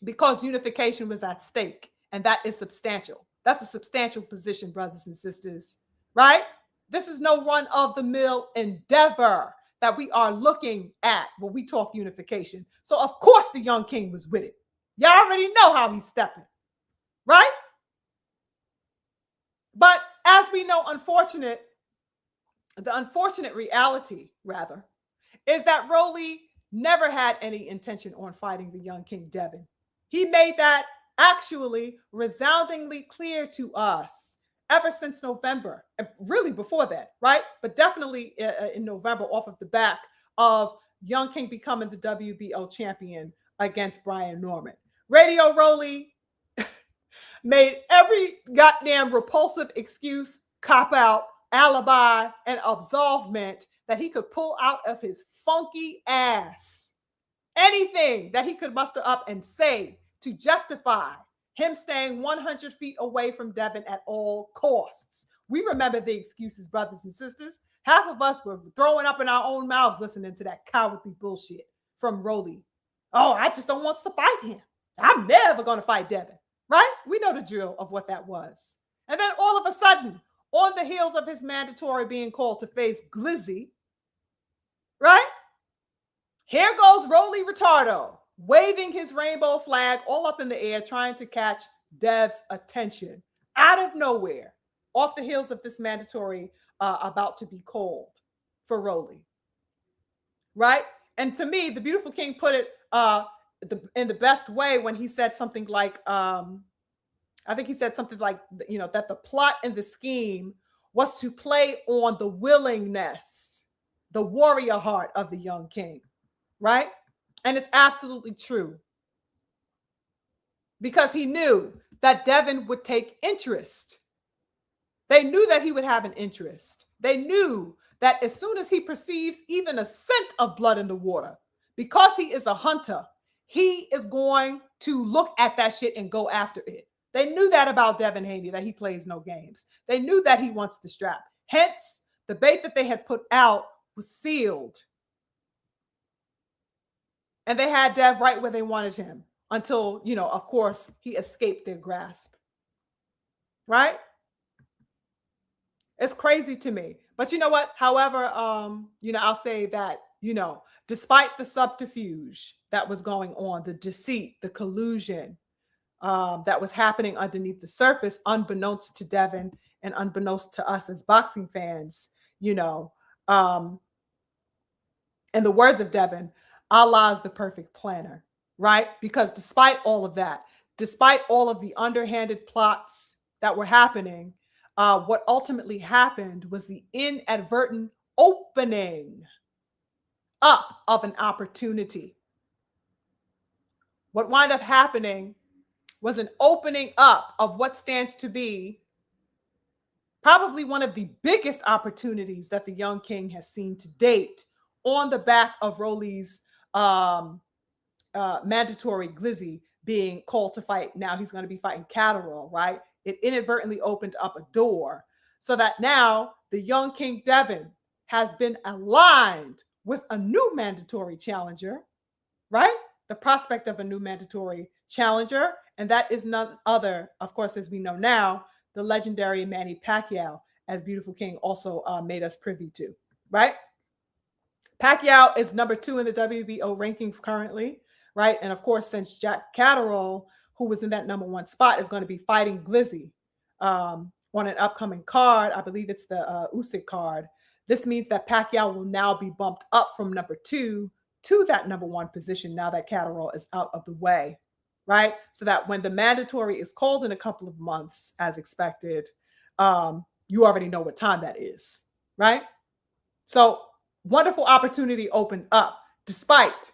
because unification was at stake, and that is substantial. That's a substantial position, brothers and sisters, right? This is no run-of-the-mill endeavor that we are looking at when we talk unification. So, of course, the young king was with it. Y'all already know how he's stepping, right? But as we know, the unfortunate reality, rather, is that Rolly never had any intention on fighting the young King Devin. He made that actually resoundingly clear to us ever since November, and really before that, right? But definitely in November, off of the back of young King becoming the WBO champion against Brian Norman. Radio Rolly made every goddamn repulsive excuse, cop-out, alibi, and absolvement that he could pull out of his funky ass. Anything that he could muster up and say to justify him staying 100 feet away from Devin at all costs. We remember the excuses, brothers and sisters. Half of us were throwing up in our own mouths listening to that cowardly bullshit from Rolly. Oh, I just don't want to fight him. I'm never going to fight Devin, right? We know the drill of what that was. And then all of a sudden, on the heels of his mandatory being called to face Glizzy, right? Here goes Rolly Retardo, waving his rainbow flag all up in the air, trying to catch Dev's attention out of nowhere, off the heels of this mandatory about to be called for Rolly, right? And to me, the beautiful king put it in the best way when he said something like, I think he said something like, that the plot and the scheme was to play on the willingness, the warrior heart of the young king, right? And it's absolutely true. Because he knew that Devin would take interest. They knew that he would have an interest. They knew that as soon as he perceives even a scent of blood in the water, because he is a hunter, he is going to look at that shit and go after it. They knew that about Devin Haney, that he plays no games. They knew that he wants the strap. Hence, the bait that they had put out was sealed. And they had Dev right where they wanted him until, of course, he escaped their grasp. Right? It's crazy to me. But you know what? However, I'll say that, despite the subterfuge that was going on, the deceit, the collusion, that was happening underneath the surface, unbeknownst to Devin and unbeknownst to us as boxing fans, in the words of Devin, Allah is the perfect planner, right? Because despite all of that, despite all of the underhanded plots that were happening, what ultimately happened was the inadvertent opening up of an opportunity. What wound up happening was an opening up of what stands to be probably one of the biggest opportunities that the young king has seen to date, on the back of Rolly's mandatory glizzy being called to fight. Now he's going to be fighting Catterall, right? It inadvertently opened up a door so that now the young King Devin has been aligned with a new mandatory challenger, right? The prospect of a new mandatory challenger. And that is none other, of course, as we know now, the legendary Manny Pacquiao, as Beautiful King also made us privy to, right? Pacquiao is number 2 in the WBO rankings currently, right? And of course, since Jack Catterall, who was in that number 1 spot, is going to be fighting Glizzy on an upcoming card, I believe it's the Usyk card. This means that Pacquiao will now be bumped up from number 2 to that number 1 position now that Catterall is out of the way, right? So that when the mandatory is called in a couple of months, as expected, you already know what time that is, right? So wonderful opportunity opened up, despite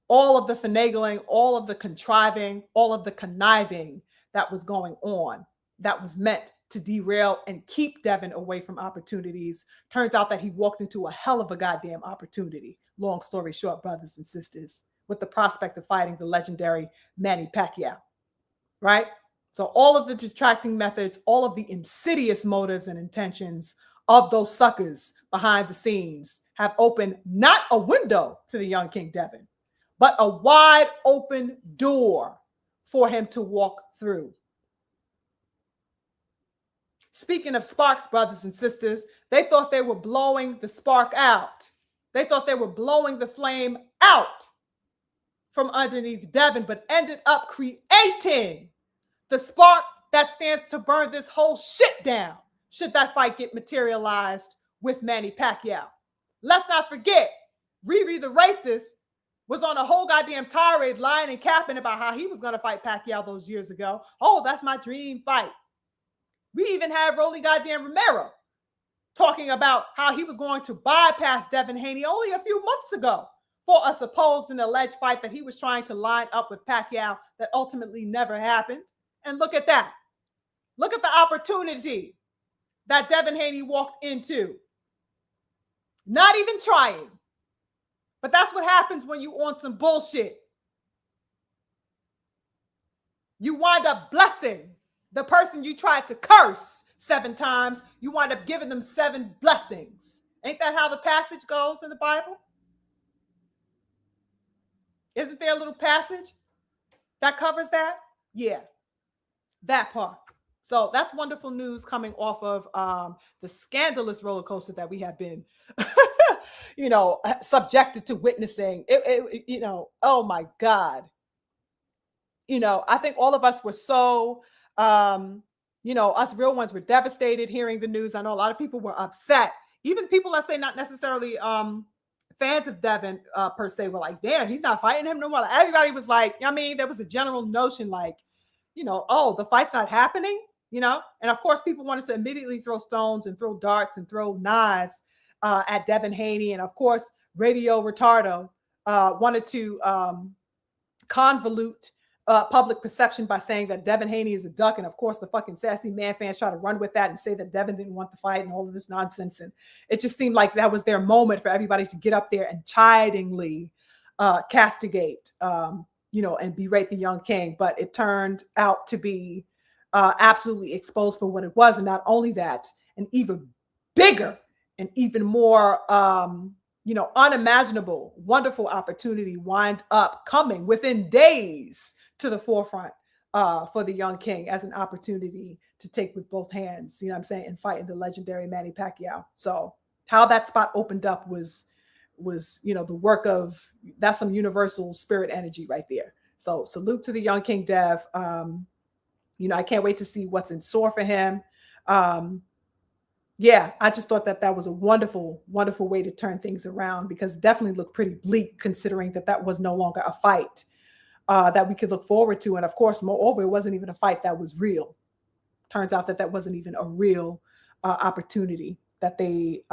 all of the finagling, all of the contriving, all of the conniving that was going on, that was meant to derail and keep Devin away from opportunities. Turns out that he walked into a hell of a goddamn opportunity. Long story short, brothers and sisters, with the prospect of fighting the legendary Manny Pacquiao, right? So all of the detracting methods, all of the insidious motives and intentions of those suckers behind the scenes have opened not a window to the young King Devin, but a wide open door for him to walk through. Speaking of sparks, brothers and sisters, they thought they were blowing the spark out. They thought they were blowing the flame out from underneath Devin, but ended up creating the spark that stands to burn this whole shit down, should that fight get materialized with Manny Pacquiao. Let's not forget, Riri the racist was on a whole goddamn tirade lying and capping about how he was going to fight Pacquiao those years ago. Oh, that's my dream fight. We even had Rolly goddamn Romero talking about how he was going to bypass Devin Haney only a few months ago for a supposed and alleged fight that he was trying to line up with Pacquiao that ultimately never happened. And look at that. Look at the opportunity that Devin Haney walked into. Not even trying. But that's what happens when you on some bullshit. You wind up blessing the person you tried to curse 7 times. You wind up giving them 7 blessings. Ain't that how the passage goes in the Bible? Isn't there a little passage that covers that? Yeah, that part. So that's wonderful news coming off of the scandalous roller coaster that we have been, subjected to witnessing. Oh my God. I think all of us were so, us real ones were devastated hearing the news. I know a lot of people were upset. Even people that say not necessarily fans of Devin per se were like, damn, he's not fighting him no more. Like, everybody was like, there was a general notion like, oh, the fight's not happening, and of course people wanted to immediately throw stones and throw darts and throw knives at Devin Haney. And of course, Radio Retardo wanted to convolute public perception by saying that Devin Haney is a duck. And of course, the fucking Sassy Man fans try to run with that and say that Devin didn't want the fight and all of this nonsense. And it just seemed like that was their moment for everybody to get up there and chidingly castigate, and berate the young king. But it turned out to be absolutely exposed for what it was. And not only that, an even bigger and even more unimaginable, wonderful opportunity wind up coming within days to the forefront for the young king as an opportunity to take with both hands, and fight in the legendary Manny Pacquiao. So how that spot opened up was the work of, that's some universal spirit energy right there. So salute to the young king Dev. I can't wait to see what's in store for him. Yeah, I just thought that was a wonderful, wonderful way to turn things around, because it definitely looked pretty bleak considering that was no longer a fight that we could look forward to. And of course, moreover, it wasn't even a fight that was real. Turns out that wasn't even a real opportunity that they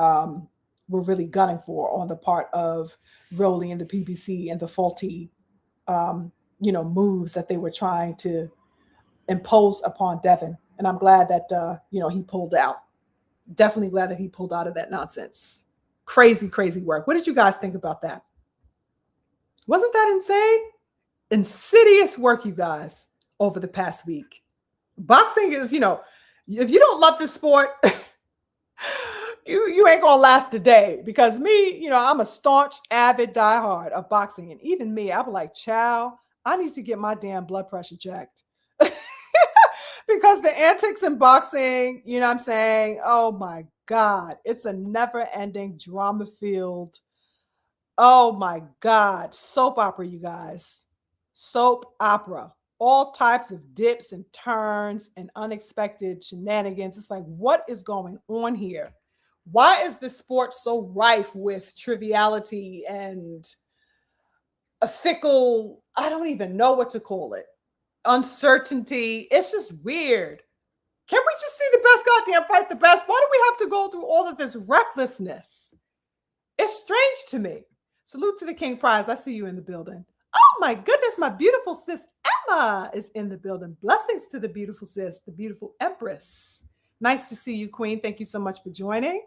were really gunning for on the part of Rolly and the PBC, and the faulty, moves that they were trying to impose upon Devin. And I'm glad that, he pulled out. Definitely glad that he pulled out of that nonsense. Crazy, crazy work. What did you guys think about that? Wasn't that insane? Insidious work, you guys, over the past week. Boxing is, if you don't love this sport, you ain't gonna last a day. Because me, I'm a staunch, avid diehard of boxing. And even me, I'm like, chow, I need to get my damn blood pressure checked. Because the antics in boxing, oh my God, it's a never-ending, drama-filled, oh my God, soap opera, you guys. Soap opera. All types of dips and turns and unexpected shenanigans. It's like, what is going on here? Why is this sport so rife with triviality and a fickle, I don't even know what to call it, uncertainty? It's just weird. Can't we just see the best goddamn fight the best? Why do we have to go through all of this recklessness? It's strange to me. Salute to the King Prize. I see you in the building. Oh my goodness, my beautiful sis Emma is in the building. Blessings to the beautiful sis, the beautiful Empress. Nice to see you, Queen. Thank you so much for joining.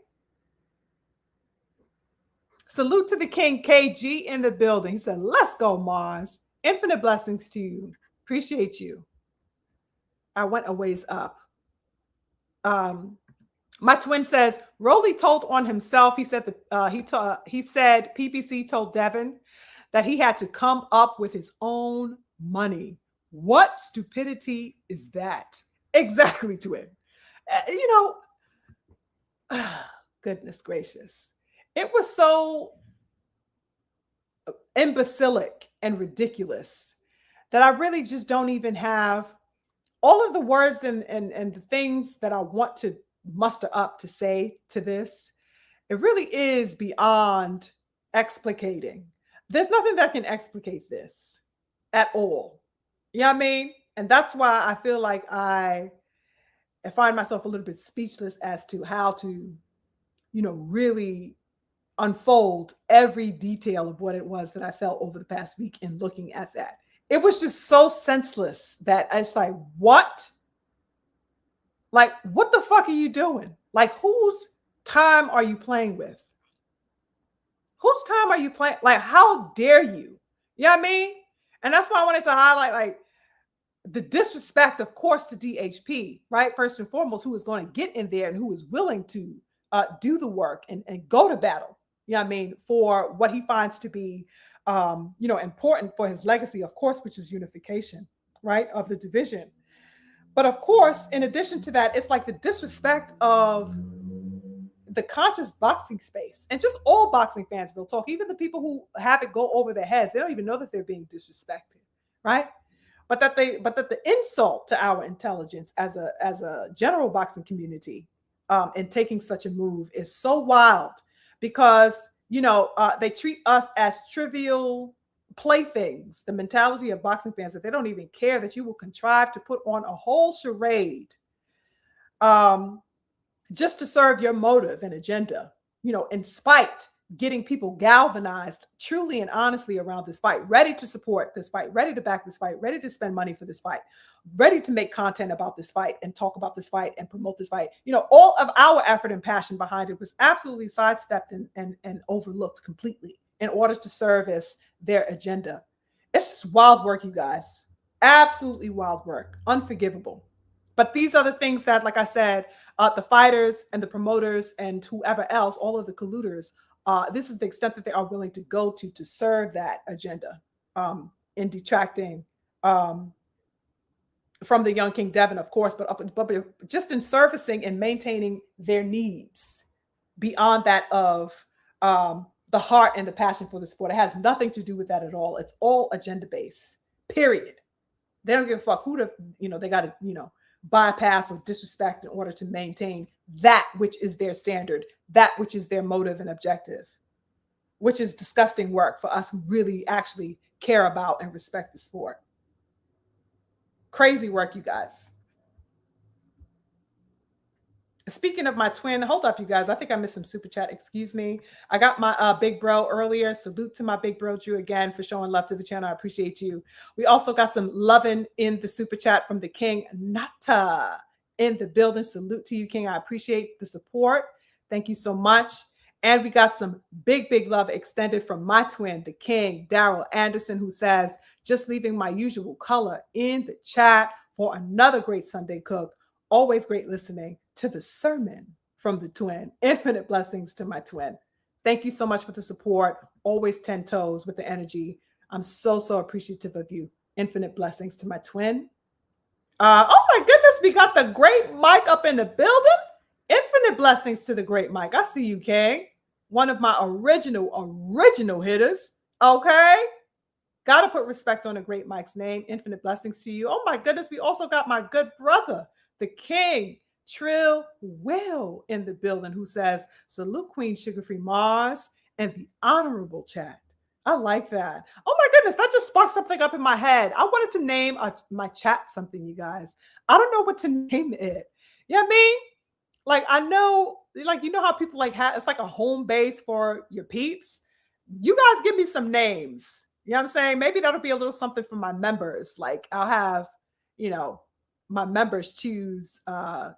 Salute to the King KG in the building. He said, let's go, Mars. Infinite blessings to you. Appreciate you. I went a ways up. My twin says, Rolly told on himself. He said he said PPC told Devin that he had to come up with his own money. What stupidity is that? Exactly, twin. Goodness gracious. It was so imbecilic and ridiculous that I really just don't even have all of the words and the things that I want to muster up to say to this. It really is beyond explicating. There's nothing that can explicate this at all. You know what I mean? And that's why I feel like I find myself a little bit speechless as to how to, really unfold every detail of what it was that I felt over the past week in looking at that. It was just so senseless that it's like, what? Like, what the fuck are you doing? Like, whose time are you playing with? Whose time are you playing? Like, how dare you? You know what I mean? And that's why I wanted to highlight, like, the disrespect, of course, to DHP, right? First and foremost, who is going to get in there and who is willing to do the work and go to battle, you know what I mean, for what he finds to be, important for his legacy, of course, which is unification, right, of the division. But of course, in addition to that, it's like the disrespect of the conscious boxing space and just all boxing fans will talk, even the people who have it go over their heads. They don't even know that they're being disrespected, right? But that the insult to our intelligence as a general boxing community in taking such a move is so wild, because they treat us as trivial playthings, the mentality of boxing fans that they don't even care that you will contrive to put on a whole charade just to serve your motive and agenda, in spite getting people galvanized truly and honestly around this fight, ready to support this fight, ready to back this fight, ready to spend money for this fight, ready to make content about this fight and talk about this fight and promote this fight. All of our effort and passion behind it was absolutely sidestepped and overlooked completely in order to service their agenda. It's just wild work, you guys. Absolutely wild work. Unforgivable. But these are the things that, like I said, the fighters and the promoters and whoever else, all of the colluders, this is the extent that they are willing to go to serve that agenda in detracting from the young King Devin, of course, but just in servicing and maintaining their needs beyond that of the heart and the passion for the sport. It has nothing to do with that at all. It's all agenda based, period. They don't give a fuck who they got to, bypass or disrespect in order to maintain that which is their standard, that which is their motive and objective, which is disgusting work for us who really actually care about and respect the sport. Crazy work, you guys. Speaking of my twin, hold up, you guys. I think I missed some super chat. Excuse me. I got my big bro earlier. Salute to my big bro, Tszyu, again, for showing love to the channel. I appreciate you. We also got some loving in the super chat from the King Nata in the building. Salute to you, King. I appreciate the support. Thank you so much. And we got some big, big love extended from my twin, the King, Daryl Anderson, who says, just leaving my usual color in the chat for another great Sunday cook. Always great listening to the sermon from the twin. Infinite blessings to my twin. Thank you so much for the support. Always 10 toes with the energy. I'm so, so appreciative of you. Infinite blessings to my twin. Oh my goodness, we got the great Mike up in the building. Infinite blessings to the great Mike. I see you, King. One of my original hitters. Okay. Got to put respect on the great Mike's name. Infinite blessings to you. Oh my goodness, we also got my good brother, the King, Trill Will, in the building, who says, salute Queen SugarFreeMars and the honorable chat. I like that. Oh my goodness, that just sparked something up in my head. I wanted to name my chat something, you guys. I don't know what to name it. You know what I mean? Like, I know, like, how people it's like a home base for your peeps. You guys give me some names. You know what I'm saying? Maybe that'll be a little something for my members. Like, I'll have, my members choose a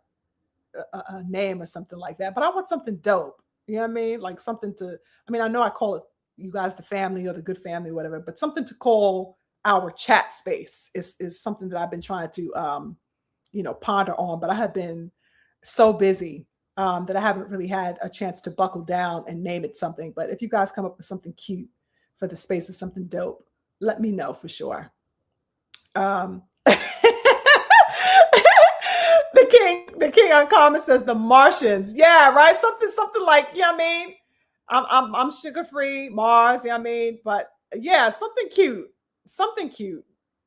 name or something like that. But I want something dope. You know what I mean? Like something I know I call it you guys the family or the good family, whatever, but something to call our chat space is something that I've been trying to, ponder on. But I have been so busy that I haven't really had a chance to buckle down and name it something. But if you guys come up with something cute for the space or something dope, let me know for sure. The king on comment says the Martians. Yeah, right. Something like, you know what I mean? I'm sugar free Mars, you know what I mean? But yeah, something cute.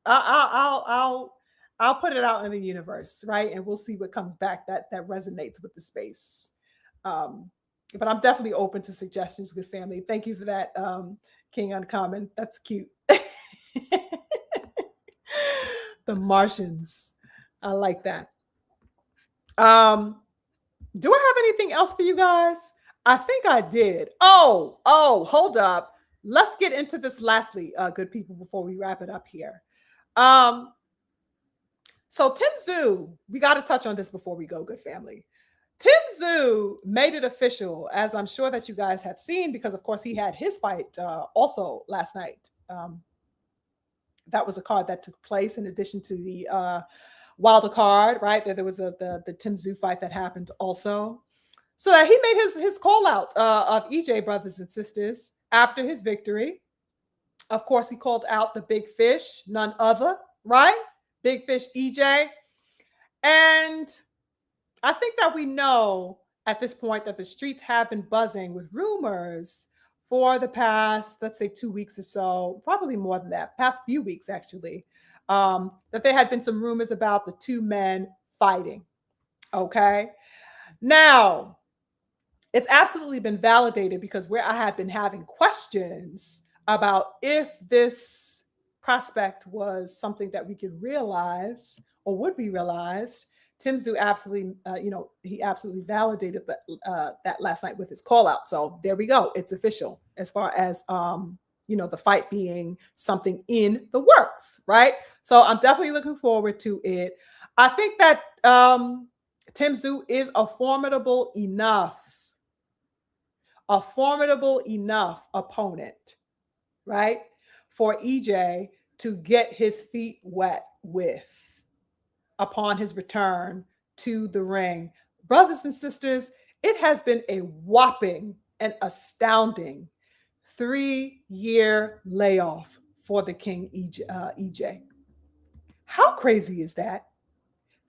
I'll put it out in the universe, right? And we'll see what comes back that resonates with the space. But I'm definitely open to suggestions, good family. Thank you for that, King Uncommon. That's cute. The Martians. I like that. Do I have anything else for you guys? I think I did. Oh, hold up. Let's get into this lastly, good people, before we wrap it up here. So Tszyu, we got to touch on this before we go, good family. Tszyu made it official, as I'm sure that you guys have seen, because of course he had his fight also last night. That was a card that took place in addition to the Wilder card, right? There was the Tszyu fight that happened also. So that he made his call out of EJ brothers and sisters after his victory. Of course, he called out the big fish, none other, right? Big fish EJ. And I think that we know at this point that the streets have been buzzing with rumors for the past, let's say 2 weeks or so, probably more than that, past few weeks actually, that there had been some rumors about the two men fighting. Okay. Now, it's absolutely been validated, because where I have been having questions about if this prospect was something that we could realize or would be realized. Tszyu absolutely, he absolutely validated that last night with his call out. So there we go. It's official as far as, the fight being something in the works, right? So I'm definitely looking forward to it. I think that Tszyu is a formidable enough opponent, right, for EJ to get his feet wet with upon his return to the ring. Brothers and sisters, it has been a whopping and astounding 3-year layoff for the King EJ. How crazy is that?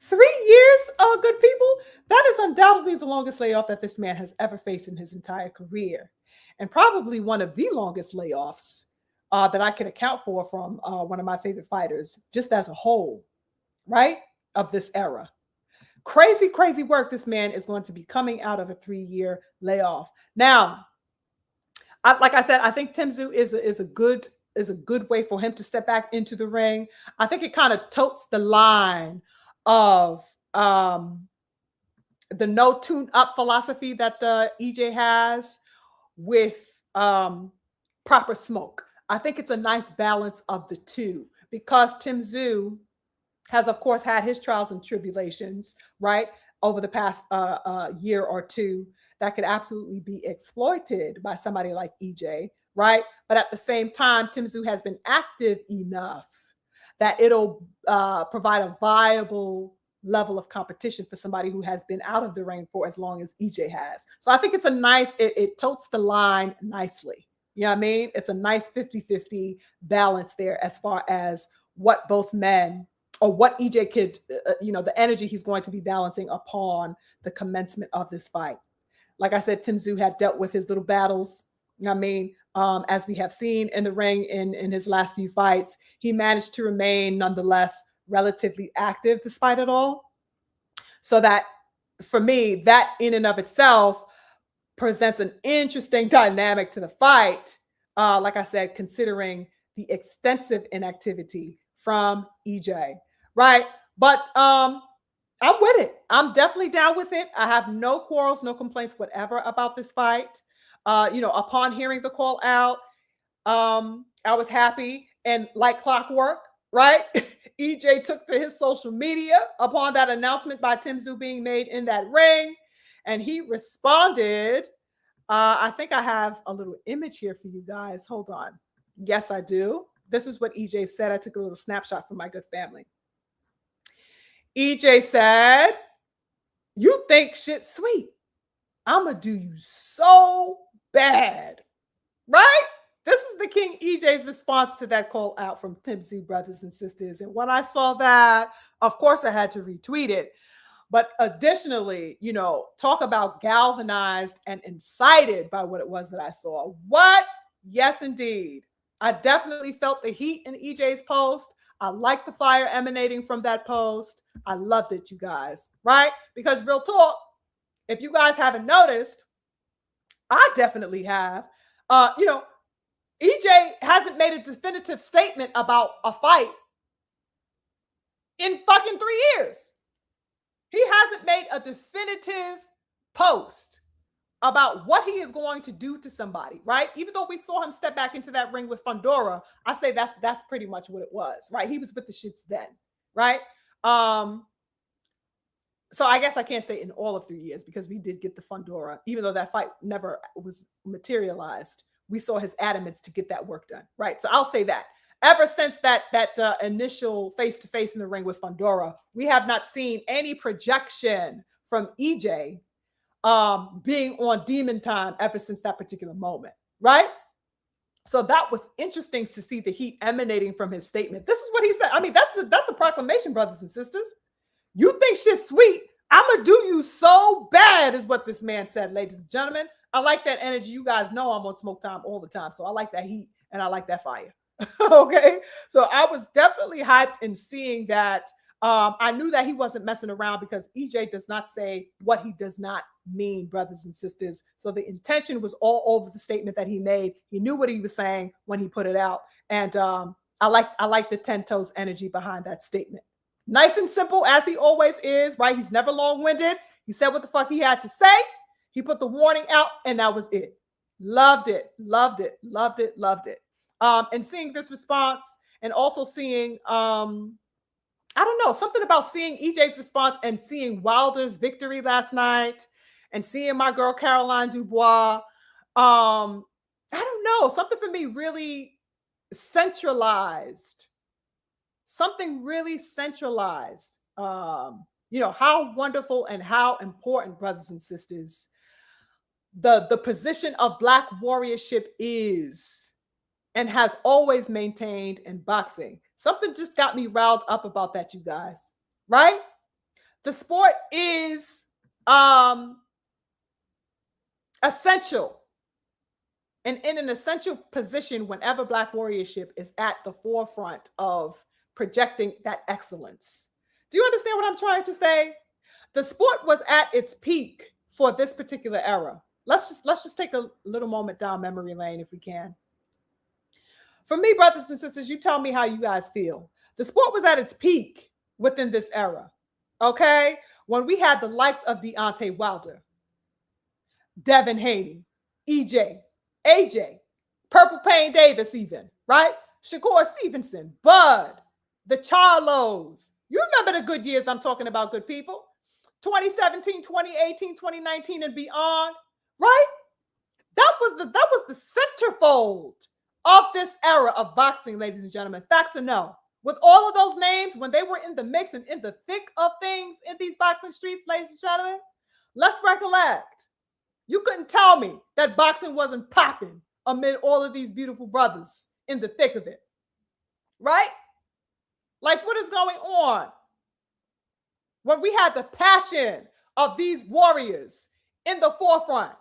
3 years, good people? That is undoubtedly the longest layoff that this man has ever faced in his entire career. And probably one of the longest layoffs that I can account for from one of my favorite fighters, just as a whole, right, of this era. Crazy, crazy work this man is going to be coming out of a 3-year layoff. Now, like I said, I think Tszyu is a good way for him to step back into the ring. I think it kind of totes the line of the no tune-up philosophy that EJ has with proper smoke. I think it's a nice balance of the two, because Tszyu has, of course, had his trials and tribulations, right, over the past year or two that could absolutely be exploited by somebody like EJ, right? But at the same time, Tszyu has been active enough that it'll provide a viable level of competition for somebody who has been out of the ring for as long as EJ has. So I think it's a nice, it totes the line nicely. You know what I mean? It's a nice 50-50 balance there as far as what both men, or what EJ could, the energy he's going to be balancing upon the commencement of this fight. Like I said, Tszyu had dealt with his little battles. You know what I mean? As we have seen in the ring in his last few fights, he managed to remain nonetheless relatively active despite it all. So that, for me, that in and of itself presents an interesting dynamic to the fight. Like I said, considering the extensive inactivity from EJ, right? But I'm with it. I'm definitely down with it. I have no quarrels, no complaints whatever about this fight. Upon hearing the call out, I was happy, and like clockwork, right? EJ took to his social media upon that announcement by Tszyu being made in that ring, and he responded. I think I have a little image here for you guys. Hold on. Yes, I do. This is what EJ said. I took a little snapshot from my good family. EJ said, "You think shit's sweet. I'ma do you so bad." Right? This is the King EJ's response to that call out from Tszyu, brothers and sisters. And when I saw that, of course I had to retweet it. But additionally, talk about galvanized and incited by what it was that I saw. What? Yes, indeed. I definitely felt the heat in EJ's post. I like the fire emanating from that post. I loved it, you guys, right? Because real talk, if you guys haven't noticed, I definitely have. EJ hasn't made a definitive statement about a fight in fucking 3 years. He hasn't made a definitive post about what he is going to do to somebody, right? Even though we saw him step back into that ring with Fundora, I say that's pretty much what it was, right? He was with the shits then, right? So I guess I can't say in all of 3 years, because we did get the Fundora, even though that fight never was materialized. We saw his adamance to get that work done, right? So I'll say that. Ever since that initial face-to-face in the ring with Fundora, we have not seen any projection from EJ being on demon time ever since that particular moment, right? So that was interesting to see the heat emanating from his statement. This is what he said. I mean, that's a proclamation, brothers and sisters. You think shit's sweet? I'ma do you so bad, is what this man said, ladies and gentlemen. I like that energy. You guys know I'm on smoke time all the time. So I like that heat and I like that fire. Okay. So I was definitely hyped in seeing that. I knew that he wasn't messing around, because EJ does not say what he does not mean, brothers and sisters. So the intention was all over the statement that he made. He knew what he was saying when he put it out. And I like the 10 toes energy behind that statement. Nice and simple, as he always is, right? He's never long-winded. He said what the fuck he had to say. He put the warning out, and that was it. Loved it, loved it, loved it, loved it. And seeing this response, and also seeing, I don't know, something about seeing EJ's response and seeing Wilder's victory last night, and seeing my girl Caroline Dubois. I don't know, something for me really centralized. Something really centralized. You know, how wonderful and how important, brothers and sisters, the position of Black warriorship is and has always maintained in boxing. Something just got me riled up about that, you guys, right? The sport is essential. And in an essential position whenever Black warriorship is at the forefront of projecting that excellence. Do you understand what I'm trying to say? The sport was at its peak for this particular era. Let's just take a little moment down memory lane if we can. For me, brothers and sisters, you tell me how you guys feel. The sport was at its peak within this era, okay? When we had the likes of Deontay Wilder, Devin Haney, EJ, AJ, Purple Pain Davis even, right? Shakur Stevenson, Bud, the Charlos. You remember the good years I'm talking about, good people. 2017, 2018, 2019, and beyond, right? That was the centerfold of this era of boxing, ladies and gentlemen. Facts or no? With all of those names, when they were in the mix and in the thick of things in these boxing streets, ladies and gentlemen, let's recollect. You couldn't tell me that boxing wasn't popping amid all of these beautiful brothers in the thick of it, right? Like, what is going on? When we had the passion of these warriors in the forefront,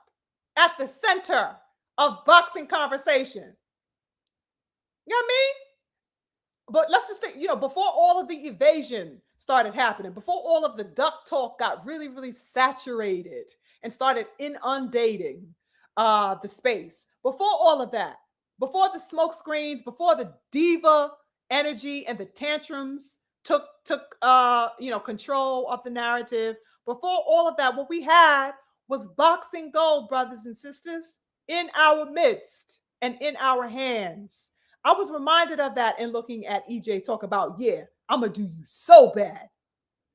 at the center of boxing conversation. You know what I mean? But let's just think, you know, before all of the evasion started happening, before all of the duck talk got really, really saturated and started inundating the space, before all of that, before the smoke screens, before the diva energy and the tantrums took control of the narrative, before all of that, what we had was boxing gold, brothers and sisters, in our midst and in our hands. I was reminded of that in looking at EJ talk about, yeah, I'm going to do you so bad.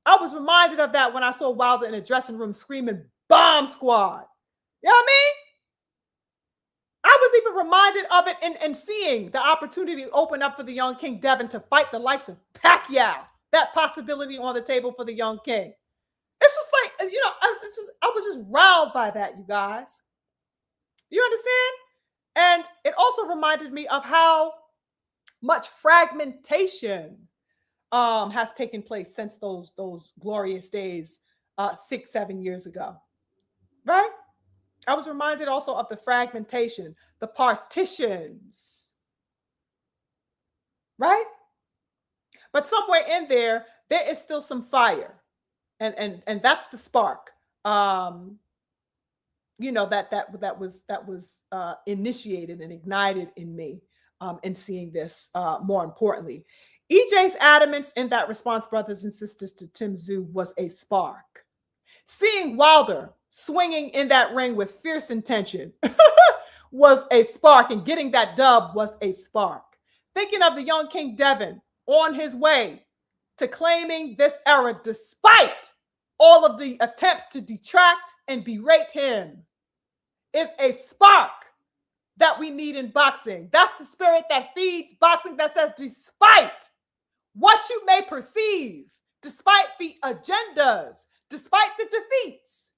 I was reminded of that when I saw Wilder in a dressing room screaming, bomb squad. You know what I mean? I was even reminded of it in seeing the opportunity open up for the young King Devin to fight the likes of Pacquiao. That possibility on the table for the young King. It's just like, you know, I was just riled by that, you guys. You understand? And it also reminded me of how much fragmentation has taken place since those glorious days 6-7 years ago, right? I was reminded also of the fragmentation, the partitions, right? But somewhere in there is still some fire, and that's the spark. You know, that was initiated and ignited in me in seeing this. More importantly, EJ's adamance in that response, brothers and sisters, to Tszyu was a spark. Seeing Wilder swinging in that ring with fierce intention was a spark, and getting that dub was a spark. Thinking of the young King Devin on his way to claiming this era, despite all of the attempts to detract and berate him, is a spark that we need in boxing. That's the spirit that feeds boxing, that says, despite what you may perceive, despite the agendas, despite the defeats,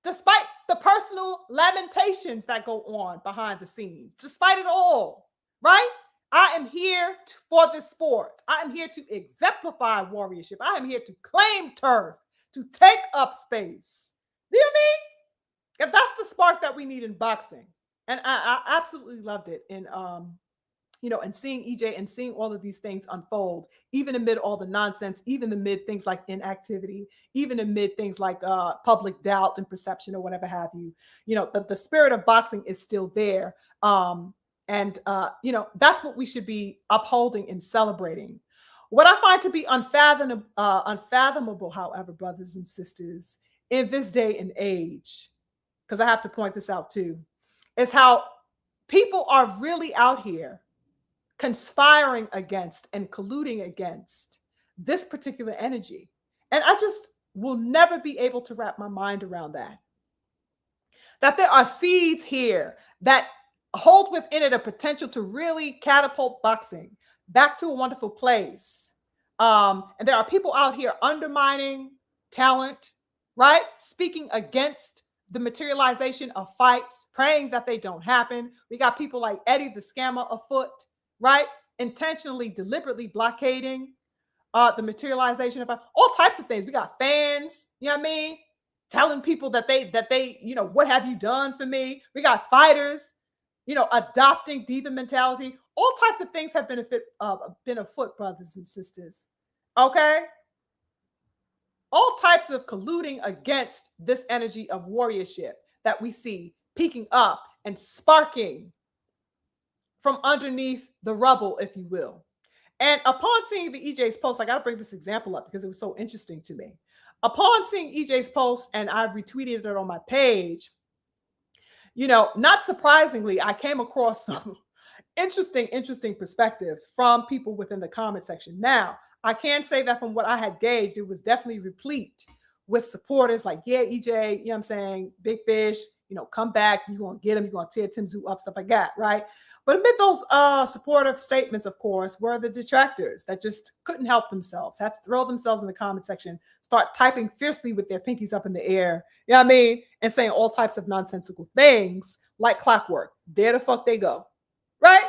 despite the personal lamentations that go on behind the scenes, despite it all, right? I am here for this sport. I am here to exemplify warriorship. I am here to claim turf, to take up space. Do you know what I mean? If that's the spark that we need in boxing. And I absolutely loved it in and seeing EJ and seeing all of these things unfold, even amid all the nonsense, even amid things like inactivity, even amid things like public doubt and perception or whatever have you, the spirit of boxing is still there. And that's what we should be upholding and celebrating. What I find to be unfathomable, however, brothers and sisters, in this day and age, because I have to point this out too, is how people are really out here conspiring against and colluding against this particular energy. And I just will never be able to wrap my mind around that. That there are seeds here that hold within it a potential to really catapult boxing back to a wonderful place. And there are people out here undermining talent, right? Speaking against the materialization of fights, praying that they don't happen. We got people like Eddie the Scammer afoot, right? Intentionally, deliberately blockading the materialization of all types of things. We got fans, you know what I mean? Telling people that they, what have you done for me? We got fighters, adopting diva mentality. All types of things have been afoot, brothers and sisters. Okay? All types of colluding against this energy of warriorship that we see peeking up and sparking from underneath the rubble, if you will. And upon seeing the EJ's post, I got to bring this example up because it was so interesting to me. Upon seeing EJ's post, and I retweeted it on my page, not surprisingly, I came across some interesting perspectives from people within the comment section. Now, I can say that from what I had gauged, it was definitely replete with supporters like, yeah, EJ, you know what I'm saying? Big fish, come back. You're going to get him. You're going to tear Tszyu up, stuff like that, right? But amid those supportive statements, of course, were the detractors that just couldn't help themselves, had to throw themselves in the comment section, start typing fiercely with their pinkies up in the air, you know what I mean? And saying all types of nonsensical things like clockwork. There the fuck they go, right?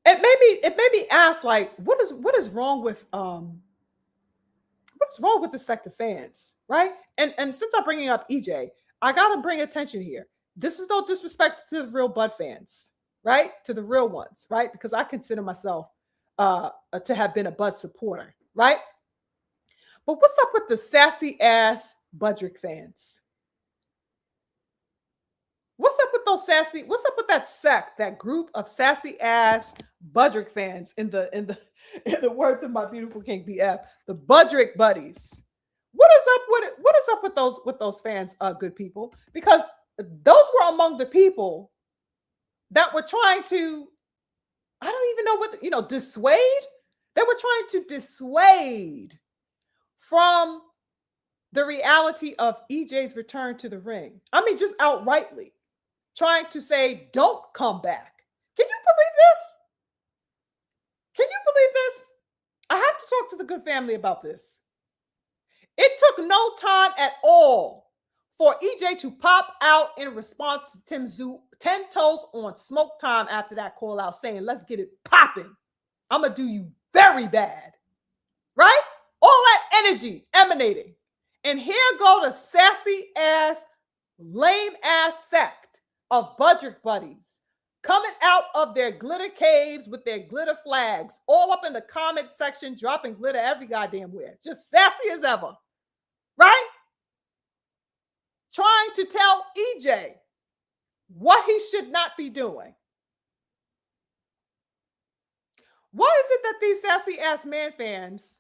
It made me ask, like, what is wrong with what's wrong with the sect of fans, right? And since I'm bringing up EJ, I gotta bring attention here. This is no disrespect to the real Bud fans, right? To the real ones, right? Because I consider myself to have been a Bud supporter, right? But what's up with the sassy ass Budrick fans? What's up with those sassy? What's up with that sect, that group of sassy ass Budrick fans in the words of my beautiful King BF, the Budrick buddies? What is up with those fans, good people? Because those were among the people that were trying to, I don't even know what, dissuade. They were trying to dissuade from the reality of EJ's return to the ring. I mean, just outrightly trying to say, don't come back. Can you believe this? Can you believe this? I have to talk to the good family about this. It took no time at all for EJ to pop out in response to Tszyu, 10 toes on smoke time after that call out, saying, let's get it popping. I'm going to do you very bad. Right? All that energy emanating. And here go the sassy ass, lame ass sect of Budrick buddies coming out of their glitter caves with their glitter flags, all up in the comment section, dropping glitter every goddamn where. Just sassy as ever. Right? Trying to tell EJ what he should not be doing. Why is it that these sassy ass man fans,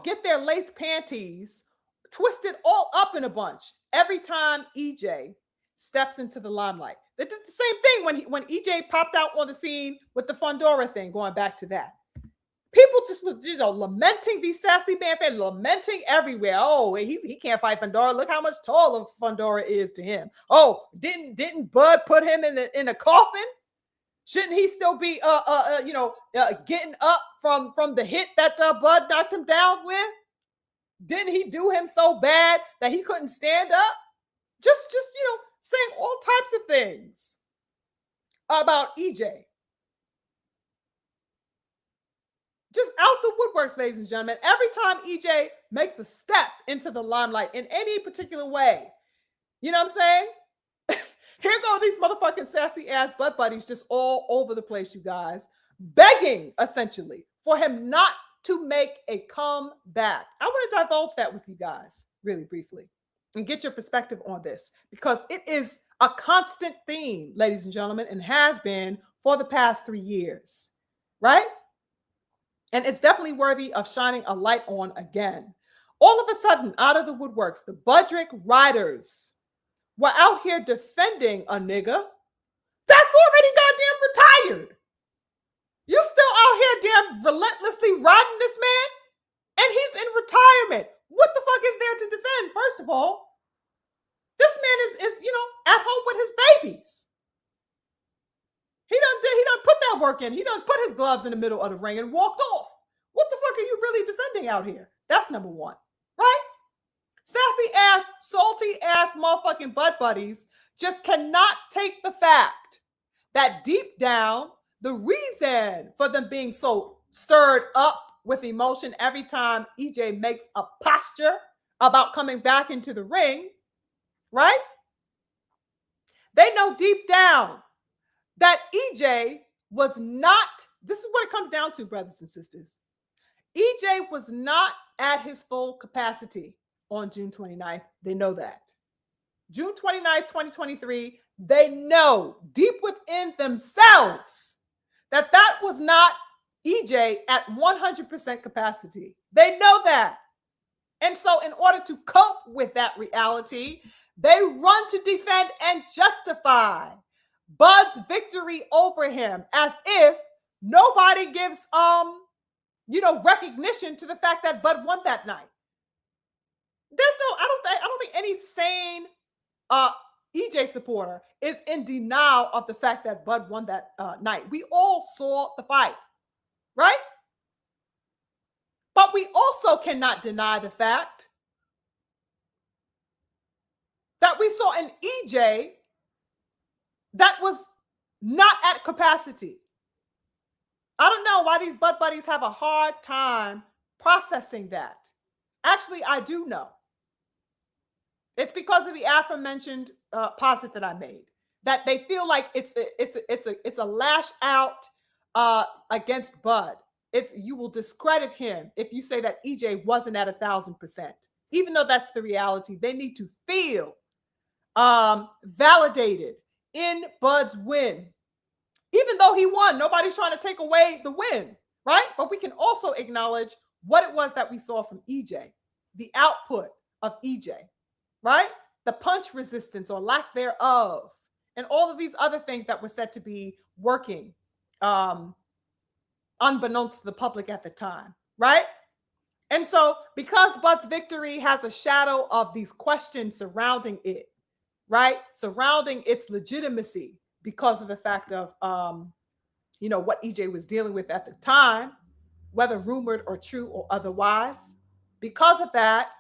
get their lace panties twisted all up in a bunch every time EJ steps into the limelight? They did the same thing when EJ popped out on the scene with the Fundora thing, going back to that. People just was, lamenting these sassy man fans, lamenting everywhere. Oh, he can't fight Fundora. Look how much taller Fundora is to him. Oh, didn't Bud put him in a coffin? Shouldn't he still be getting up from the hit that Bud knocked him down with? Didn't he do him so bad that he couldn't stand up? Just saying all types of things about EJ. Just out the woodworks, ladies and gentlemen. Every time EJ makes a step into the limelight in any particular way, you know what I'm saying? Here go these motherfucking sassy ass butt buddies just all over the place, you guys, begging essentially for him not to make a comeback. I want to divulge that with you guys really briefly and get your perspective on this, because it is a constant theme, ladies and gentlemen, and has been for the past 3 years, right? And it's definitely worthy of shining a light on again. All of a sudden, out of the woodworks, the Budrick Riders were out here defending a nigga that's already goddamn retired. You still out here damn relentlessly riding this man, and he's in retirement. What the fuck is there to defend? First of all, this man is at home with his babies. He done put that work in. He done put his gloves in the middle of the ring and walked off. What the fuck are you really defending out here? That's number one, right? Sassy ass, salty ass motherfucking butt buddies just cannot take the fact that deep down, the reason for them being so stirred up with emotion every time EJ makes a posture about coming back into the ring, right? They know deep down that EJ was not, this is what it comes down to, brothers and sisters. EJ was not at his full capacity on June 29th. They know that. June 29th, 2023, they know deep within themselves that that was not EJ at 100% capacity. They know that. And so in order to cope with that reality, they run to defend and justify Bud's victory over him as if nobody gives recognition to the fact that Bud won that night. I don't think any sane EJ supporter is in denial of the fact that Bud won that night. We all saw the fight, right? But we also cannot deny the fact that we saw an EJ that was not at capacity. I don't know why these butt buddies have a hard time processing that. Actually, I do know. It's because of the aforementioned posit that I made, that they feel like it's a lash out against Bud. You will discredit him if you say that EJ wasn't at 1,000%. Even though that's the reality, they need to feel validated in Bud's win. Even though he won, nobody's trying to take away the win, right? But we can also acknowledge what it was that we saw from EJ, the output of EJ, right? The punch resistance or lack thereof, and all of these other things that were said to be working unbeknownst to the public at the time, right? And so because Bud's victory has a shadow of these questions surrounding it, right? Surrounding its legitimacy because of the fact of, what EJ was dealing with at the time, whether rumored or true or otherwise. Because of that,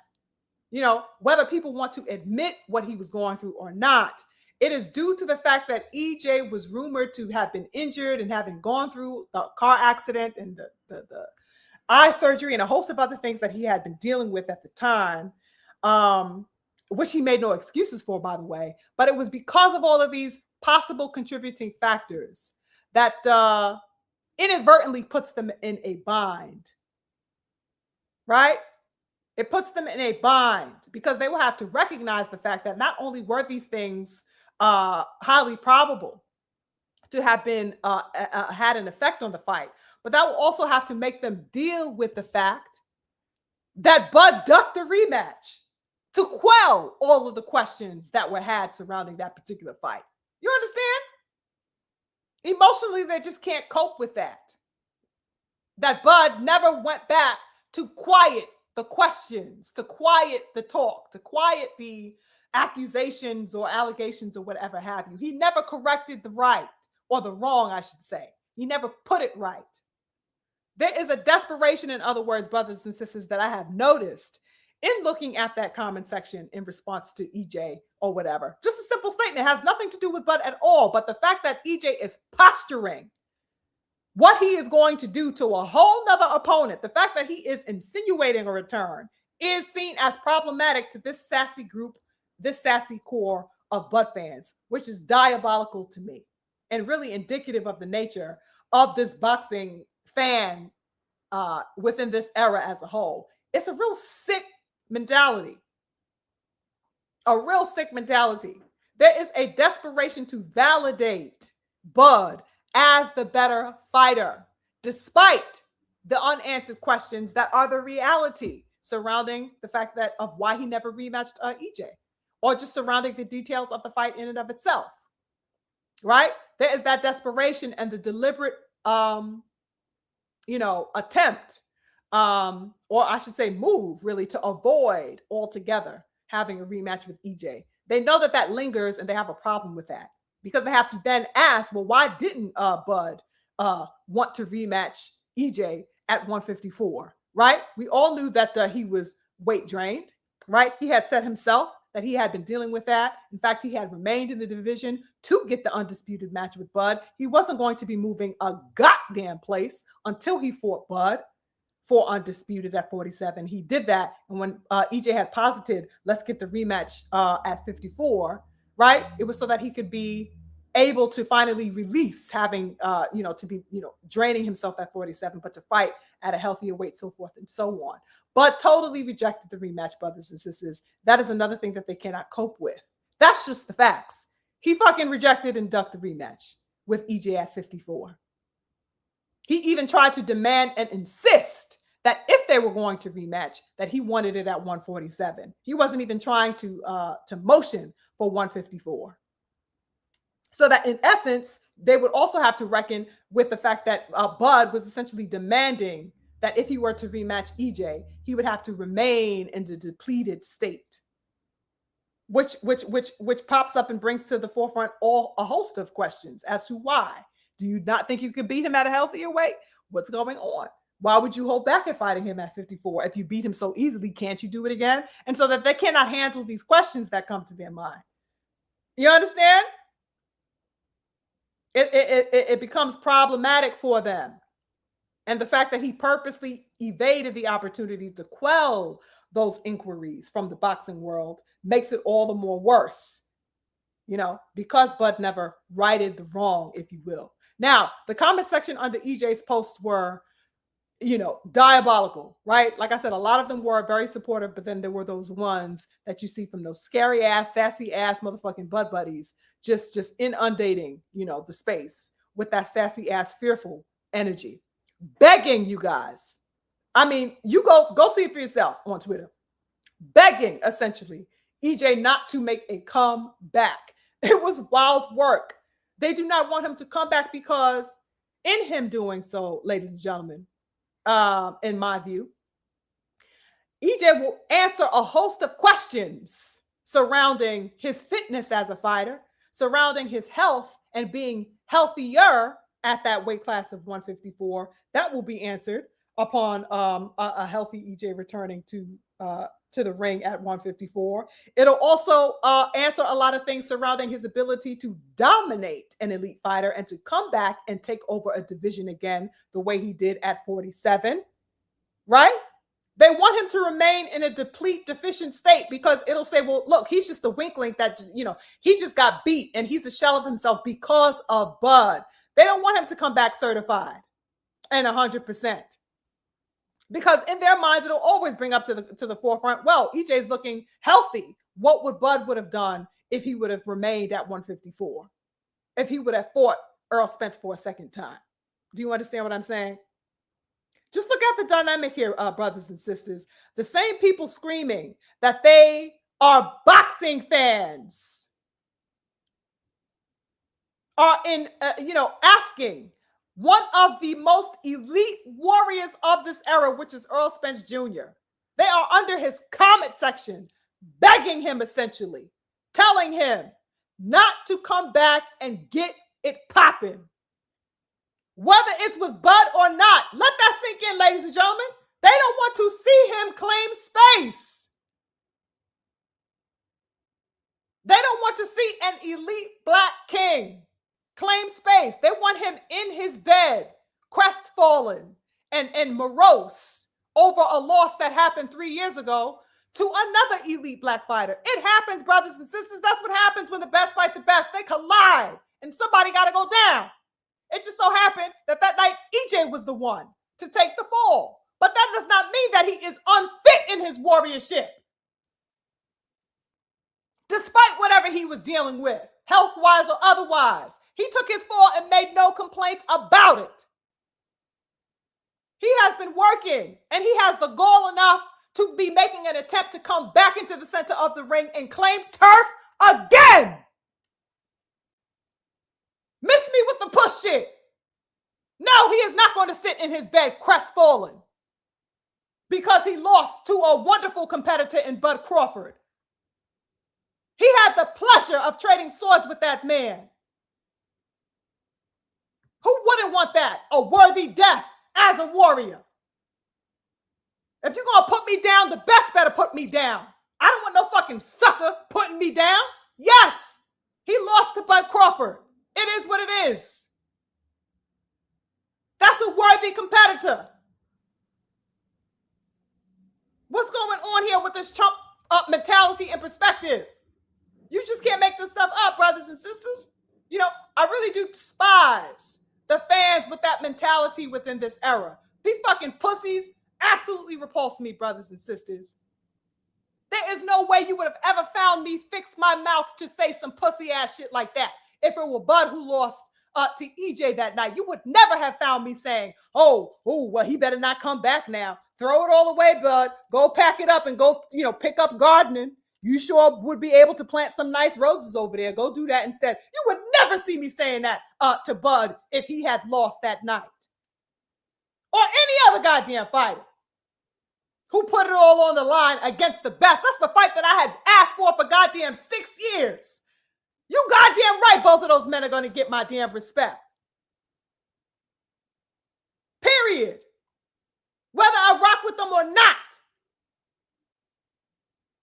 whether people want to admit what he was going through or not, it is due to the fact that EJ was rumored to have been injured and having gone through the car accident and the eye surgery and a host of other things that he had been dealing with at the time, which he made no excuses for, by the way. But it was because of all of these possible contributing factors that inadvertently puts them in a bind, right? It puts them in a bind because they will have to recognize the fact that not only were these things highly probable to have been had an effect on the fight, but that will also have to make them deal with the fact that Bud ducked the rematch to quell all of the questions that were had surrounding that particular fight. You understand? Emotionally, they just can't cope with that. That Bud never went back to quiet the questions, to quiet the talk, to quiet the accusations or allegations or whatever have you. He never corrected the right or the wrong, I should say. He never put it right. There is a desperation, in other words, brothers and sisters, that I have noticed in looking at that comment section in response to EJ or whatever. Just a simple statement. It has nothing to do with Bud at all. But the fact that EJ is posturing what he is going to do to a whole nother opponent, the fact that he is insinuating a return, is seen as problematic to this sassy group, this sassy core of Bud fans, which is diabolical to me and really indicative of the nature of this boxing fan within this era as a whole. It's a real sick mentality. A real sick mentality. There is a desperation to validate Bud as the better fighter, despite the unanswered questions that are the reality surrounding the fact that of why he never rematched EJ, or just surrounding the details of the fight in and of itself. Right? There is that desperation and the deliberate, attempt, or I should say move, really, to avoid altogether having a rematch with EJ. They know that that lingers and they have a problem with that because they have to then ask, well, why didn't Bud want to rematch EJ at 154, right? We all knew that he was weight drained, right? He had said himself that he had been dealing with that. In fact, he had remained in the division to get the undisputed match with Bud. He wasn't going to be moving a goddamn place until he fought Bud for undisputed at 47. He did that. And when EJ had posited, let's get the rematch at 54, right? It was so that he could be able to finally release having, to be, draining himself at 47, but to fight at a healthier weight, so forth and so on. But totally rejected the rematch, brothers and sisters. That is another thing that they cannot cope with. That's just the facts. He fucking rejected and ducked the rematch with EJ at 54. He even tried to demand and insist that if they were going to rematch, that he wanted it at 147. He wasn't even trying to motion for 154. So that in essence, they would also have to reckon with the fact that Bud was essentially demanding that if he were to rematch EJ, he would have to remain in the depleted state, which pops up and brings to the forefront a host of questions as to why. Do you not think you could beat him at a healthier weight? What's going on? Why would you hold back at fighting him at 54? If you beat him so easily, can't you do it again? And so that they cannot handle these questions that come to their mind. You understand? It becomes problematic for them. And the fact that he purposely evaded the opportunity to quell those inquiries from the boxing world makes it all the more worse, because Bud never righted the wrong, if you will. Now, the comment section under EJ's posts were, diabolical, right? Like I said, a lot of them were very supportive, but then there were those ones that you see from those scary ass, sassy ass motherfucking Bud buddies, just inundating, the space with that sassy ass, fearful energy, begging you guys. I mean, you go see it for yourself on Twitter, begging essentially EJ not to make a comeback. It was wild work. They do not want him to come back because in him doing so, ladies and gentlemen, in my view, EJ will answer a host of questions surrounding his fitness as a fighter, surrounding his health and being healthier at that weight class of 154. That will be answered upon a healthy EJ returning to the ring at 154. It'll also answer a lot of things surrounding his ability to dominate an elite fighter and to come back and take over a division again the way he did at 47, right? They want him to remain in a deficient state because it'll say, well, look, he's just a weak link that, he just got beat and he's a shell of himself because of Bud. They don't want him to come back certified and 100%. Because in their minds, it'll always bring up to the forefront, well, EJ's looking healthy. What would Bud would have done if he would have remained at 154? If he would have fought Errol Spence for a second time? Do you understand what I'm saying? Just look at the dynamic here, brothers and sisters. The same people screaming that they are boxing fans are asking one of the most elite warriors of this era, which is Errol Spence Jr. They are under his comment section, begging him essentially, telling him not to come back and get it popping. Whether it's with Bud or not, let that sink in, ladies and gentlemen. They don't want to see him claim space. They don't want to see an elite black king claim space. They want him in his bed, crestfallen and morose over a loss that happened 3 years ago to another elite black fighter. It happens, brothers and sisters. That's what happens when the best fight the best. They collide and somebody got to go down. It just so happened that night EJ was the one to take the fall. But that does not mean that he is unfit in his warriorship. Despite whatever he was dealing with, health-wise or otherwise, he took his fall and made no complaints about it. He has been working, and he has the gall enough to be making an attempt to come back into the center of the ring and claim turf again. Miss me with the push shit. No, he is not going to sit in his bed crestfallen because he lost to a wonderful competitor in Bud Crawford. He had the pleasure of trading swords with that man. Who wouldn't want that? A worthy death as a warrior. If you're going to put me down, the best better put me down. I don't want no fucking sucker putting me down. Yes, he lost to Bud Crawford. It is what it is. That's a worthy competitor. What's going on here with this chump up mentality and perspective? You just can't make this stuff up, brothers and sisters. You know, I really do despise the fans with that mentality within this era. These fucking pussies absolutely repulse me, brothers and sisters. There is no way you would have ever found me fix my mouth to say some pussy ass shit like that. If it were Bud who lost to EJ that night, you would never have found me saying, oh, well, he better not come back now. Throw it all away, Bud. Go pack it up and go, pick up gardening. You sure would be able to plant some nice roses over there. Go do that instead. You would never see me saying that to Bud if he had lost that night. Or any other goddamn fighter who put it all on the line against the best. That's the fight that I had asked for goddamn 6 years. You goddamn right both of those men are going to get my damn respect. Period. Whether I rock with them or not.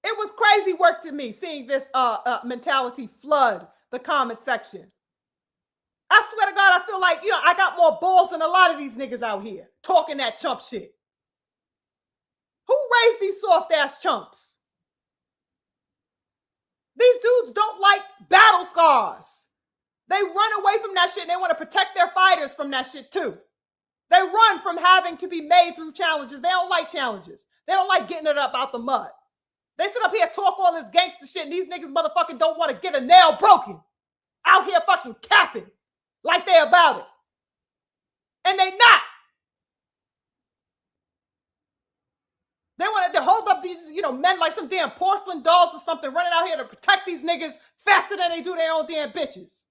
It was crazy work to me seeing this mentality flood the comment section. I swear to God, I feel like, I got more balls than a lot of these niggas out here talking that chump shit. Who raised these soft-ass chumps? These dudes don't like battle scars. They run away from that shit and they want to protect their fighters from that shit too. They run from having to be made through challenges. They don't like challenges. They don't like getting it up out the mud. They sit up here, talk all this gangster shit, and these niggas motherfucking don't want to get a nail broken. Out here fucking capping like they about it. And they not. They want to hold up these, men like some damn porcelain dolls or something, running out here to protect these niggas faster than they do their own damn bitches.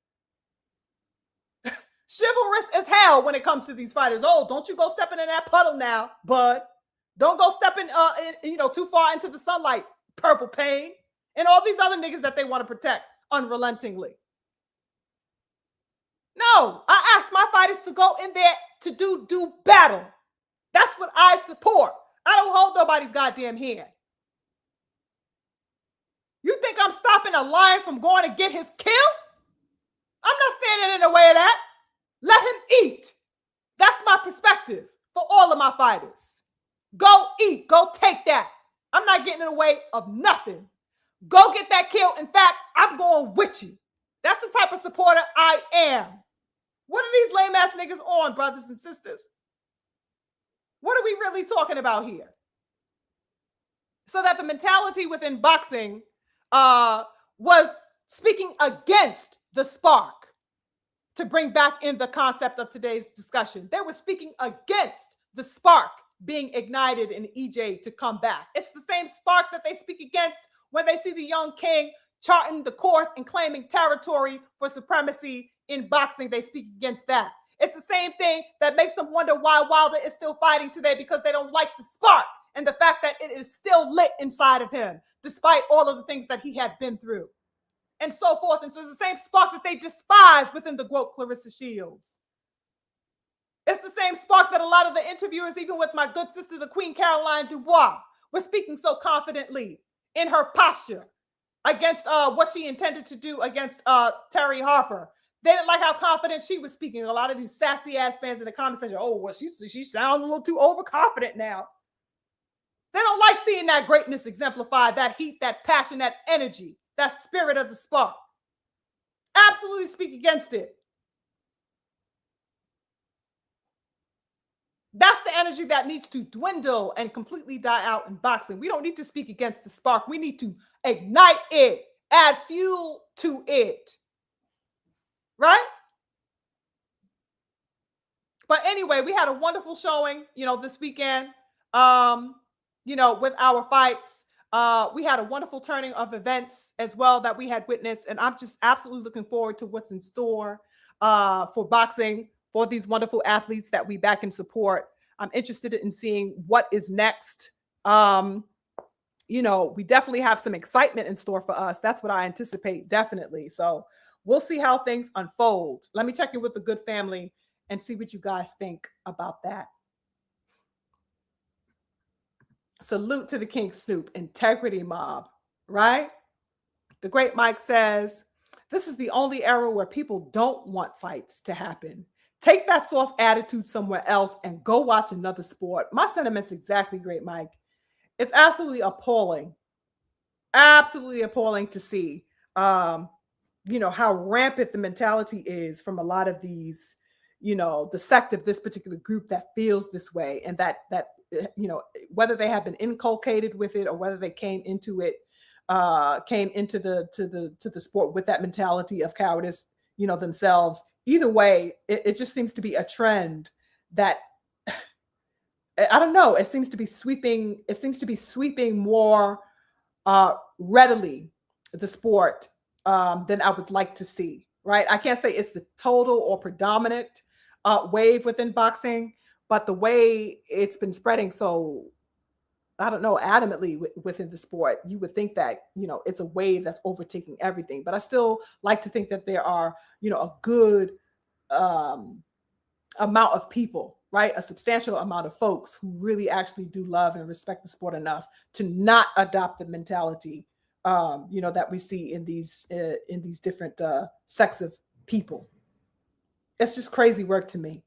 Chivalrous as hell when it comes to these fighters. Oh, don't you go stepping in that puddle now, bud. Don't go stepping, too far into the sunlight, Purple Pain, and all these other niggas that they want to protect unrelentingly. No, I ask my fighters to go in there to do battle. That's what I support. I don't hold nobody's goddamn hand. You think I'm stopping a lion from going to get his kill? I'm not standing in the way of that. Let him eat. That's my perspective for all of my fighters. Go eat. Go take that. I'm not getting in the way of nothing. Go get that kill. In fact, I'm going with you. That's the type of supporter I am. What are these lame ass niggas on, brothers and sisters? What are we really talking about here? So that the mentality within boxing was speaking against the spark to bring back in the concept of today's discussion. They were speaking against the spark being ignited in EJ to come back. It's the same spark that they speak against when they see the young king charting the course and claiming territory for supremacy in boxing. They speak against that. It's the same thing that makes them wonder why Wilder is still fighting today, because they don't like the spark and the fact that it is still lit inside of him, despite all of the things that he had been through, and so forth. And so it's the same spark that they despise within the GOAT Clarissa Shields. It's the same spark that a lot of the interviewers, even with my good sister, the Queen Caroline Dubois, were speaking so confidently in her posture against what she intended to do against Terry Harper. They didn't like how confident she was speaking. A lot of these sassy ass fans in the comment section, oh, well, she sounds a little too overconfident now. They don't like seeing that greatness exemplified, that heat, that passion, that energy, that spirit of the spark. Absolutely speak against it. That's the energy that needs to dwindle and completely die out in boxing. We don't need to speak against the spark. We need to ignite it, add fuel to it. Right? But anyway, we had a wonderful showing, this weekend. With our fights. We had a wonderful turning of events as well that we had witnessed. And I'm just absolutely looking forward to what's in store for boxing, for these wonderful athletes that we back and support. I'm interested in seeing what is next. We definitely have some excitement in store for us. That's what I anticipate, definitely. So we'll see how things unfold. Let me check in with the good family and see what you guys think about that. Salute to the King Snoop, integrity mob, right? The great Mike says, this is the only era where people don't want fights to happen. Take that soft attitude somewhere else and go watch another sport. My sentiment's exactly great, Mike. It's absolutely appalling to see, how rampant the mentality is from a lot of these, the sect of this particular group that feels this way, and that whether they have been inculcated with it or whether they came into it, came into the sport with that mentality of cowardice, themselves. Either way, it just seems to be a trend that I don't know. It seems to be sweeping. It seems to be sweeping more readily the sport than I would like to see. Right? I can't say it's the total or predominant wave within boxing, but the way it's been spreading so, I don't know, adamantly within the sport, you would think that, it's a wave that's overtaking everything. But I still like to think that there are, a good amount of people, right? A substantial amount of folks who really actually do love and respect the sport enough to not adopt the mentality, that we see in these different sects of people. It's just crazy work to me.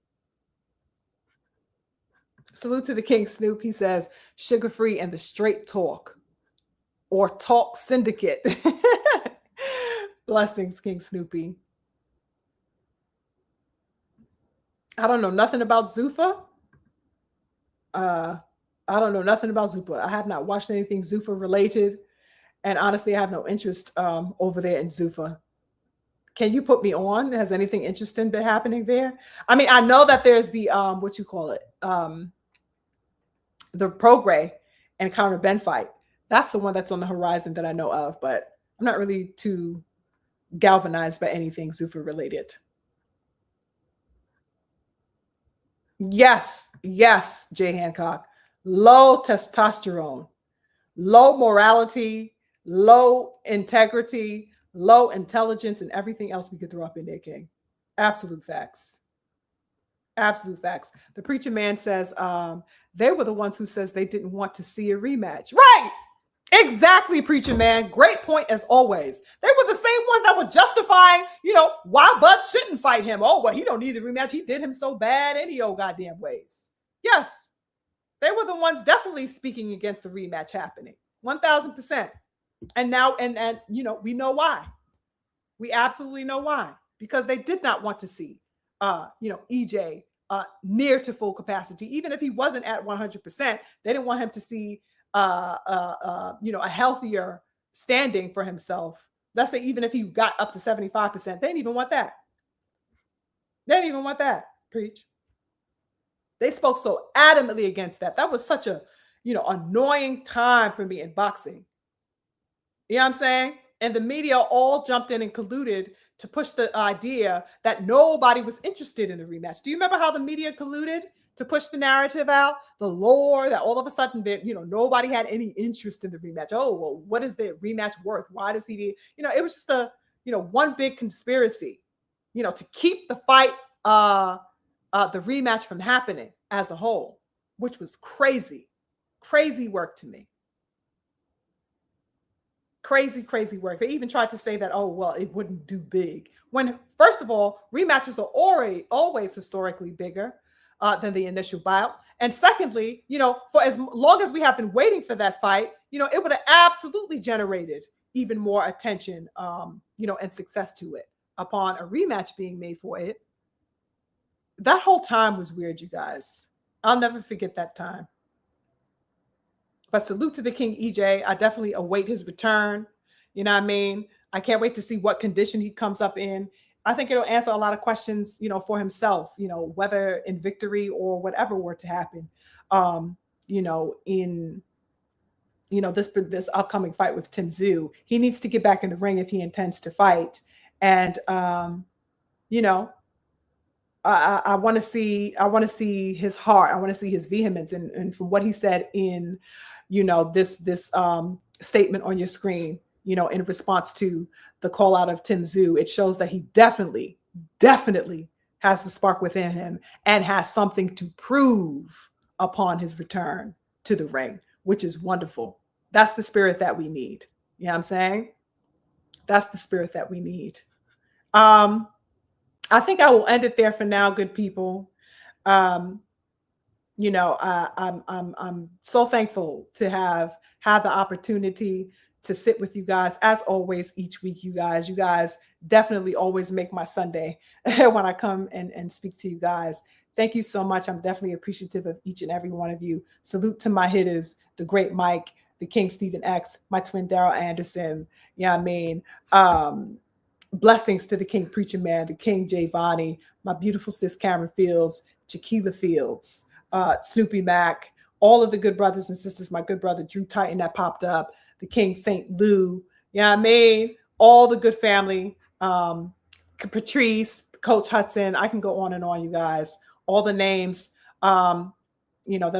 Salute to the King Snoop. He says, sugar free and the straight talk, or talk syndicate. Blessings, King Snoopy. I don't know nothing about Zuffa. I don't know nothing about Zuffa. I have not watched anything Zuffa related. And honestly, I have no interest over there in Zuffa. Can you put me on? Has anything interesting been happening there? I mean, I know that there's the, the Prograis and Conor Benn fight. That's the one that's on the horizon that I know of, but I'm not really too galvanized by anything Zuffa related. Yes, Jay Hancock. Low testosterone, low morality, low integrity, low intelligence, and everything else we could throw up in there, King. Absolute facts. Absolute facts. The preacher man says they were the ones who says they didn't want to see a rematch. Right. Exactly, preacher man. Great point as always. They were the same ones that were justifying, why Bud shouldn't fight him. Oh, well, he don't need the rematch. He did him so bad any old goddamn ways. Yes. They were the ones definitely speaking against the rematch happening. 1000%. And now, and we know why. We absolutely know why. Because they did not want to see EJ near to full capacity. Even if he wasn't at 100%, they didn't want him to see a healthier standing for himself. Let's say even if he got up to 75%, they didn't even want that. They didn't even want that. Preach. They spoke so adamantly against that. That was such a, annoying time for me in boxing. You know what I'm saying? And the media all jumped in and colluded to push the idea that nobody was interested in the rematch. Do you remember how the media colluded to push the narrative out? The lore that all of a sudden that, nobody had any interest in the rematch. Oh, well, what is the rematch worth? Why does he, it was just a, one big conspiracy, to keep the fight, the rematch from happening as a whole, which was crazy work to me. Crazy work. They even tried to say that, oh, well, it wouldn't do big. When, first of all, rematches are always historically bigger. than the initial bout. And secondly, for as long as we have been waiting for that fight, it would have absolutely generated even more attention, and success to it upon a rematch being made for it. That whole time was weird, you guys. I'll never forget that time. But salute to the King EJ. I definitely await his return. You know what I mean? I can't wait to see what condition he comes up in. I think it'll answer a lot of questions, for himself, whether in victory or whatever were to happen, in this upcoming fight with Tszyu. He needs to get back in the ring if he intends to fight. And I want to see his heart. I want to see his vehemence. And from what he said in, this statement on your screen, in response to the call out of Tszyu, it shows that he definitely has the spark within him and has something to prove upon his return to the ring, which is wonderful. That's the spirit that we need. You know what I'm saying? That's the spirit that we need. I think I will end it there for now, good people. I'm so thankful to have had the opportunity to sit with you guys as always each week. You guys definitely always make my Sunday when I come and speak to you guys. Thank you so much. I'm definitely appreciative of each and every one of you. Salute to my hitters, the great Mike, the King Stephen X, my twin Daryl Anderson. Yeah, blessings to the King Preacher Man, the King Javani, my beautiful sis Cameron Fields, Chiquila Fields, Snoopy Mac, all of the good brothers and sisters, my good brother Drew Titan that popped up, the King St. Lou, all the good family, Patrice, Coach Hudson. I can go on and on, you guys. All the names, that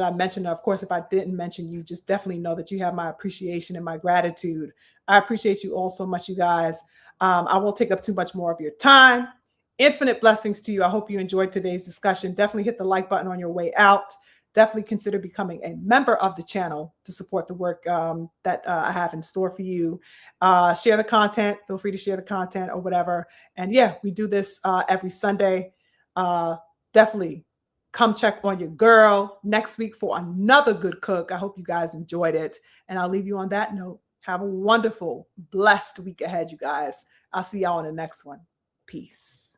I mentioned. Of course, if I didn't mention you, just definitely know that you have my appreciation and my gratitude. I appreciate you all so much, you guys. I won't take up too much more of your time. Infinite blessings to you. I hope you enjoyed today's discussion. Definitely hit the like button on your way out. Definitely consider becoming a member of the channel to support the work that I have in store for you. Share the content. Feel free to share the content or whatever. And yeah, we do this every Sunday. Definitely come check on your girl next week for another good cook. I hope you guys enjoyed it. And I'll leave you on that note. Have a wonderful, blessed week ahead, you guys. I'll see y'all on the next one. Peace.